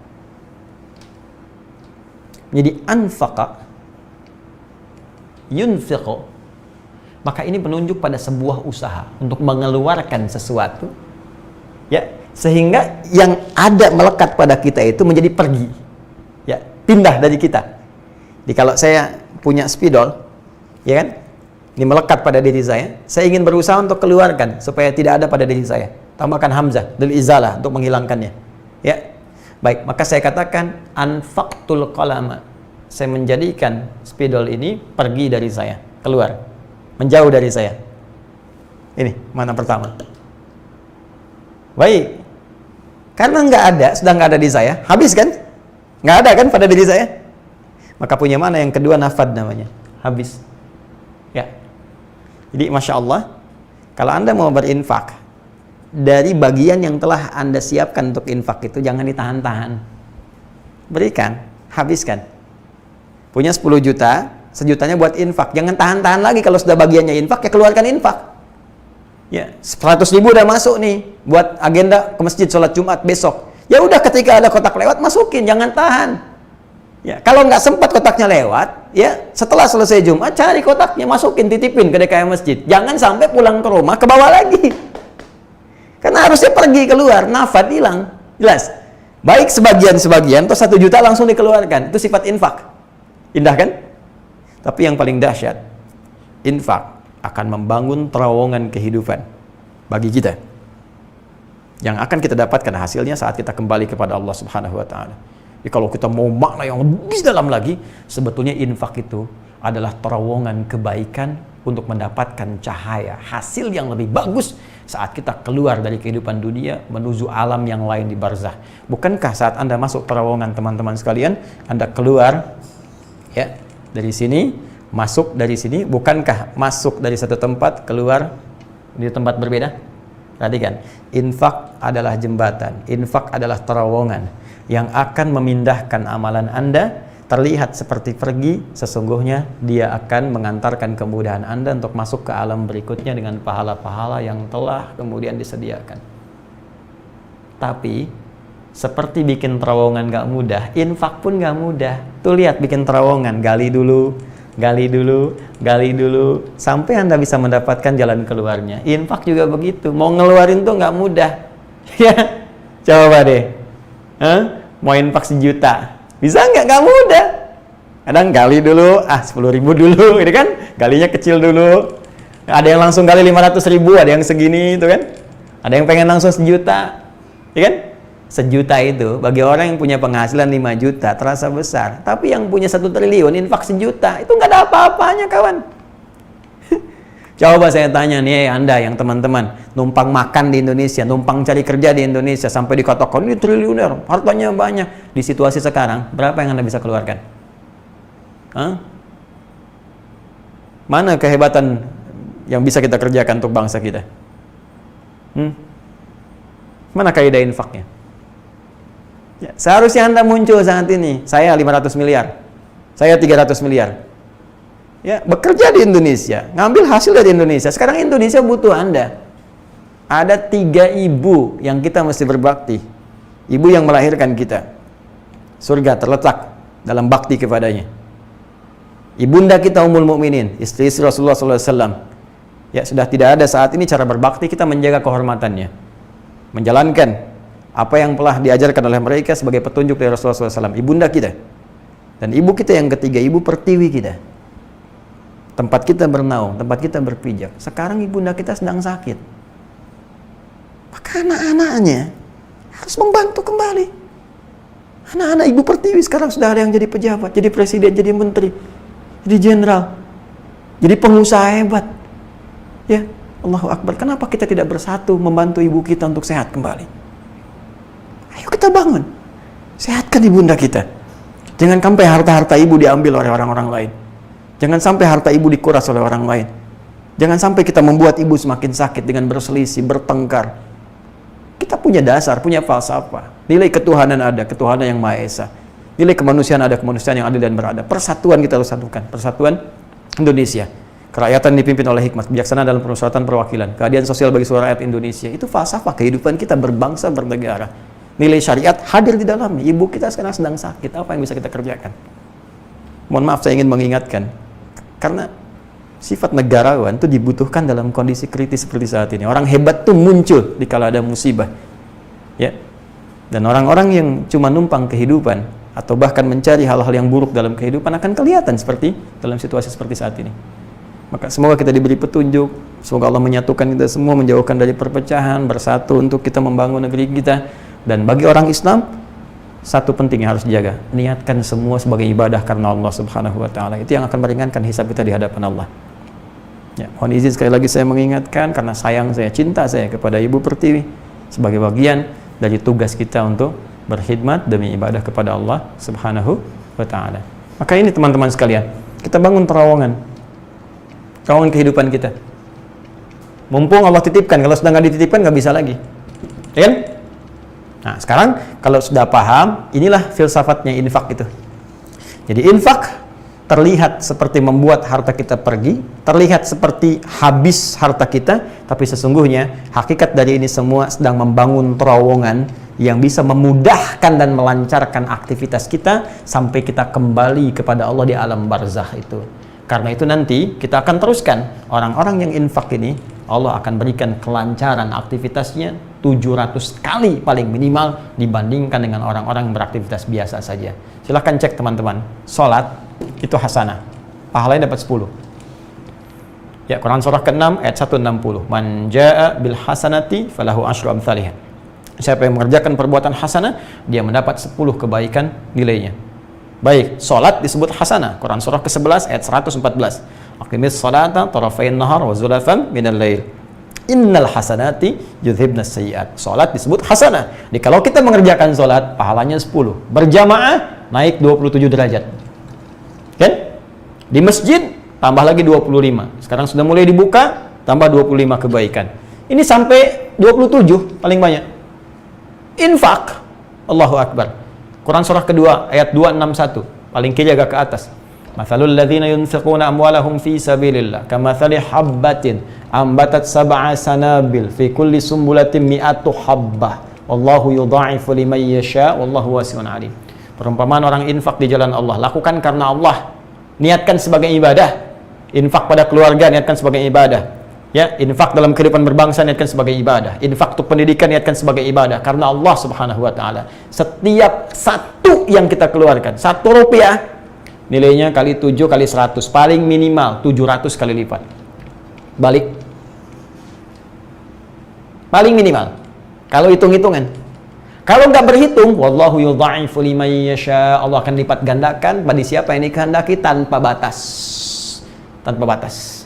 menjadi anfaqa yunfiqu, maka ini menunjuk pada sebuah usaha untuk mengeluarkan sesuatu, ya, sehingga yang ada melekat pada kita itu menjadi pergi, ya, pindah dari kita. Jadi kalau saya punya spidol, ya kan, ini melekat pada diri saya ingin berusaha untuk keluarkan supaya tidak ada pada diri saya, tambahkan hamzah lil izalah untuk menghilangkannya, ya. Baik, maka saya katakan anfaqtul qalama. Saya menjadikan spidol ini pergi dari saya, keluar, menjauh dari saya. Ini mana pertama. Baik. Karena sudah nggak ada di saya, habis kan? Nggak ada kan pada diri saya? Maka punya mana yang kedua, nafad namanya, habis. Ya. Jadi Masya Allah, kalau Anda mau berinfak, dari bagian yang telah Anda siapkan untuk infak itu jangan ditahan-tahan. Berikan, habiskan. Punya 10 juta, sejutanya buat infak. Jangan tahan-tahan lagi, kalau sudah bagiannya infak, ya keluarkan infak. Ya, 100 ribu udah masuk nih buat agenda ke masjid sholat Jumat besok. Ya udah, ketika ada kotak lewat masukin, jangan tahan. Ya, kalau nggak sempat kotaknya lewat, ya setelah selesai Jumat cari kotaknya, masukin, titipin ke DKM masjid. Jangan sampai pulang ke rumah ke bawah lagi. Karena harusnya pergi keluar, nafad hilang. Jelas? Baik sebagian atau 1 juta langsung dikeluarkan. Itu sifat infak. Indah kan? Tapi yang paling dahsyat, infak akan membangun terowongan kehidupan bagi kita, yang akan kita dapatkan hasilnya saat kita kembali kepada Allah Subhanahu wa taala. Jadi kalau kita mau makna yang lebih dalam lagi, sebetulnya infak itu adalah terowongan kebaikan untuk mendapatkan cahaya, hasil yang lebih bagus saat kita keluar dari kehidupan dunia menuju alam yang lain di barzah. Bukankah saat Anda masuk terowongan, teman-teman sekalian, Anda keluar Ya, dari sini masuk dari sini, bukankah masuk dari satu tempat keluar di tempat berbeda? Perhatikan, infak adalah jembatan, infak adalah terowongan yang akan memindahkan amalan Anda. Terlihat seperti pergi, sesungguhnya dia akan mengantarkan kemudahan Anda untuk masuk ke alam berikutnya dengan pahala-pahala yang telah kemudian disediakan. Tapi seperti bikin terowongan gak mudah, infak pun gak mudah. Tuh lihat, bikin terowongan, gali dulu, sampai Anda bisa mendapatkan jalan keluarnya. Infak juga begitu, mau ngeluarin tuh gak mudah. Ya, coba deh, mau infak 1 juta, bisa nggak? Gak mudah. Kadang gali dulu, 10.000 dulu, ini kan, galinya kecil dulu. Ada yang langsung gali 500.000, ada yang segini, itu kan. Ada yang pengen langsung 1 juta, ya kan? 1 juta itu bagi orang yang punya penghasilan 5 juta terasa besar, tapi yang punya 1 triliun infak 1 juta itu nggak ada apa-apanya, kawan. Coba saya tanya nih, Anda yang teman-teman numpang makan di Indonesia, numpang cari kerja di Indonesia sampai dikatakan ini triliuner, hartanya banyak. Di situasi sekarang berapa yang Anda bisa keluarkan? Mana kehebatan yang bisa kita kerjakan untuk bangsa kita? Mana kaidah infaknya? Ya, seharusnya Anda muncul saat ini, saya 500 miliar, saya 300 miliar. Ya, bekerja di Indonesia, ngambil hasil dari Indonesia. Sekarang Indonesia butuh Anda. Ada 3 ibu yang kita mesti berbakti. Ibu yang melahirkan kita. Surga terletak dalam bakti kepadanya. Ibunda kita Ummul Mukminin, istri Rasulullah SAW. Ya, sudah tidak ada saat ini cara berbakti kita menjaga kehormatannya. Menjalankan apa yang telah diajarkan oleh mereka sebagai petunjuk dari Rasulullah SAW. Ibunda kita. Dan ibu kita yang ketiga, ibu pertiwi kita. Tempat kita bernaung, tempat kita berpijak. Sekarang ibunda kita sedang sakit. Maka anak-anaknya harus membantu kembali. Anak-anak ibu pertiwi sekarang sudah ada yang jadi pejabat, jadi presiden, jadi menteri, jadi jenderal, jadi pengusaha hebat. Ya, Allahu Akbar. Kenapa kita tidak bersatu membantu ibu kita untuk sehat kembali? Ayo kita bangun. Sehatkan ibunda kita. Jangan sampai harta-harta ibu diambil oleh orang-orang lain. Jangan sampai harta ibu dikuras oleh orang lain. Jangan sampai kita membuat ibu semakin sakit dengan berselisih, bertengkar. Kita punya dasar, punya falsafah. Nilai ketuhanan ada, ketuhanan yang Maha Esa. Nilai kemanusiaan ada, kemanusiaan yang adil dan beradab. Persatuan kita harus satukan. Persatuan Indonesia. Kerakyatan dipimpin oleh hikmat, bijaksana dalam permusyawaratan perwakilan. Keadilan sosial bagi seluruh rakyat Indonesia. Itu falsafah kehidupan kita berbangsa, bernegara. Nilai syariat hadir di dalamnya. Ibu kita sekarang sedang sakit. Apa yang bisa kita kerjakan? Mohon maaf, saya ingin mengingatkan. Karena sifat negarawan itu dibutuhkan dalam kondisi kritis seperti saat ini. Orang hebat tuh muncul di kala ada musibah. Ya. Dan orang-orang yang cuma numpang kehidupan atau bahkan mencari hal-hal yang buruk dalam kehidupan akan kelihatan seperti dalam situasi seperti saat ini. Maka semoga kita diberi petunjuk, semoga Allah menyatukan kita semua, menjauhkan dari perpecahan, bersatu untuk kita membangun negeri kita. Dan bagi orang Islam, satu penting yang harus dijaga, niatkan semua sebagai ibadah karena Allah Subhanahu wa Ta'ala. Itu yang akan meringankan hisab kita di hadapan Allah. Ya, mohon izin sekali lagi saya mengingatkan karena sayang saya, cinta saya kepada Ibu Pertiwi sebagai bagian dari tugas kita untuk berkhidmat demi ibadah kepada Allah Subhanahu wa Ta'ala. Maka ini teman-teman sekalian, kita bangun terowongan kehidupan kita. Mumpung Allah titipkan, kalau sudah nggak dititipkan nggak bisa lagi, ya kan? Nah, sekarang kalau sudah paham, inilah filsafatnya infak itu. Jadi infak terlihat seperti membuat harta kita pergi, terlihat seperti habis harta kita, tapi sesungguhnya hakikat dari ini semua sedang membangun terowongan yang bisa memudahkan dan melancarkan aktivitas kita sampai kita kembali kepada Allah di alam barzakh itu. Karena itu nanti kita akan teruskan orang-orang yang infak ini, Allah akan berikan kelancaran aktivitasnya 700 kali paling minimal dibandingkan dengan orang-orang yang beraktivitas biasa saja. Silahkan cek teman-teman, sholat itu hasanah, pahalanya dapat 10. Ya, Quran surah ke-6 ayat 160. Man jaa bil hasanati falahu asyru amsalihha. Siapa yang mengerjakan perbuatan hasanah, dia mendapat 10 kebaikan nilainya. Baik, sholat disebut hasanah. Quran surah ke-11 ayat 114. Aqimis sholata tarafain nahar wa zulafan minal lail. Innal hasanati yudhibnas sayyi'at. Salat disebut hasanah. Jadi kalau kita mengerjakan salat, pahalanya 10. Berjamaah naik 27 derajat. Kan? Di masjid tambah lagi 25. Sekarang sudah mulai dibuka, tambah 25 kebaikan. Ini sampai 27 paling banyak. Infak. Allahu Akbar. Quran surah kedua ayat 261, paling kiri agak ke atas. Mathalul ladzina yunfiquna amwalahum fi sabilillah kamathali habbatin ambatat sab'a sanabil fi kulli sumbulatin mi'atu habbah wallahu yudha'ifu liman yasha wallahu wasi'un alim. Perumpamaan orang infak di jalan Allah, lakukan karena Allah, niatkan sebagai ibadah. Infak pada keluarga niatkan sebagai ibadah. Ya, infak dalam kehidupan berbangsa niatkan sebagai ibadah. Infak untuk pendidikan niatkan sebagai ibadah karena Allah Subhanahu wa taala. Setiap satu yang kita keluarkan, 1 rupiah nilainya kali 7 kali 100, paling minimal 700 kali lipat. Balik. Paling minimal. Kalau hitung-hitungan. Kalau nggak berhitung, wallahu yudha'ifu liman yasha, Allah akan lipat gandakan pada siapa yang dikehendaki tanpa batas. Tanpa batas.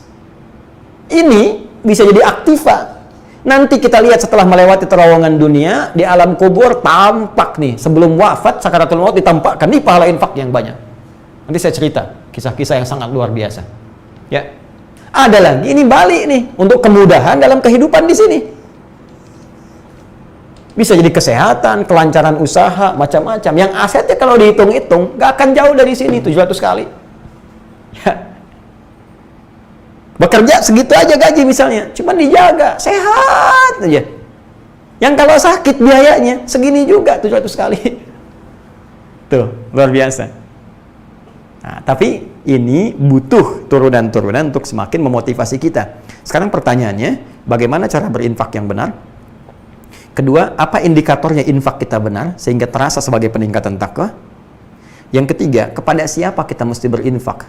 Ini bisa jadi aktiva. Nanti kita lihat setelah melewati terowongan dunia, di alam kubur tampak nih, sebelum wafat sakaratul maut ditampakkan nih pahala infak yang banyak. Nanti saya cerita kisah-kisah yang sangat luar biasa. Ya. Ada lagi ini balik nih untuk kemudahan dalam kehidupan di sini. Bisa jadi kesehatan, kelancaran usaha, macam-macam. Yang asetnya kalau dihitung-hitung nggak akan jauh dari sini 700 kali. Ya. Bekerja segitu aja gaji misalnya, cuman dijaga, sehat aja. Yang kalau sakit biayanya segini juga 700 kali. Tuh, luar biasa. Nah, tapi ini butuh turunan-turunan untuk semakin memotivasi kita. Sekarang pertanyaannya, bagaimana cara berinfak yang benar? Kedua, apa indikatornya infak kita benar sehingga terasa sebagai peningkatan takwa? Yang ketiga, kepada siapa kita mesti berinfak?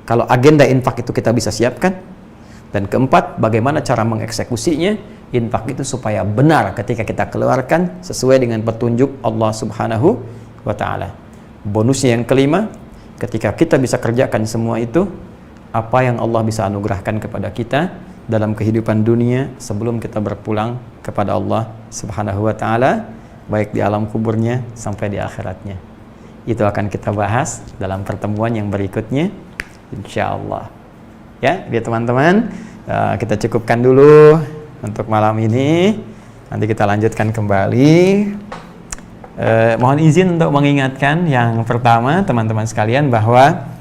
Kalau agenda infak itu kita bisa siapkan. Dan keempat, bagaimana cara mengeksekusinya infak itu supaya benar ketika kita keluarkan sesuai dengan petunjuk Allah Subhanahu wa taala. Bonusnya yang kelima, ketika kita bisa kerjakan semua itu, apa yang Allah bisa anugerahkan kepada kita dalam kehidupan dunia sebelum kita berpulang kepada Allah Subhanahu wa taala, baik di alam kuburnya sampai di akhiratnya. Itu akan kita bahas dalam pertemuan yang berikutnya, insyaallah. Ya, biar teman-teman, kita cukupkan dulu untuk malam ini. Nanti kita lanjutkan kembali. Mohon izin untuk mengingatkan yang pertama teman-teman sekalian bahwa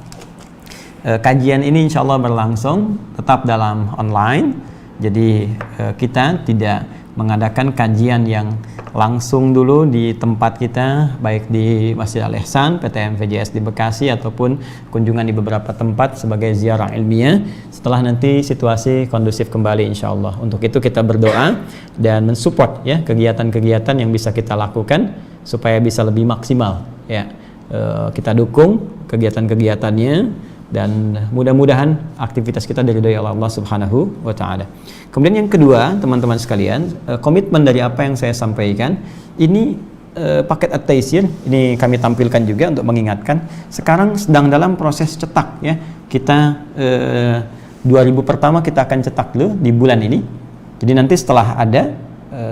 kajian ini insya Allah berlangsung tetap dalam online. Jadi kita tidak mengadakan kajian yang langsung dulu di tempat kita, baik di Masjid Al-Ihsan, PTM VJS di Bekasi, ataupun kunjungan di beberapa tempat sebagai ziarah ilmiah setelah nanti situasi kondusif kembali insya Allah. Untuk itu kita berdoa dan mensupport ya kegiatan-kegiatan yang bisa kita lakukan supaya bisa lebih maksimal ya. Kita dukung kegiatan-kegiatannya dan mudah-mudahan aktivitas kita diridhoi oleh Allah Subhanahu wa taala. Kemudian yang kedua, teman-teman sekalian, komitmen dari apa yang saya sampaikan ini paket at-taisir ini kami tampilkan juga untuk mengingatkan sekarang sedang dalam proses cetak ya. Kita 2000 pertama kita akan cetak dulu di bulan ini. Jadi nanti setelah ada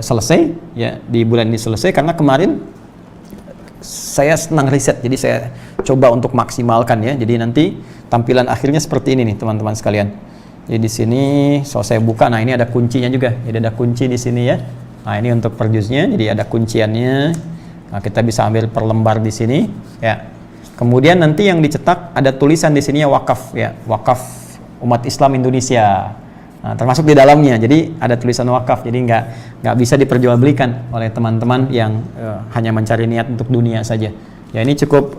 selesai ya, di bulan ini selesai, karena kemarin saya senang riset, jadi saya coba untuk maksimalkan ya. Jadi nanti tampilan akhirnya seperti ini nih teman-teman sekalian. Jadi di sini saya buka, nah ini ada kuncinya juga. Jadi ada kunci di sini ya. Nah ini untuk per juznya, jadi ada kunciannya. Nah kita bisa ambil per lembar di sini ya. Kemudian nanti yang dicetak ada tulisan di sini ya, wakaf ya, wakaf umat Islam Indonesia. Nah, termasuk di dalamnya, jadi ada tulisan wakaf, jadi nggak bisa diperjualbelikan oleh teman-teman yang hanya mencari niat untuk dunia saja. Ya ini cukup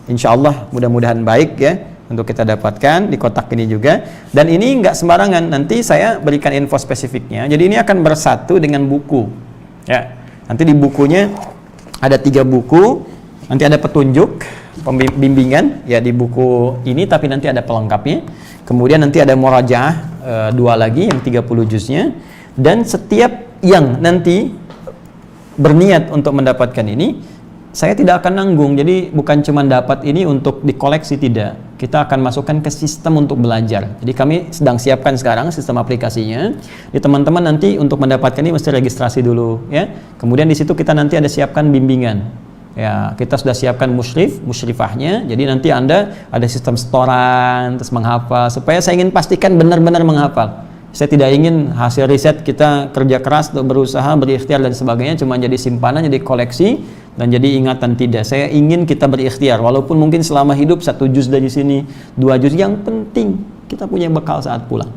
insya Allah mudah-mudahan baik ya untuk kita dapatkan di kotak ini juga. Dan ini nggak sembarangan, nanti saya berikan info spesifiknya. Jadi ini akan bersatu dengan buku. Ya, nanti di bukunya ada 3 buku, nanti ada petunjuk, pembimbingan ya di buku ini, tapi nanti ada pelengkapnya. Kemudian nanti ada murajaah 2 lagi yang 30 juznya, dan setiap yang nanti berniat untuk mendapatkan ini saya tidak akan nanggung. Jadi bukan cuma dapat ini untuk dikoleksi, tidak. Kita akan masukkan ke sistem untuk belajar. Jadi kami sedang siapkan sekarang sistem aplikasinya. Di teman-teman nanti untuk mendapatkan ini mesti registrasi dulu ya. Kemudian di situ kita nanti ada siapkan bimbingan. Ya, kita sudah siapkan musyrifahnya. Jadi nanti Anda ada sistem setoran, terus menghafal. Supaya saya ingin pastikan benar-benar menghafal. Saya tidak ingin hasil riset kita kerja keras untuk berusaha, berikhtiar dan sebagainya cuma jadi simpanan, jadi koleksi dan jadi ingatan. Tidak. Saya ingin kita berikhtiar. Walaupun mungkin selama hidup 1 juz dari sini, 2 juz, yang penting kita punya bekal saat pulang.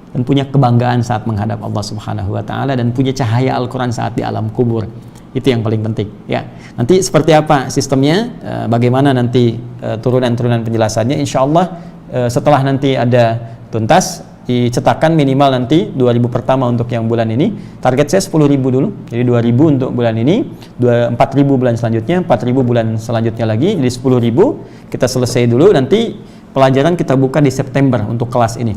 Dan punya kebanggaan saat menghadap Allah Subhanahu wa taala dan punya cahaya Al-Qur'an saat di alam kubur. Itu yang paling penting ya. Nanti seperti apa sistemnya, bagaimana nanti turunan-turunan penjelasannya, insya Allah setelah nanti ada tuntas dicetakkan minimal nanti 2.000 pertama untuk yang bulan ini. Target saya 10.000 dulu, jadi 2.000 untuk bulan ini, 4.000 bulan selanjutnya, 4.000 bulan selanjutnya lagi, jadi 10.000 kita selesai dulu. Nanti pelajaran kita buka di September untuk kelas ini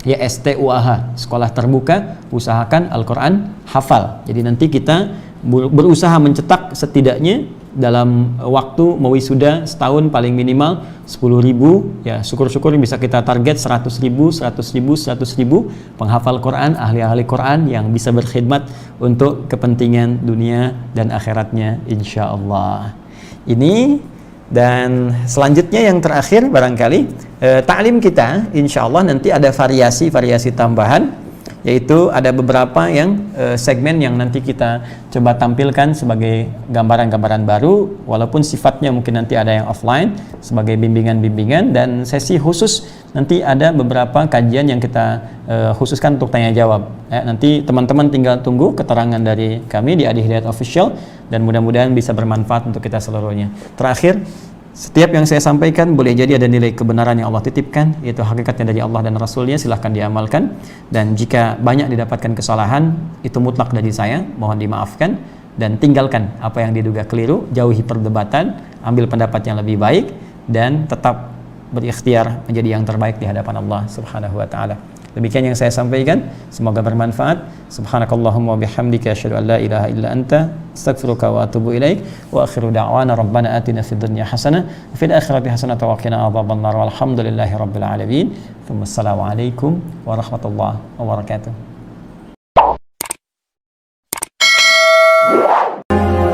ya, STUAH, sekolah terbuka usahakan Al-Quran hafal. Jadi nanti kita berusaha mencetak setidaknya dalam waktu mau wisuda setahun paling minimal 10.000 ya, syukur-syukur bisa kita target 100.000 penghafal Quran, ahli-ahli Quran yang bisa berkhidmat untuk kepentingan dunia dan akhiratnya insya Allah. Ini dan selanjutnya yang terakhir barangkali ta'lim kita insya Allah nanti ada variasi tambahan, yaitu ada beberapa yang segmen yang nanti kita coba tampilkan sebagai gambaran-gambaran baru, walaupun sifatnya mungkin nanti ada yang offline sebagai bimbingan-bimbingan, dan sesi khusus nanti ada beberapa kajian yang kita khususkan untuk tanya jawab ya. Nanti teman-teman tinggal tunggu keterangan dari kami di Adi Hidayat Official dan mudah-mudahan bisa bermanfaat untuk kita seluruhnya. Terakhir, setiap yang saya sampaikan boleh jadi ada nilai kebenaran yang Allah titipkan, yaitu hakikatnya dari Allah dan Rasulnya, silahkan diamalkan. Dan jika banyak didapatkan kesalahan, itu mutlak dari saya, mohon dimaafkan. Dan tinggalkan apa yang diduga keliru, jauhi perdebatan, ambil pendapat yang lebih baik, dan tetap berikhtiar menjadi yang terbaik di hadapan Allah Subhanahu wa ta'ala. Demikian yang saya sampaikan, semoga bermanfaat. Subhanakallahumma wa bihamdika asyhadu an la ilaha illa anta astaghfiruka wa atubu ilaik. Wa akhiru da'wana rabbana atina fid dunya hasanah wa fil akhirati hasanah wa qina adzabannar walhamdulillahi rabbil alamin. Wassalamu alaikum warahmatullahi wabarakatuh.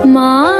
Ma